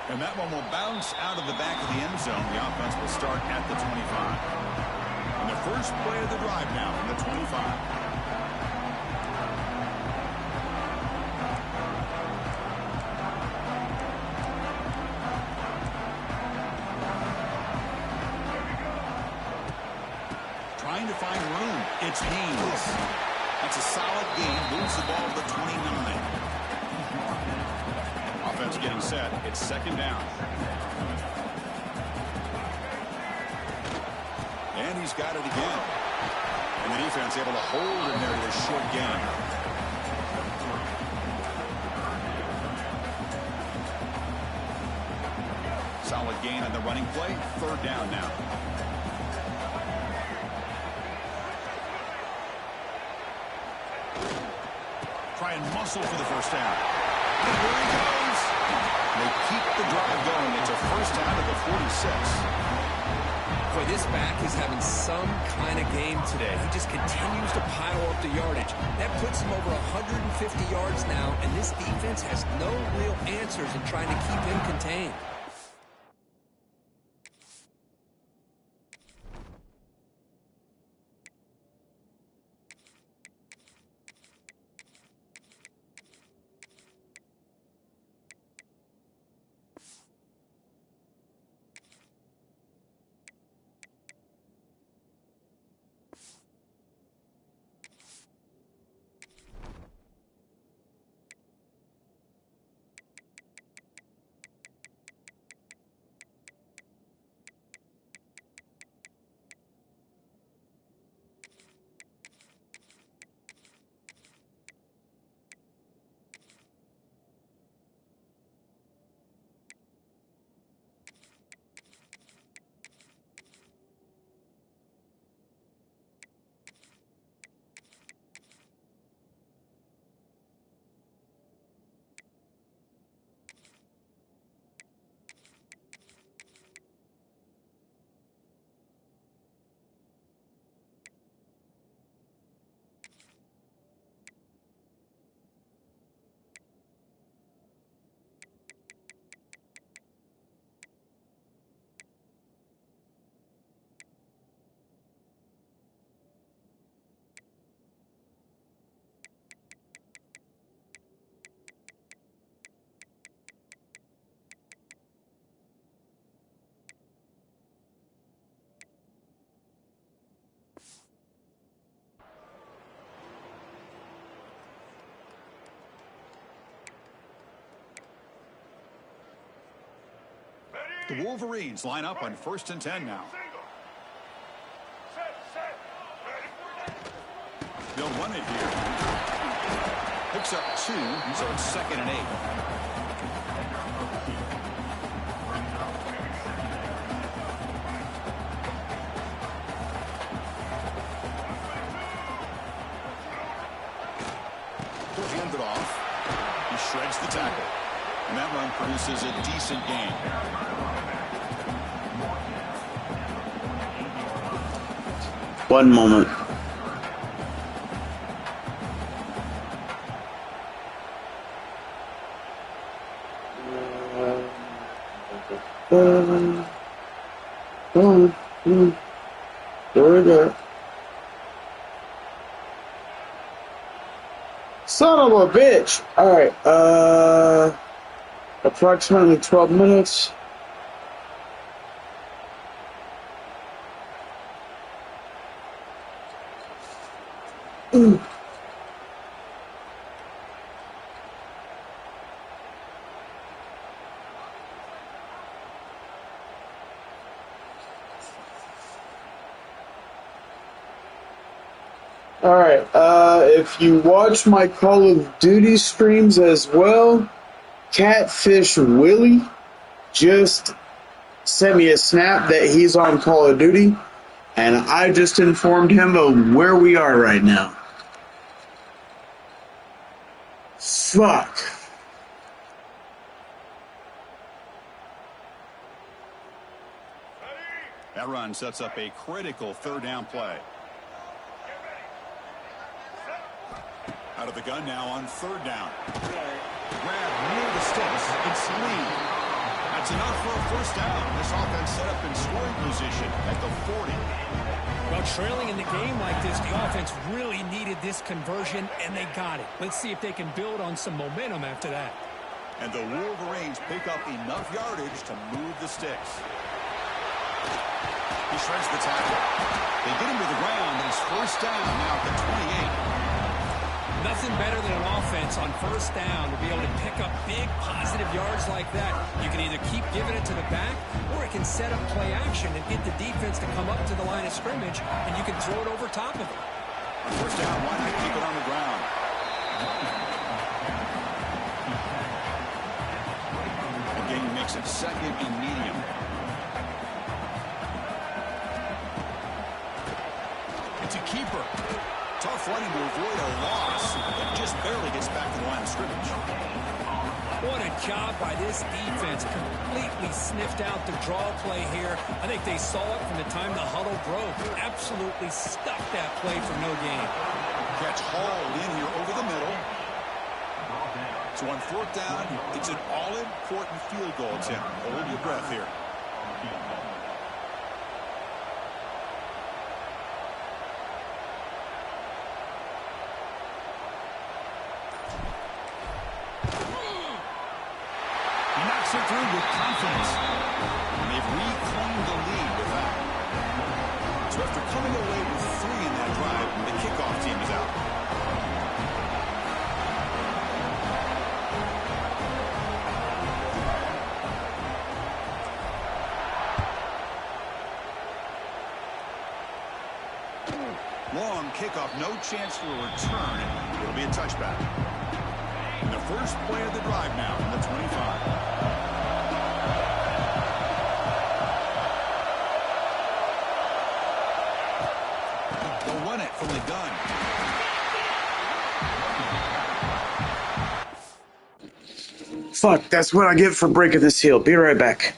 And that one will bounce out of the back of the end zone. The offense will start at the 25. And the first play of the drive now from the 25. Trying to find room. It's Haynes. That's a solid gain. Moves the ball to the 29. Offense getting set. It's 2nd down. And he's got it again. And the defense able to hold him there to a short gain. Solid gain on the running play. 3rd down now. Try and muscle for the 1st down. And here he goes. They keep the drive going. It's a 1st down at the 46. Boy, this back is having some kind of game today. He just continues to pile up the yardage. That puts him over 150 yards now, and this defense has no real answers in trying to keep him contained. The Wolverines line up on 1st and 10 now. They'll run it here. Picks up 2, so it's 2nd and 8. He'll hand it off. He shreds the tackle. And that run produces a decent gain. One moment. Son of a bitch. Alright, approximately 12 minutes. Alright, if you watch my Call of Duty streams as well, Catfish Willie just sent me a snap that he's on Call of Duty, and I just informed him of where we are right now. Fuck. That run sets up a critical 3rd down play. Out of the gun now on 3rd down. Grab near the sticks. It's Lee. That's enough for a 1st down. This offense set up in scoring position at the 40. Well, trailing in the game like this, the offense really needed this conversion, and they got it. Let's see if they can build on some momentum after that. And the Wolverines pick up enough yardage to move the sticks. He shreds the tackle. They get him to the ground, and it's 1st down now at the 28. Nothing better than an offense on 1st down to be able to pick up big positive yards like that. You can either keep giving it to the back, or it can set up play action and get the defense to come up to the line of scrimmage, and you can throw it over top of it. On 1st down, why not keep it on the ground? The game makes it 2nd and medium. It's a keeper. Tough running to avoid a loss, but just barely gets back to the line of scrimmage. What a job by this defense. Completely sniffed out the draw play here. I think they saw it from the time the huddle broke. Absolutely stuck that play for no gain. Catch hauled in here over the middle. So on 4th down, it's an all-important field goal attempt. Hold your breath here. Through with confidence. And they've reclaimed the lead with that. So after coming away with 3 in that drive, the kickoff team is out. Long kickoff, no chance for a return. It'll be a touchback. And the first play of the drive now in the 25. From the gun. Fuck, that's what I get for breaking this heel. Be right back.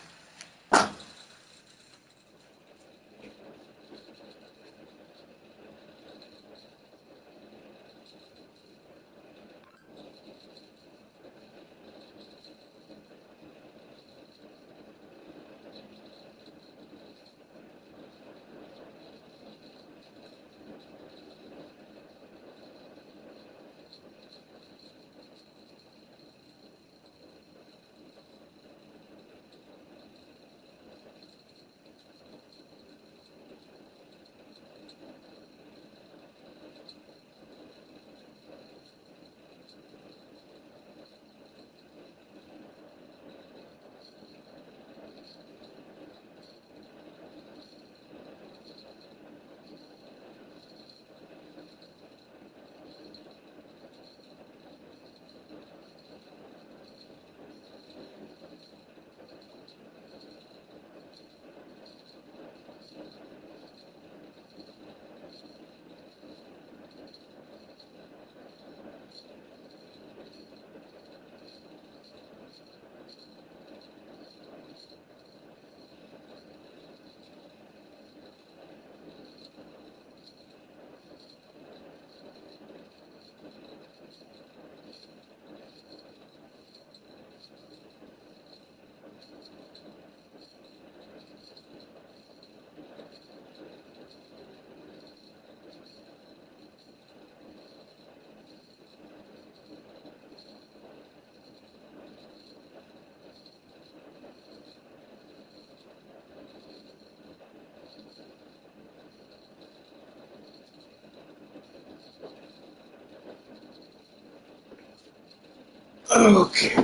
Okay.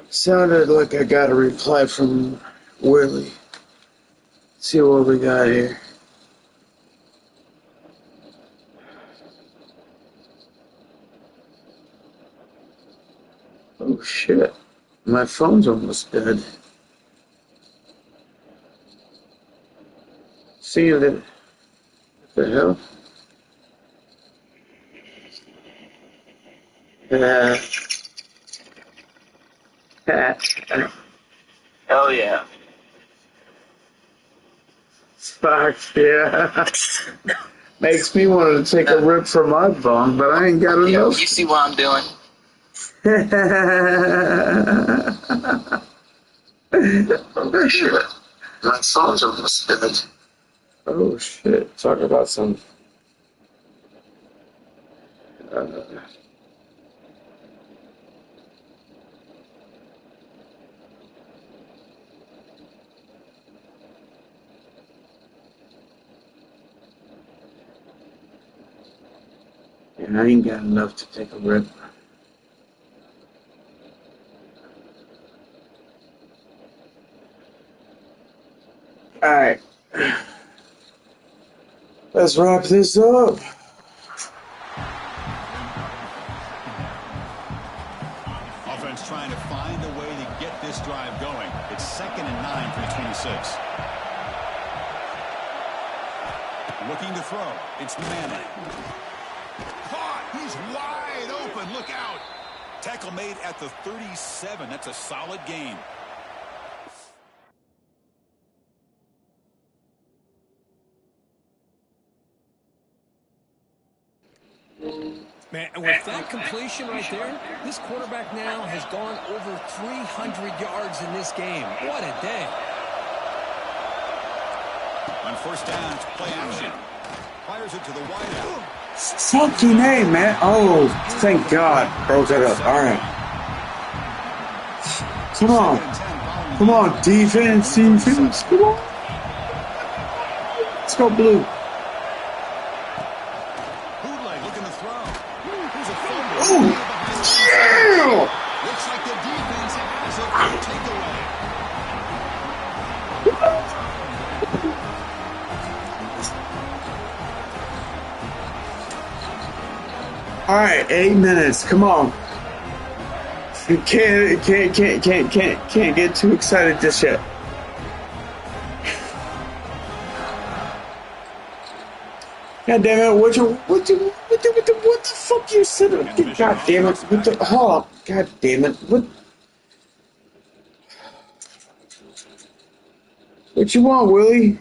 Sounded like I got a reply from Willie. Let's see what we got here. Oh shit. My phone's almost dead. See that? What the hell? Hell yeah. Fuck yeah. Makes me want to take a rip from my phone, but I ain't got enough. Yo, you see what I'm doing? Oh shit. My phone's almost dead. Oh shit. Talk about some. And I ain't got enough to take a rip. Alright. Let's wrap this up. Offense trying to find a way to get this drive going. It's 2nd and 9 from the 26. Looking to throw. It's Manning. Caught. He's wide open. Look out. Tackle made at the 37. That's a solid gain. Man, and with that completion right there, this quarterback now has gone over 300 yards in this game. What a day. On first down, it's play action. Fires it to the wideout. Fucking A, man. Oh, thank God. Broke it up. Alright. Come on. Come on, defense. Come on. Let's go blue. Oh, yeah! Looks like the defense has it for takeaway. All right, 8 minutes. Come on. You can't get too excited just yet. God damn it! What the fuck you said? God damn it! Hold on! God damn it! What you want, Willie?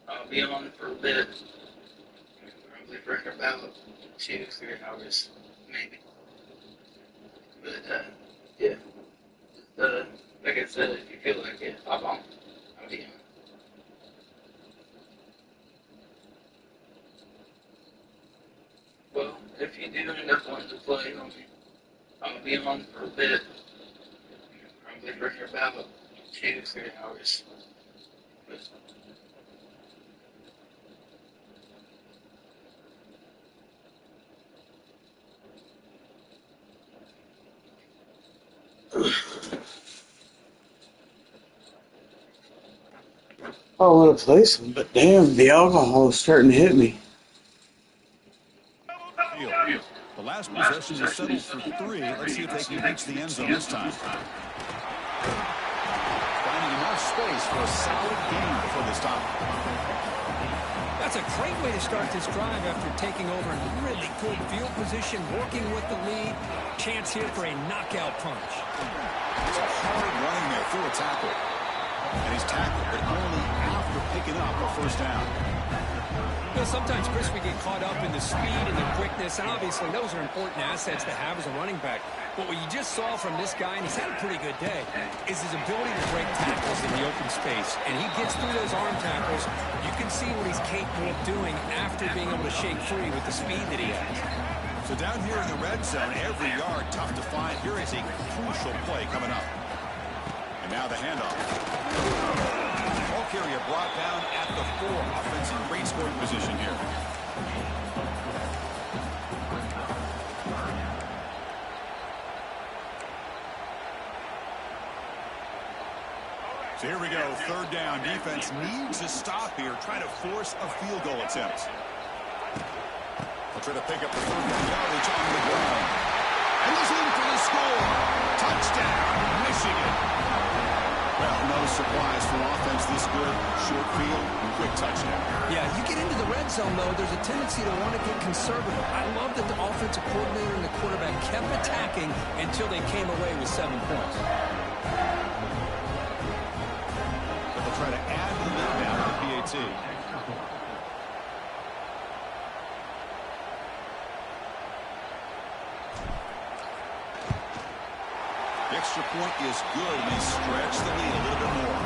I'll be on for a bit. Probably for about 2-3 hours, maybe. But, yeah. Like I said, if you feel like it, hop on. I'll be on. Well, if you do end up wanting to play on me, I'll be on for a bit. Probably for about 2-3 hours. But, I want to play some, but damn, the alcohol is starting to hit me. The last possession is settled for 3. Let's see if they can reach the end zone this time. Finding enough space for a solid gain before they stop. That's a great way to start this drive after taking over in really good field position, working with the lead. Chance here for a knockout punch. It's a hard running there through a tackle. And he's tackled, but only after picking up a first down. You know, sometimes, Chris, we get caught up in the speed and the quickness, and obviously those are important assets to have as a running back. But what you just saw from this guy, and he's had a pretty good day, is his ability to break tackles in the open space. And he gets through those arm tackles. You can see what he's capable of doing after being able to shake free with the speed that he has. So down here in the red zone, every yard tough to find. Here is a crucial play coming up. And now the handoff. Ball carrier brought down at the 4. Offense in great scoring position here. So here we go, 3rd down. Defense needs a stop here. Try to force a field goal attempt. They'll try to pick up the 3rd down yardage on the ground. And he's in for the score. Touchdown, Michigan. Well, no surprise for offense this good. Short field, quick touchdown. Yeah, you get into the red zone, though, there's a tendency to want to get conservative. I love that the offensive coordinator and the quarterback kept attacking until they came away with 7 points. But they'll try to add the lead now to the PAT. The extra point is good, and they stretch the lead a little bit more.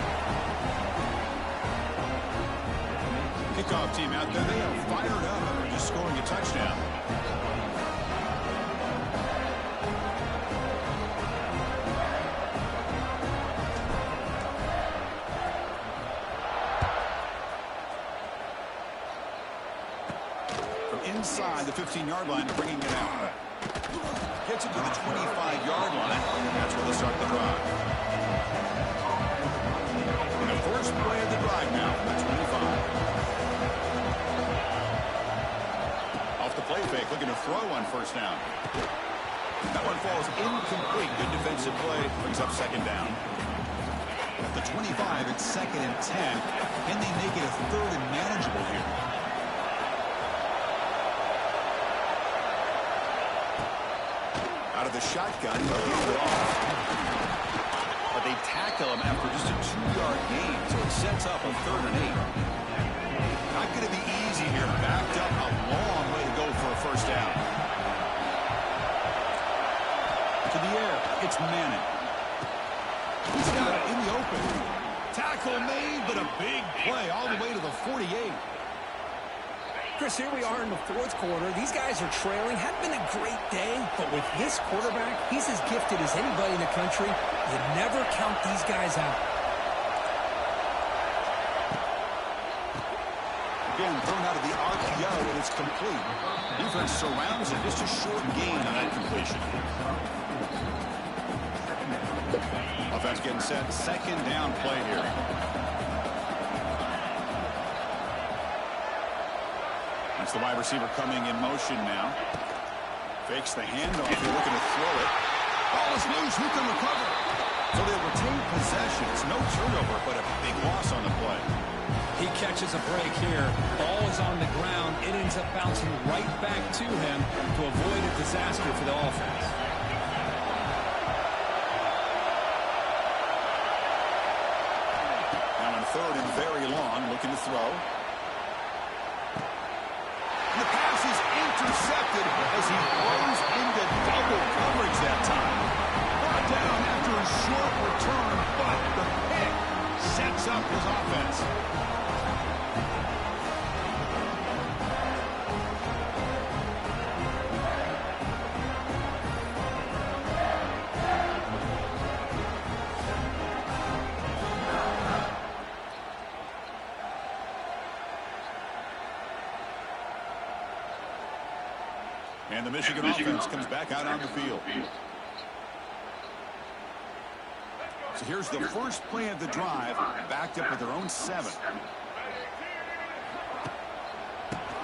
Kickoff team out there, they are fired up after just scoring a touchdown. From inside the 15-yard line, bringing it out. Gets it to the 25-yard line, and that's where they'll start the drive. And the first play of the drive now from the 25. Off the play fake, looking to throw on 1st down. That one falls incomplete. Good defensive play, brings up 2nd down. At the 25, it's 2nd and 10. Can they make it a 3rd and manageable here? Out of the shotgun, but they tackle him after just a 2-yard gain, so it sets up on 3rd and 8. Not going to be easy here. Backed up a long way to go for a 1st down. To the air, it's Manning. He's got it in the open. Tackle made, but a big play all the way to the 48. Chris, here we are in the 4th quarter. These guys are trailing. Hadn't been a great day, but with this quarterback, he's as gifted as anybody in the country. You never count these guys out. Again, thrown out of the RPO, and it's complete. Defense surrounds it. Just a short gain on that completion. Offense getting set. 2nd down play here. That's the wide receiver coming in motion now. Fakes the handoff. They're looking to throw it. Ball is loose. Who can recover? So they retain possession. It's no turnover, but a big loss on the play. He catches a break here. Ball is on the ground. It ends up bouncing right back to him to avoid a disaster for the offense. Now on 3rd and very long, looking to throw. The pass is intercepted as he throws into double coverage that time. Brought down after a short return, but the pick sets up his offense. And the Michigan offense comes back out on the field. So here's the first play of the drive, backed up with their own 7.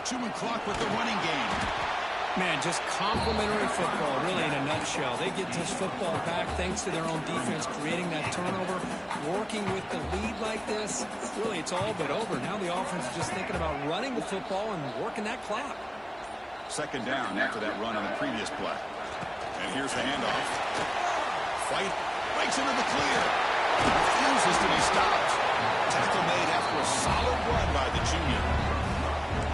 Chewing clock with the running game. Man, just complimentary football, really, in a nutshell. They get this football back thanks to their own defense, creating that turnover, working with the lead like this. Really, it's all but over. Now the offense is just thinking about running the football and working that clock. Second down after that run on the previous play. And here's the handoff. Fight breaks into the clear. Refuses to be stopped. Tackle made after a solid run by the junior.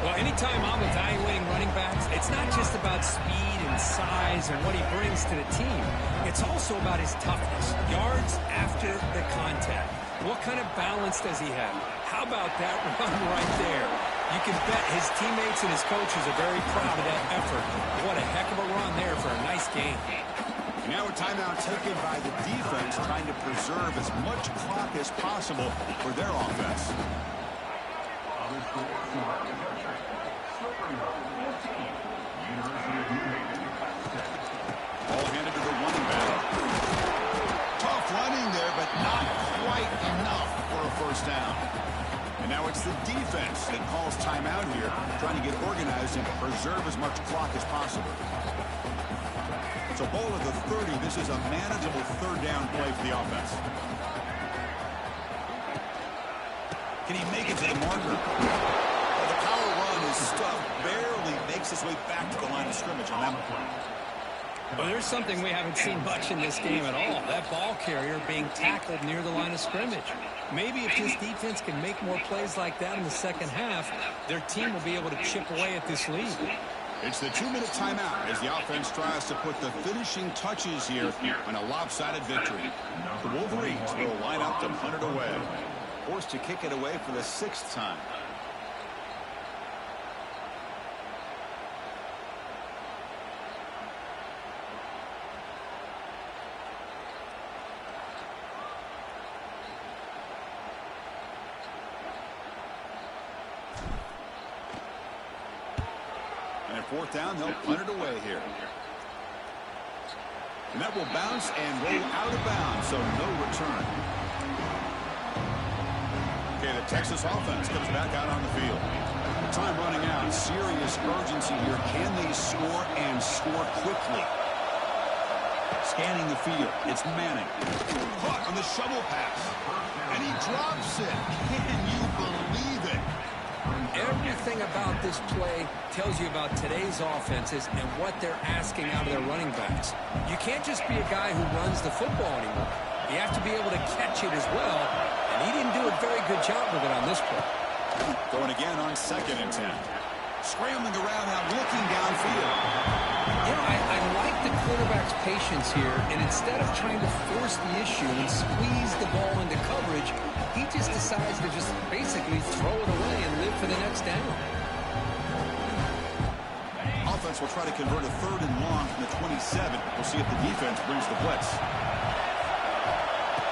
Well, anytime I'm evaluating running backs, it's not just about speed and size and what he brings to the team. It's also about his toughness. Yards after the contact. What kind of balance does he have? How about that run right there? You can bet his teammates and his coaches are very proud of that effort. What a heck of a run there for a nice game. Now a timeout taken by the defense, trying to preserve as much clock as possible for their offense. Ball handed to the running back. Tough running there, but not quite enough for a first down. And now it's the defense that calls timeout here, trying to get organized and preserve as much clock as possible. So ball at the 30. This is a manageable third down play for the offense. Can he make it to the marker? Well, the power run is stuffed. Barely makes his way back to the line of scrimmage on that one. Well, there's something we haven't seen much in this game at all. That ball carrier being tackled near the line of scrimmage. Maybe if this defense can make more plays like that in the second half, their team will be able to chip away at this lead. It's the 2-minute timeout as the offense tries to put the finishing touches here on a lopsided victory. The Wolverines will line up to punt it away. Forced to kick it away for the 6th time. And at 4th down, they'll punt it away here. And that will bounce and roll out of bounds, so no return. Okay, the Texas offense comes back out on the field. Time running out. Serious urgency here. Can they score and score quickly? Scanning the field. It's Manning. Caught on the shovel pass. And he drops it. Can you believe it? Everything about this play tells you about today's offenses and what they're asking out of their running backs. You can't just be a guy who runs the football anymore. You have to be able to catch it as well, and he didn't do a very good job with it on this play. Going again on 2nd and 10. Scrambling around now, looking downfield. You know, I like the quarterback's patience here, and instead of trying to force the issue and squeeze the ball into coverage, he just decides to just basically throw it away and live for the next down. Offense will try to convert a 3rd and long from the 27. We'll see if the defense brings the blitz.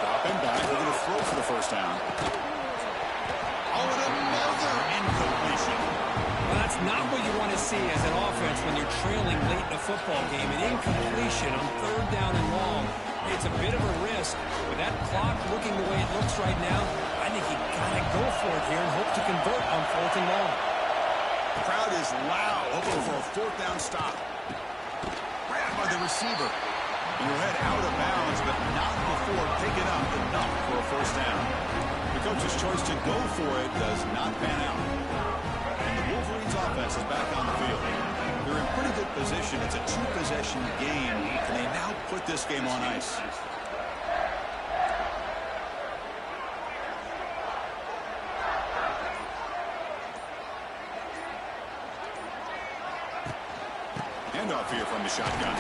Dropping back, they're going to throw for the first down. Oh, and another incompletion. Well, that's not what you want to see as an offense when you're trailing late in a football game. An incompletion on 3rd down and long. It's a bit of a risk. With that clock looking the way it looks right now, I think you got to go for it here and hope to convert on 4th and long. The crowd is loud, hoping for a 4th down stop. Grabbed by the receiver. And he'll head out of bounds, but not before picking up enough for a first down. The coach's choice to go for it does not pan out. And the Wolverines offense is back on the field. They're in pretty good position. It's a 2-possession game. Can they now put this game on ice? Handoff here from the shotgun.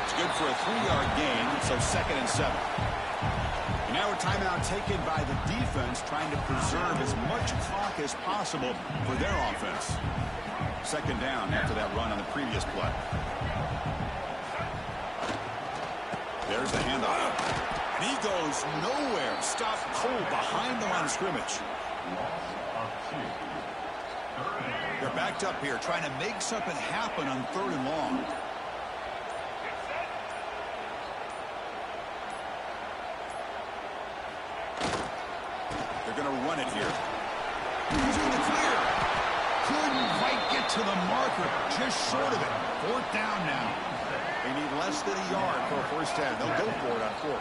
It's good for a 3-yard gain, so 2nd and 7. And now a timeout taken by the defense, trying to preserve as much clock as possible for their offense. 2nd down after that run on the previous play. There's the handoff. And he goes nowhere. Stopped cold behind the line of scrimmage. They're backed up here, trying to make something happen on 3rd and long. They're going to run it here. He's in the clear. Couldn't quite get to the marker. Just short of it. 4th down now. They need less than a yard for a first down. They'll go for it on 4th.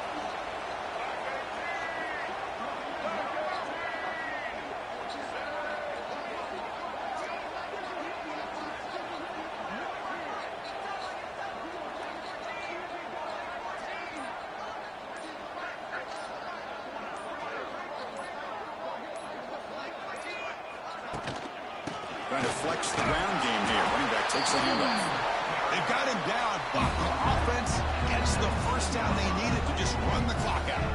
Trying to flex the ground game here. Running back takes the handoff. They've got him down, but the offense gets the first down they needed to just run the clock out.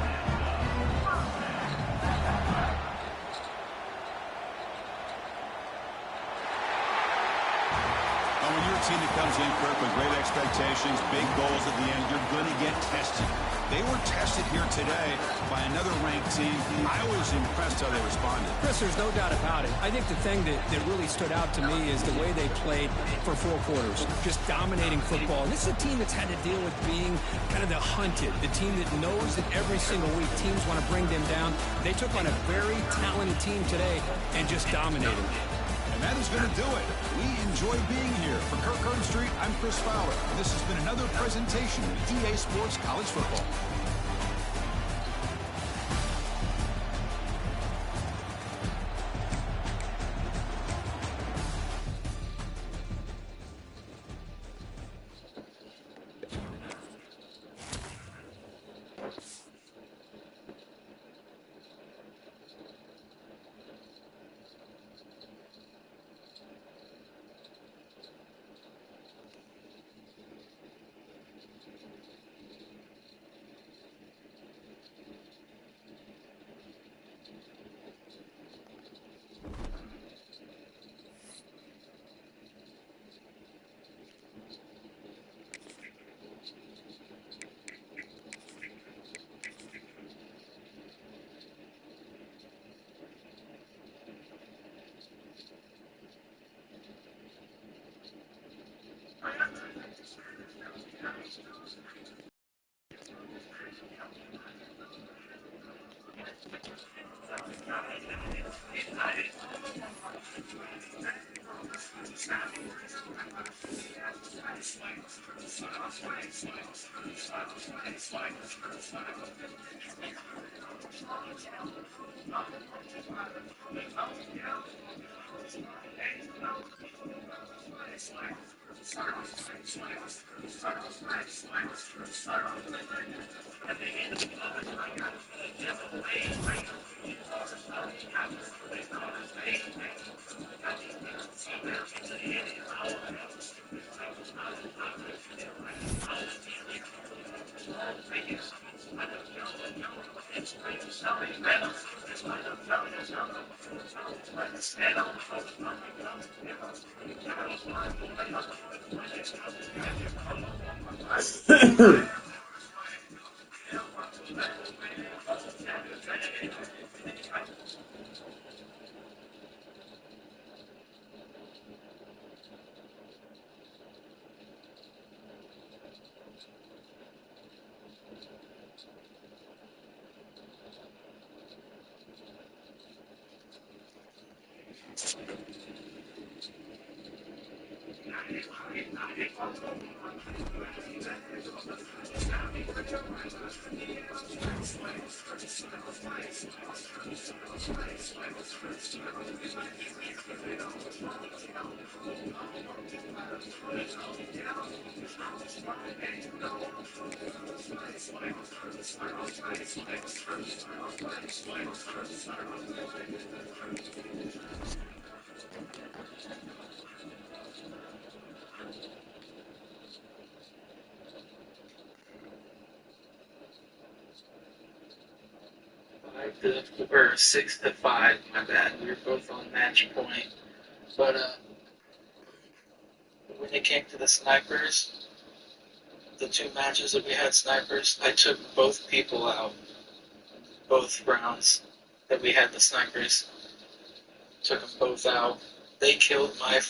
Now, when you're a team that comes in, Kirk, with great expectations, big goals at the end, you're going to get tested. They were tested here today by another ranked team. I was impressed how they responded. Chris, there's no doubt about it. I think the thing that really stood out to me is the way they played for 4 quarters, just dominating football. And this is a team that's had to deal with being kind of the hunted, the team that knows that every single week teams want to bring them down. They took on a very talented team today and just dominated. And that is going to do it. We enjoy being here. For Kirk Street, I'm Chris Fowler. And this has been another presentation of EA Sports College Football. or 6-5. My bad. We were both on match point. But when it came to the snipers, the 2 matches that we had snipers, I took both people out. Both rounds that we had the snipers, took them both out. They killed my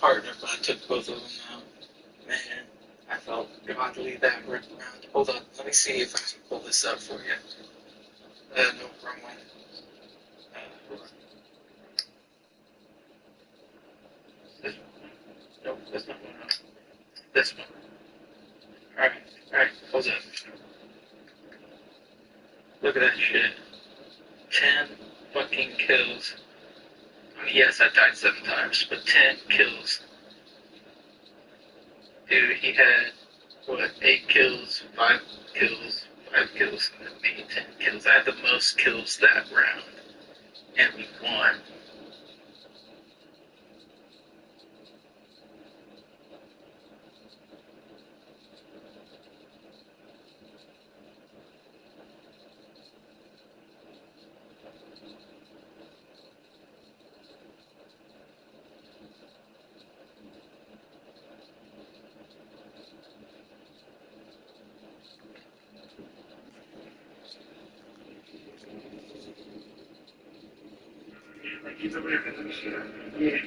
partner, but I took both of them out. Man, I felt godly that round. Hold on, let me see if I can pull this up for you. No, wrong one. Hold on. This one. Nope, that's not one. This one. Alright, hold up. Look at that shit. 10 fucking kills. I mean, yes, I died 7 times, but 10 kills. Dude, he had, 8 kills, 5 kills, 5 kills, and then me, 10 kills. I had the most kills that round, and we won. Yeah.